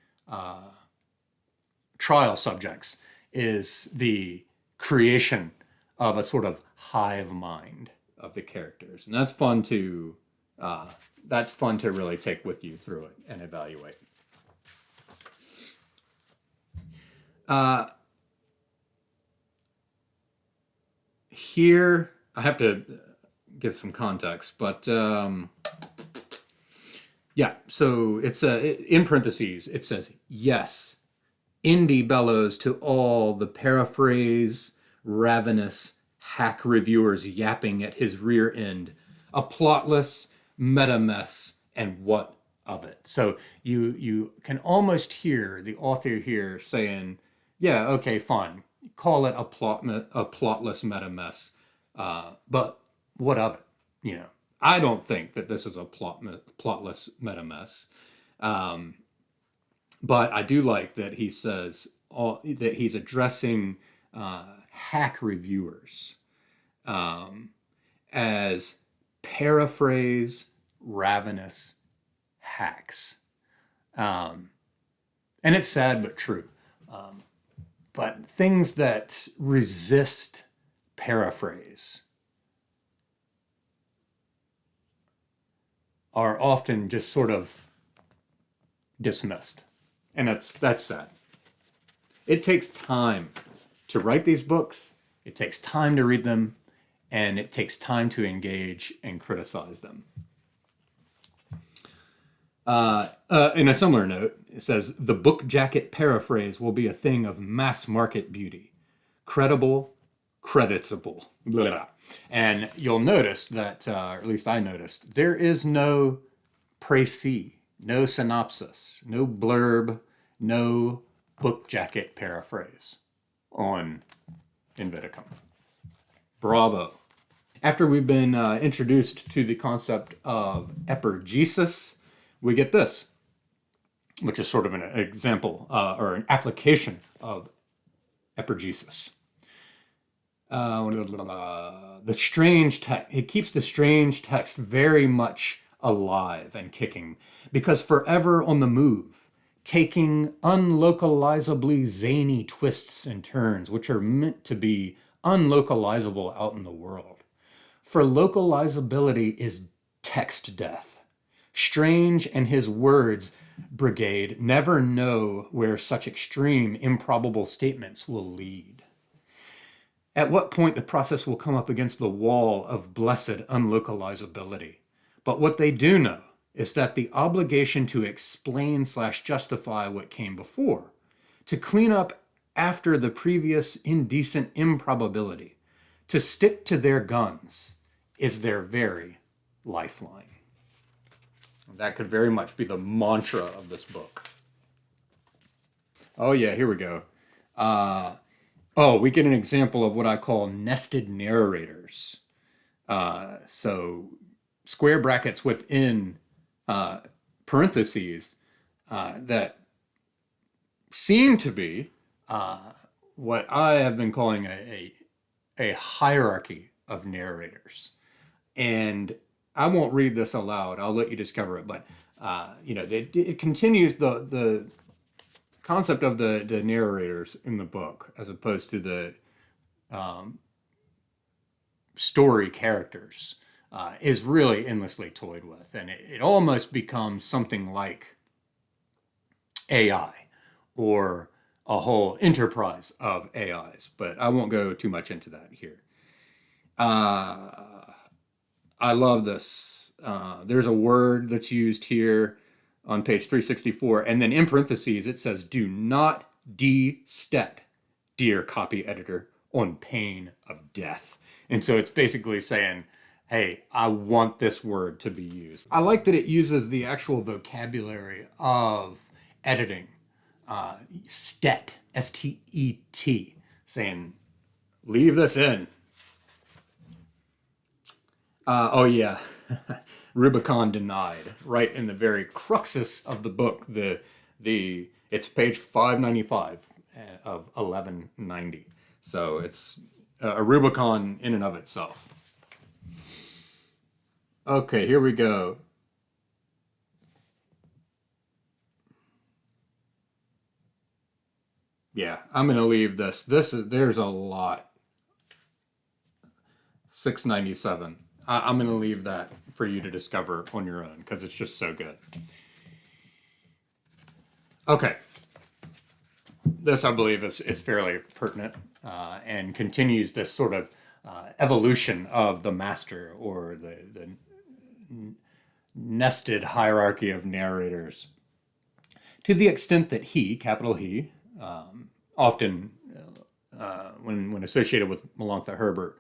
trial subjects is the creation of a sort of hive mind of the characters, and that's fun to really take with you through it and evaluate. Here, I have to give some context, but yeah, so it's in parentheses, it says, yes, Indy bellows to all the paraphrase, ravenous hack reviewers yapping at his rear end, a plotless meta mess, and what of it? So you can almost hear the author here saying, yeah, okay, fine, call it a plotless meta mess, but what of it? I don't think that this is a plotless meta mess. But I do like that he says that he's addressing hack reviewers as paraphrase ravenous hacks. And it's sad but true. But things that resist paraphrase are often just sort of dismissed. And that's sad. It takes time to write these books, it takes time to read them, and it takes time to engage and criticize them. In a similar note, it says, the book jacket paraphrase will be a thing of mass market beauty. Credible, creditable. Blah, blah. And you'll notice that, or at least I noticed, there is no précis, no synopsis, no blurb, no book jacket paraphrase on Invidicum. Bravo. After we've been introduced to the concept of epigraphs, we get this, which is sort of an example or an application of epigraphs. The strange text, it keeps the strange text very much alive and kicking, because forever on the move, taking unlocalizably zany twists and turns, which are meant to be unlocalizable out in the world. For localizability is text death. Strange and his words brigade never know where such extreme, improbable statements will lead. At what point the process will come up against the wall of blessed unlocalizability. But what they do know is that the obligation to explain/justify what came before, to clean up after the previous indecent improbability, to stick to their guns, is their very lifeline. That could very much be the mantra of this book. Oh yeah, here we go. We get an example of what I call nested narrators. So square brackets within parentheses that seem to be what I have been calling a hierarchy of narrators. And I won't read this aloud. I'll let you discover it. But, it continues the concept of the narrators in the book as opposed to the story characters. is really endlessly toyed with. And it almost becomes something like AI or a whole enterprise of AIs. But I won't go too much into that here. I love this. There's a word that's used here on page 364, and then in parentheses it says, "Do not de-stet, dear copy editor, on pain of death." And so it's basically saying, hey, I want this word to be used. I like that it uses the actual vocabulary of editing. Stet, S-T-E-T, saying, leave this in. Oh yeah, Rubicon denied, right in the very cruxus of the book. It's page 595 of 1190. So it's a Rubicon in and of itself. Okay, here we go. Yeah, I'm gonna leave this. There's a lot. 697. I'm gonna leave that for you to discover on your own because it's just so good. Okay, this I believe is fairly pertinent and continues this sort of evolution of the master, or the nested hierarchy of narrators, to the extent that he, capital He, often when associated with Melanchthon Herbert,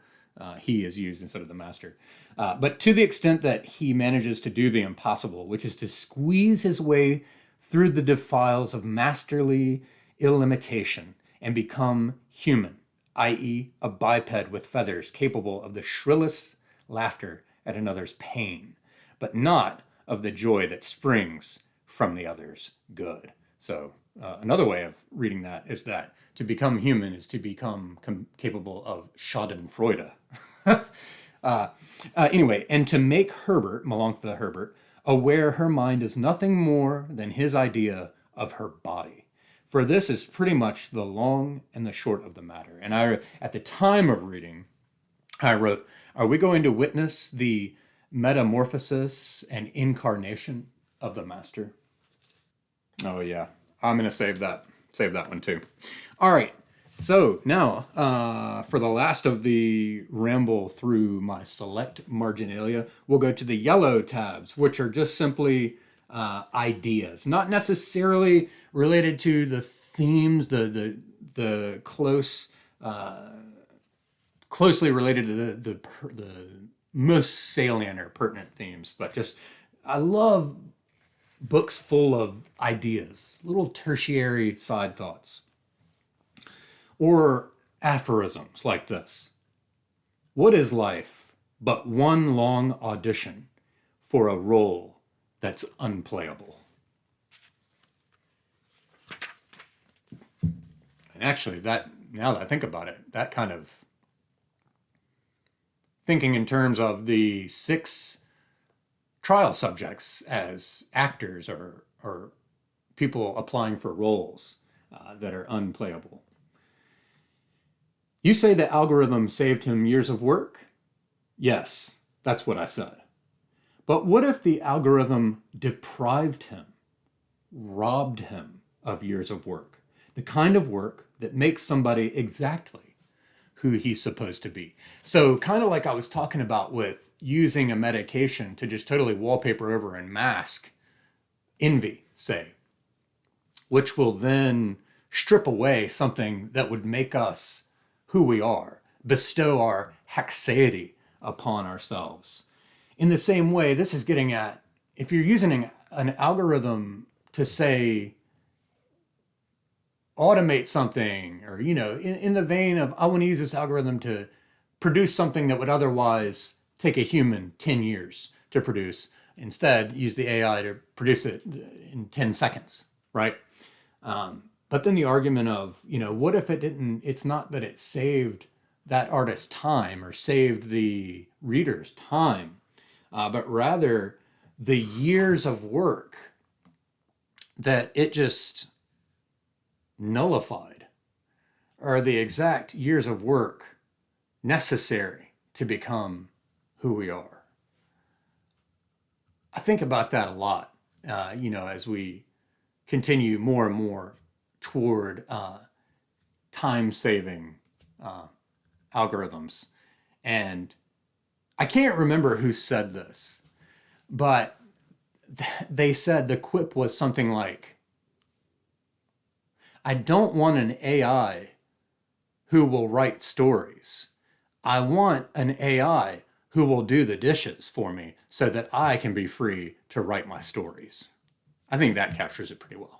he is used instead of the master. But to the extent that he manages to do the impossible, which is to squeeze his way through the defiles of masterly illimitation and become human, i.e., a biped with feathers capable of the shrillest laughter at another's pain, but not of the joy that springs from the other's good. So another way of reading that is that to become human is to become capable of schadenfreude. Anyway, and to make Herbert, Melanchthon Herbert, aware her mind is nothing more than his idea of her body. For this is pretty much the long and the short of the matter. And at the time of reading, I wrote, are we going to witness the metamorphosis and incarnation of the master? Oh yeah, I'm gonna save that one too. All right, so now for the last of the ramble through my select marginalia, we'll go to the yellow tabs, which are just simply ideas, not necessarily related to the themes, the closely related to the most salient or pertinent themes, but just I love books full of ideas, little tertiary side thoughts, or aphorisms like this. What is life but one long audition for a role that's unplayable? And actually, now that I think about it, that kind of thinking in terms of the 6 trial subjects as actors or people applying for roles that are unplayable. You say the algorithm saved him years of work? Yes, that's what I said. But what if the algorithm deprived him, robbed him of years of work? The kind of work that makes somebody exactly who he's supposed to be. So kind of like I was talking about with using a medication to just totally wallpaper over and mask envy, say, which will then strip away something that would make us who we are, bestow our haxeity upon ourselves. In the same way, this is getting at, if you're using an algorithm to say, automate something, or, in the vein of, I want to use this algorithm to produce something that would otherwise take a human 10 years to produce. Instead, use the AI to produce it in 10 seconds, right? But then the argument of, what if it's not that it saved that artist's time or saved the reader's time, but rather the years of work that it just nullified are the exact years of work necessary to become who we are. I think about that a lot, as we continue more and more toward time-saving algorithms. And I can't remember who said this, but they said the quip was something like, I don't want an AI who will write stories. I want an AI who will do the dishes for me so that I can be free to write my stories. I think that captures it pretty well.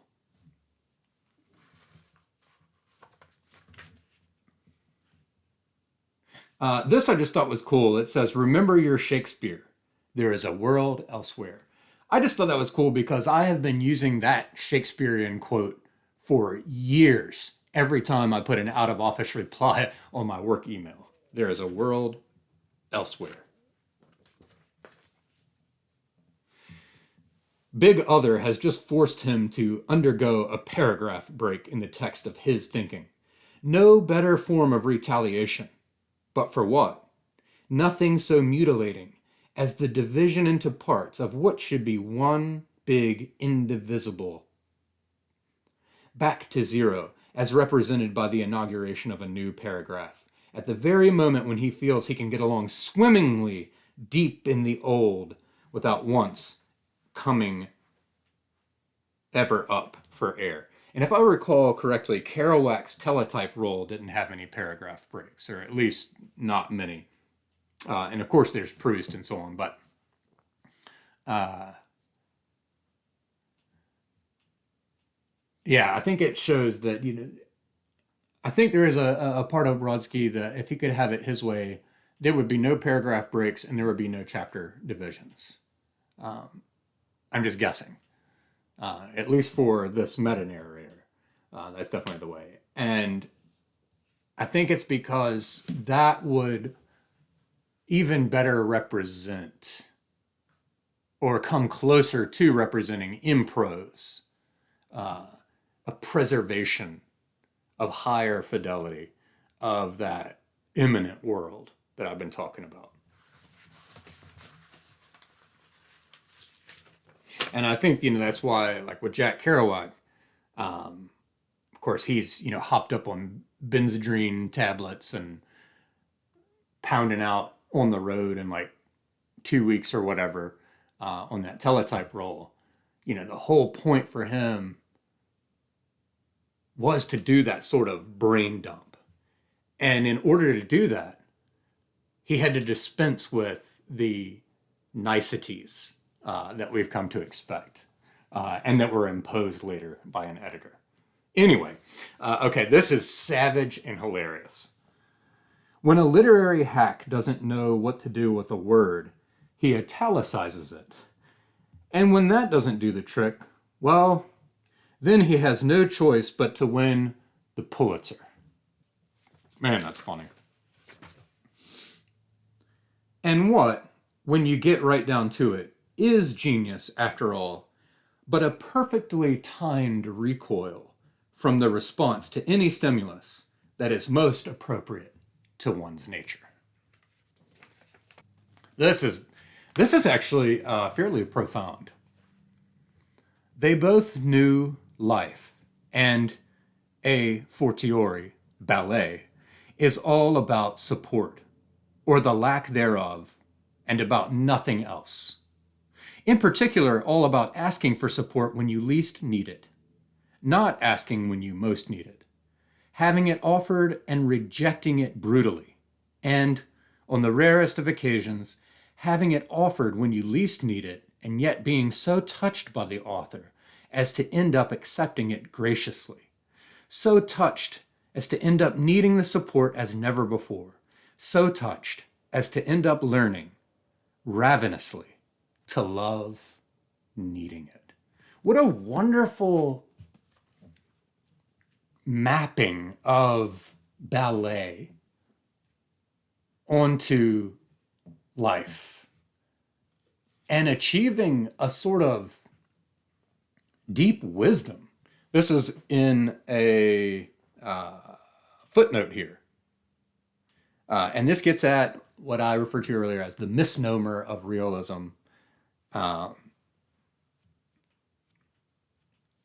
This I just thought was cool. It says, remember your Shakespeare. There is a world elsewhere. I just thought that was cool because I have been using that Shakespearean quote for years. Every time I put an out of office reply on my work email, there is a world elsewhere. Big Other has just forced him to undergo a paragraph break in the text of his thinking. No better form of retaliation. But for what? Nothing so mutilating as the division into parts of what should be one big indivisible. Back to zero, as represented by the inauguration of a new paragraph, at the very moment when he feels he can get along swimmingly deep in the old without once coming ever up for air. And if I recall correctly, Kerouac's teletype role didn't have any paragraph breaks, or at least not many. And of course, there's Proust and so on, but yeah, I think it shows that, I think there is a part of Brodsky that if he could have it his way, there would be no paragraph breaks and there would be no chapter divisions. I'm just guessing, at least for this meta-narrator. That's definitely the way. And I think it's because that would even better represent or come closer to representing in prose a preservation of higher fidelity of that immanent world that I've been talking about. And I think, that's why, like with Jack Kerouac, of course, he's, hopped up on Benzedrine tablets and pounding out on the road in like 2 weeks or whatever on that teletype roll. The whole point for him was to do that sort of brain dump. And in order to do that, he had to dispense with the niceties that we've come to expect and that were imposed later by an editor. Anyway, okay, this is savage and hilarious. When a literary hack doesn't know what to do with a word, he italicizes it. And when that doesn't do the trick, well, then he has no choice but to win the Pulitzer. Man, that's funny. And what, when you get right down to it, is genius after all, but a perfectly timed recoil from the response to any stimulus that is most appropriate to one's nature. This is actually fairly profound. They both knew life, and a fortiori, ballet, is all about support, or the lack thereof, and about nothing else. In particular, all about asking for support when you least need it, not asking when you most need it, having it offered and rejecting it brutally, and, on the rarest of occasions, having it offered when you least need it, and yet being so touched by the author as to end up accepting it graciously, so touched as to end up needing the support as never before, so touched as to end up learning, ravenously, to love needing it. What a wonderful mapping of ballet onto life and achieving a sort of deep wisdom. This is in a footnote here. And this gets at what I referred to earlier as the misnomer of realism And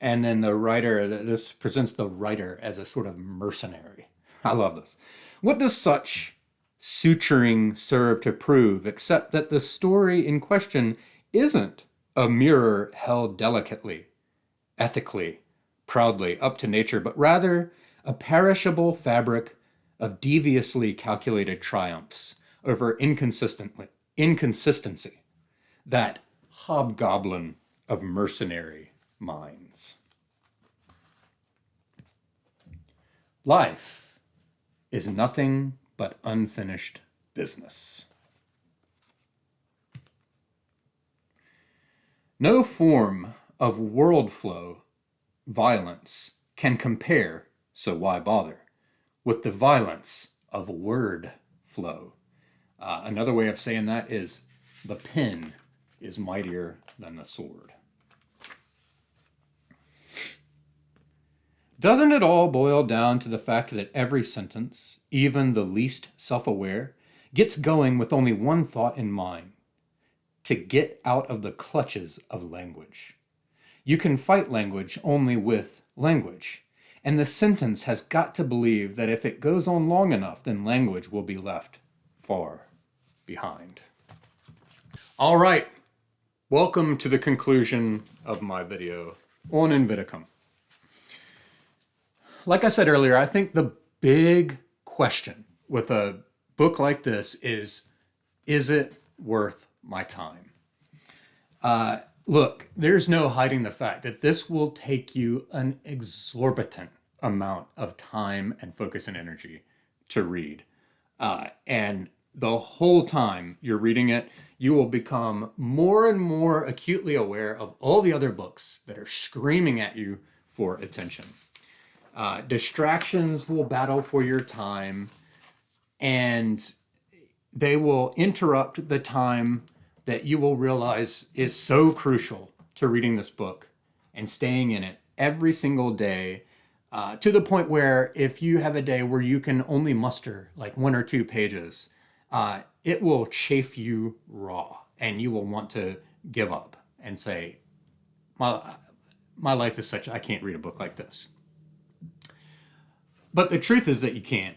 then the writer, this presents the writer as a sort of mercenary. I love this. What does such suturing serve to prove except that the story in question isn't a mirror held delicately, ethically, proudly up to nature, but rather a perishable fabric of deviously calculated triumphs over inconsistency, that hobgoblin of mercenary minds. Life is nothing but unfinished business. No form of world flow violence can compare, so why bother, with the violence of word flow. Another way of saying that is the pen is mightier than the sword. Doesn't it all boil down to the fact that every sentence, even the least self-aware, gets going with only one thought in mind: to get out of the clutches of language? You can fight language only with language, and the sentence has got to believe that if it goes on long enough, then language will be left far behind. All right, welcome to the conclusion of my video on Invidicum. Like I said earlier, I think the big question with a book like this is it worth my time? Look, there's no hiding the fact that this will take you an exorbitant amount of time and focus and energy to read. And the whole time you're reading it, you will become more and more acutely aware of all the other books that are screaming at you for attention. Distractions will battle for your time, and they will interrupt the time that you will realize is so crucial to reading this book and staying in it every single day, to the point where if you have a day where you can only muster like 1 or 2 pages, it will chafe you raw, and you will want to give up and say, my life is such, I can't read a book like this. But the truth is that you can.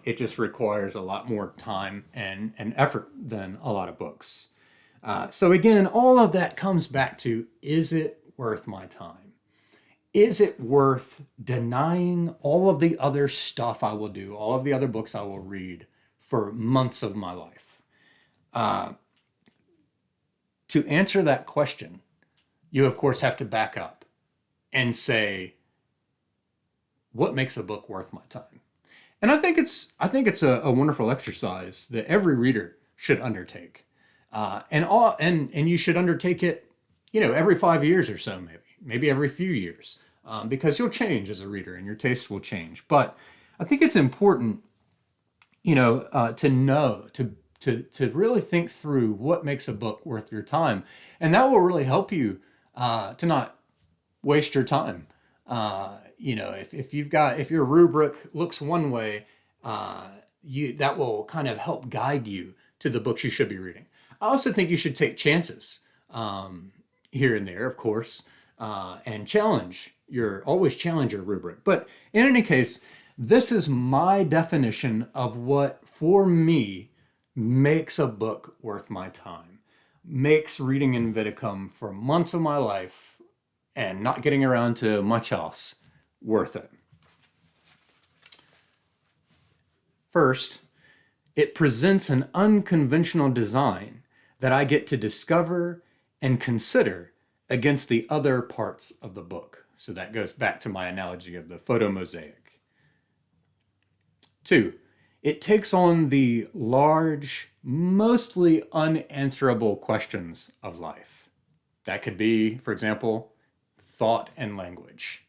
It just requires a lot more time and effort than a lot of books. So again, all of that comes back to, is it worth my time? Is it worth denying all of the other stuff I will do, all of the other books I will read for months of my life? To answer that question, you of course have to back up and say, what makes a book worth my time? And I think it's a wonderful exercise that every reader should undertake, and you should undertake it, every 5 years or so, maybe every few years, because you'll change as a reader and your tastes will change. But I think it's important, to know to really think through what makes a book worth your time, and that will really help you to not waste your time. If your rubric looks one way, that will kind of help guide you to the books you should be reading. I also think you should take chances here and there, of course, and always challenge your rubric. But in any case, this is my definition of what, for me, makes a book worth my time, makes reading Invidicum for months of my life and not getting around to much else worth it. First, it presents an unconventional design that I get to discover and consider against the other parts of the book. So that goes back to my analogy of the photo-mosaic. 2, it takes on the large, mostly unanswerable questions of life. That could be, for example, thought and language.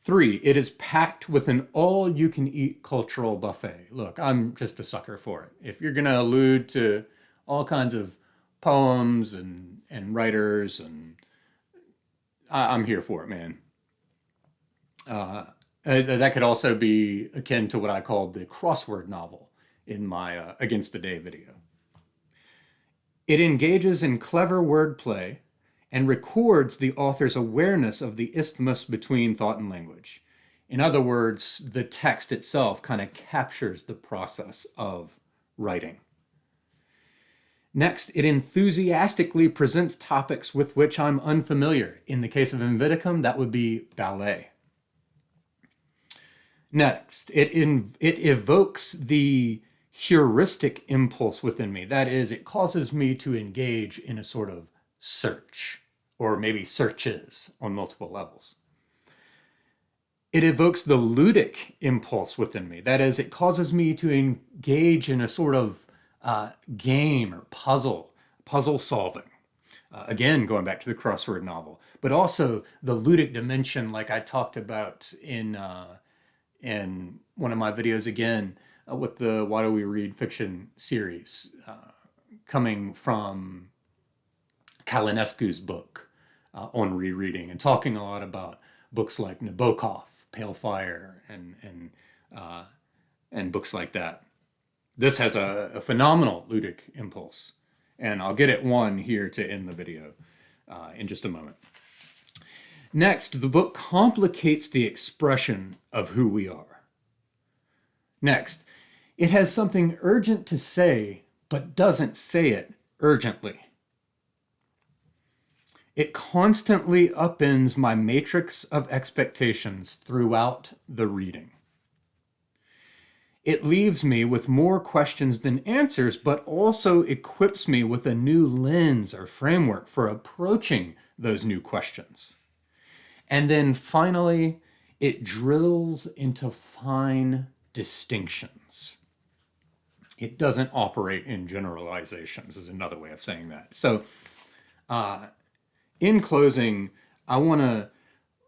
3, it is packed with an all-you-can-eat cultural buffet. Look, I'm just a sucker for it. If you're going to allude to all kinds of poems and writers, and I'm here for it, man. That could also be akin to what I called the crossword novel in my Against the Day video. It engages in clever wordplay and records the author's awareness of the isthmus between thought and language. In other words, the text itself kind of captures the process of writing. Next, it enthusiastically presents topics with which I'm unfamiliar. In the case of Invidicum, that would be ballet. Next, it evokes the heuristic impulse within me. That is, it causes me to engage in a sort of search, or maybe searches on multiple levels. It evokes the ludic impulse within me. That is, it causes me to engage in a sort of game or puzzle solving. Again, going back to the crossword novel, but also the ludic dimension, like I talked about in one of my videos again with the Why Do We Read Fiction series, coming from Kalinescu's book on rereading, and talking a lot about books like Nabokov, Pale Fire, and books like that. This has a phenomenal ludic impulse, and I'll get at one here to end the video in just a moment. Next, the book complicates the expression of who we are. Next, it has something urgent to say, but doesn't say it urgently. It constantly upends my matrix of expectations throughout the reading. It leaves me with more questions than answers, but also equips me with a new lens or framework for approaching those new questions. And then finally, it drills into fine distinctions. It doesn't operate in generalizations, is another way of saying that. So, in closing, I want to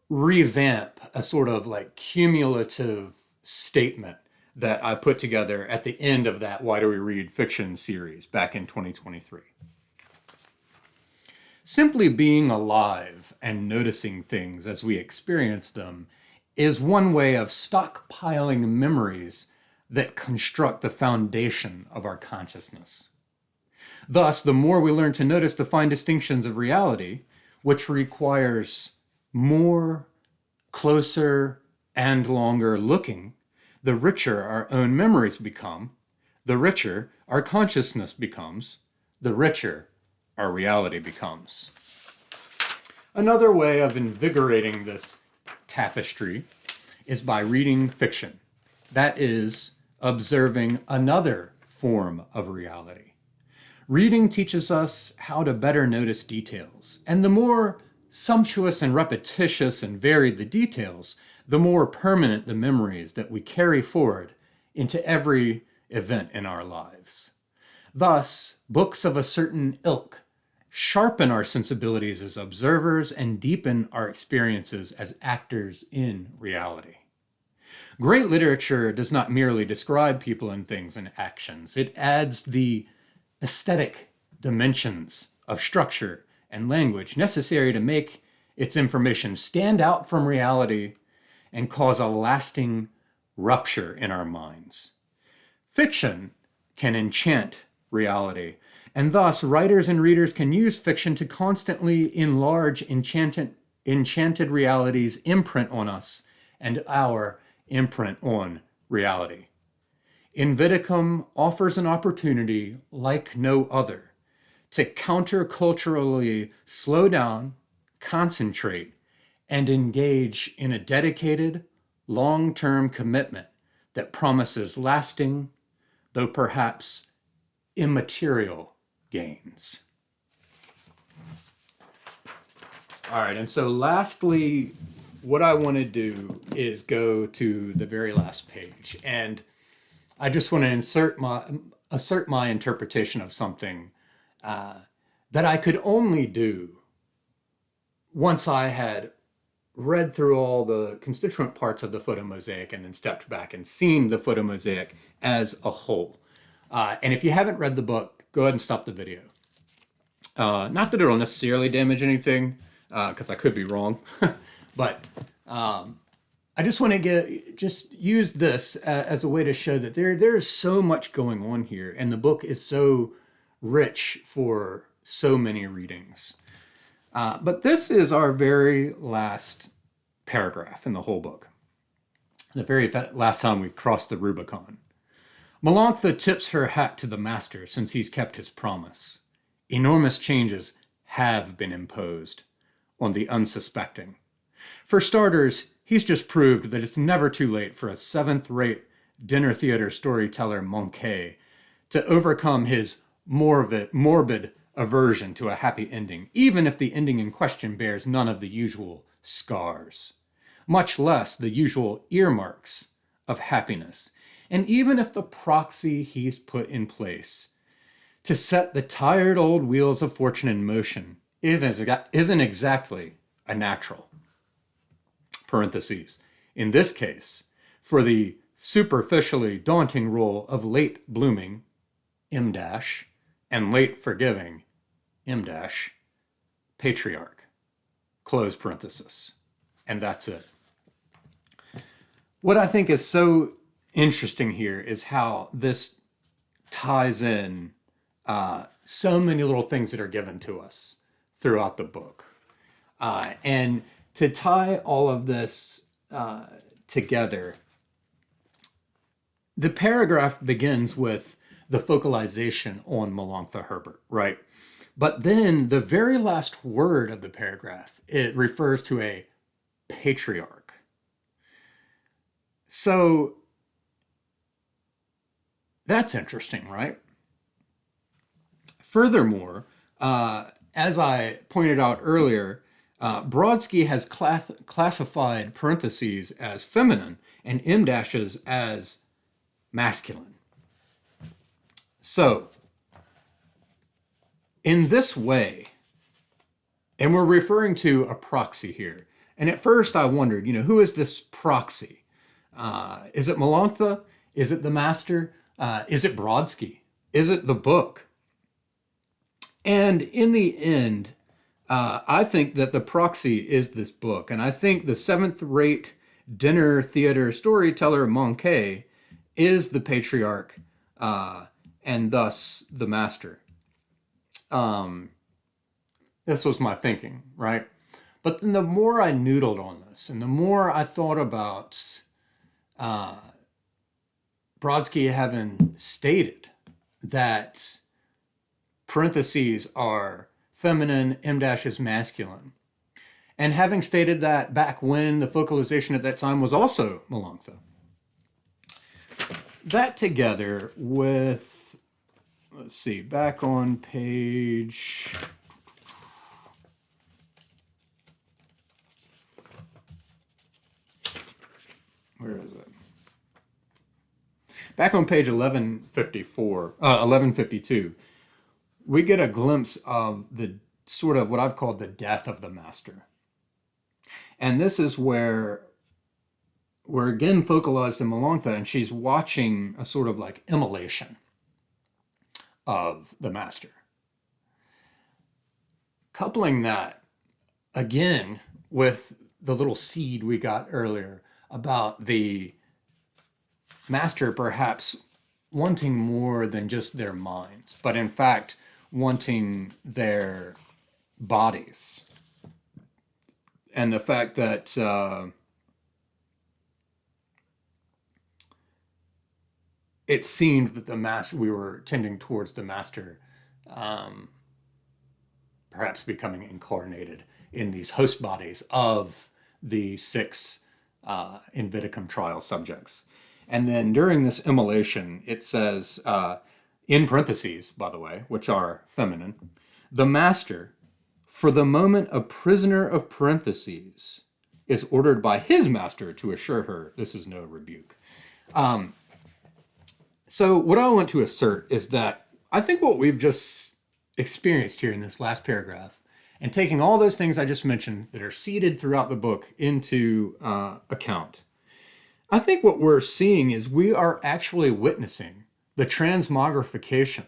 revamp a sort of like cumulative statement that I put together at the end of that Why Do We Read Fiction series back in 2023. Simply being alive and noticing things as we experience them is one way of stockpiling memories that construct the foundation of our consciousness. Thus, the more we learn to notice the fine distinctions of reality, which requires more, closer, and longer looking, the richer our own memories become, the richer our consciousness becomes, the richer our reality becomes. Another way of invigorating this tapestry is by reading fiction. That is, observing another form of reality. Reading teaches us how to better notice details, and the more sumptuous and repetitious and varied the details, the more permanent the memories that we carry forward into every event in our lives. Thus, books of a certain ilk sharpen our sensibilities as observers and deepen our experiences as actors in reality. Great literature does not merely describe people and things and actions. It adds the aesthetic dimensions of structure and language necessary to make its information stand out from reality and cause a lasting rupture in our minds. Fiction can enchant reality, and thus writers and readers can use fiction to constantly enlarge enchanted reality's imprint on us and our imprint on reality. Invidicum offers an opportunity like no other to counterculturally slow down, concentrate, and engage in a dedicated, long-term commitment that promises lasting, though perhaps immaterial, gains. All right, and so lastly, what I want to do is go to the very last page, and I just want to assert my interpretation of something that I could only do once I had read through all the constituent parts of the photo-mosaic and then stepped back and seen the photo-mosaic as a whole. And if you haven't read the book, go ahead and stop the video. Not that it'll necessarily damage anything, because I could be wrong, but I just want to use this as a way to show that there is so much going on here, and the book is so rich for so many readings. But this is our very last paragraph in the whole book. The very last time we crossed the Rubicon. Melanchthon tips her hat to the master since he's kept his promise. Enormous changes have been imposed on the unsuspecting. For starters, he's just proved that it's never too late for a seventh-rate dinner theater storyteller manqué to overcome his morbid aversion to a happy ending, even if the ending in question bears none of the usual scars, much less the usual earmarks of happiness, and even if the proxy he's put in place to set the tired old wheels of fortune in motion isn't exactly a natural. Parentheses. In this case, for the superficially daunting role of late blooming, M dash, and late forgiving, M dash, patriarch, close parenthesis. And that's it. What I think is so interesting here is how this ties in so many little things that are given to us throughout the book. And to tie all of this together, the paragraph begins with the focalization on Melanchthon Herbert, right? But then the very last word of the paragraph, it refers to a patriarch. So that's interesting, right? Furthermore, as I pointed out earlier, Brodsky has classified parentheses as feminine and M dashes as masculine. So, in this way, and we're referring to a proxy here, and at first I wondered, who is this proxy? Is it Melanchthon? Is it the master? Is it Brodsky? Is it the book? And in the end, I think that the proxy is this book. And I think the seventh-rate dinner theater storyteller manqué is the patriarch and thus the master. This was my thinking, right? But then the more I noodled on this and the more I thought about Brodsky having stated that parentheses are feminine, M dash is masculine, and having stated that back when the focalization at that time was also Melanchthon, that together with, let's see, back on page, where is it? Back on page 1152, we get a glimpse of the sort of what I've called the death of the master. And this is where we're again focalized in Melanchthon, and she's watching a sort of like immolation of the master. Coupling that again with the little seed we got earlier about the master perhaps wanting more than just their minds, but in fact wanting their bodies. And the fact that it seemed that we were tending towards the master perhaps becoming incarnated in these host bodies of the 6 Invidicum trial subjects. And then during this immolation, it says, in parentheses, by the way, which are feminine, the master, for the moment a prisoner of parentheses, is ordered by his master to assure her this is no rebuke. So what I want to assert is that I think what we've just experienced here in this last paragraph, and taking all those things I just mentioned that are seeded throughout the book into account, I think what we're seeing is we are actually witnessing the transmogrification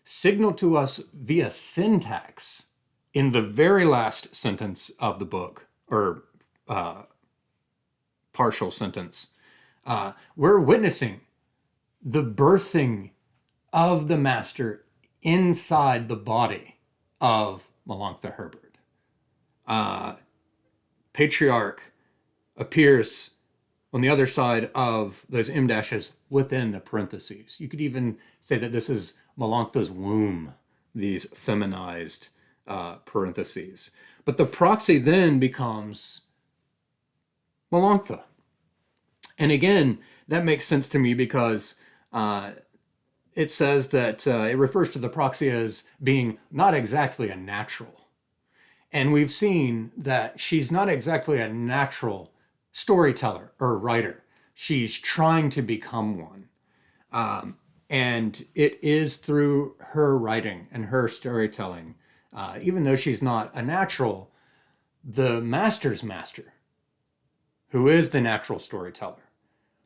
signaled to us via syntax in the very last sentence of the book, or partial sentence. We're witnessing the birthing of the master inside the body of Melanchthon Herbert. Patriarch appears on the other side of those M dashes within the parentheses. You could even say that this is Melanchthon's womb, these feminized parentheses. But the proxy then becomes Melanchthon. And again, that makes sense to me because it says that it refers to the proxy as being not exactly a natural. And we've seen that she's not exactly a natural storyteller or writer. She's trying to become one. And it is through her writing and her storytelling, even though she's not a natural, the master's master, who is the natural storyteller,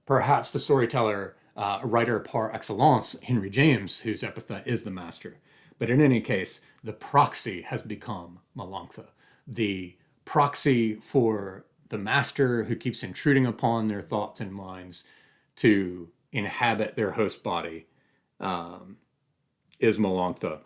perhaps the storyteller, writer par excellence, Henry James, whose epithet is the master. But in any case, the proxy has become Melanchthon, the proxy for the master who keeps intruding upon their thoughts and minds to inhabit their host body, is Melanchthon.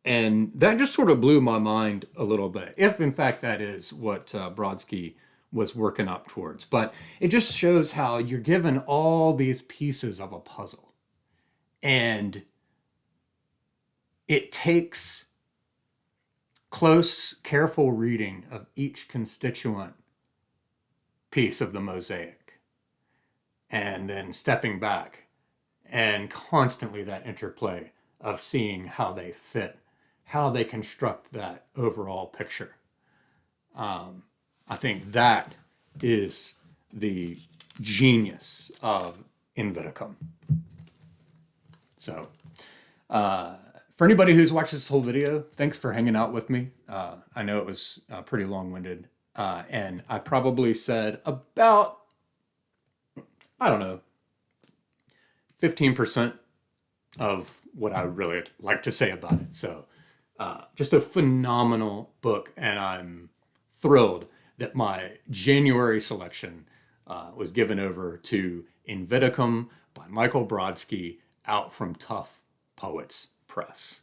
And that just sort of blew my mind a little bit, if in fact that is what Brodsky was working up towards. But it just shows how you're given all these pieces of a puzzle. And it takes close, careful reading of each constituent piece of the mosaic, and then stepping back, and constantly that interplay of seeing how they fit, how they construct that overall picture. I think that is the genius of Invidicum. So, for anybody who's watched this whole video, thanks for hanging out with me. I know it was pretty long-winded, and I probably said about, I don't know, 15% of what I would really like to say about it. So, just a phenomenal book, and I'm thrilled that my January selection was given over to Invidicum by Michael Brodsky, out from Tough Poets Press.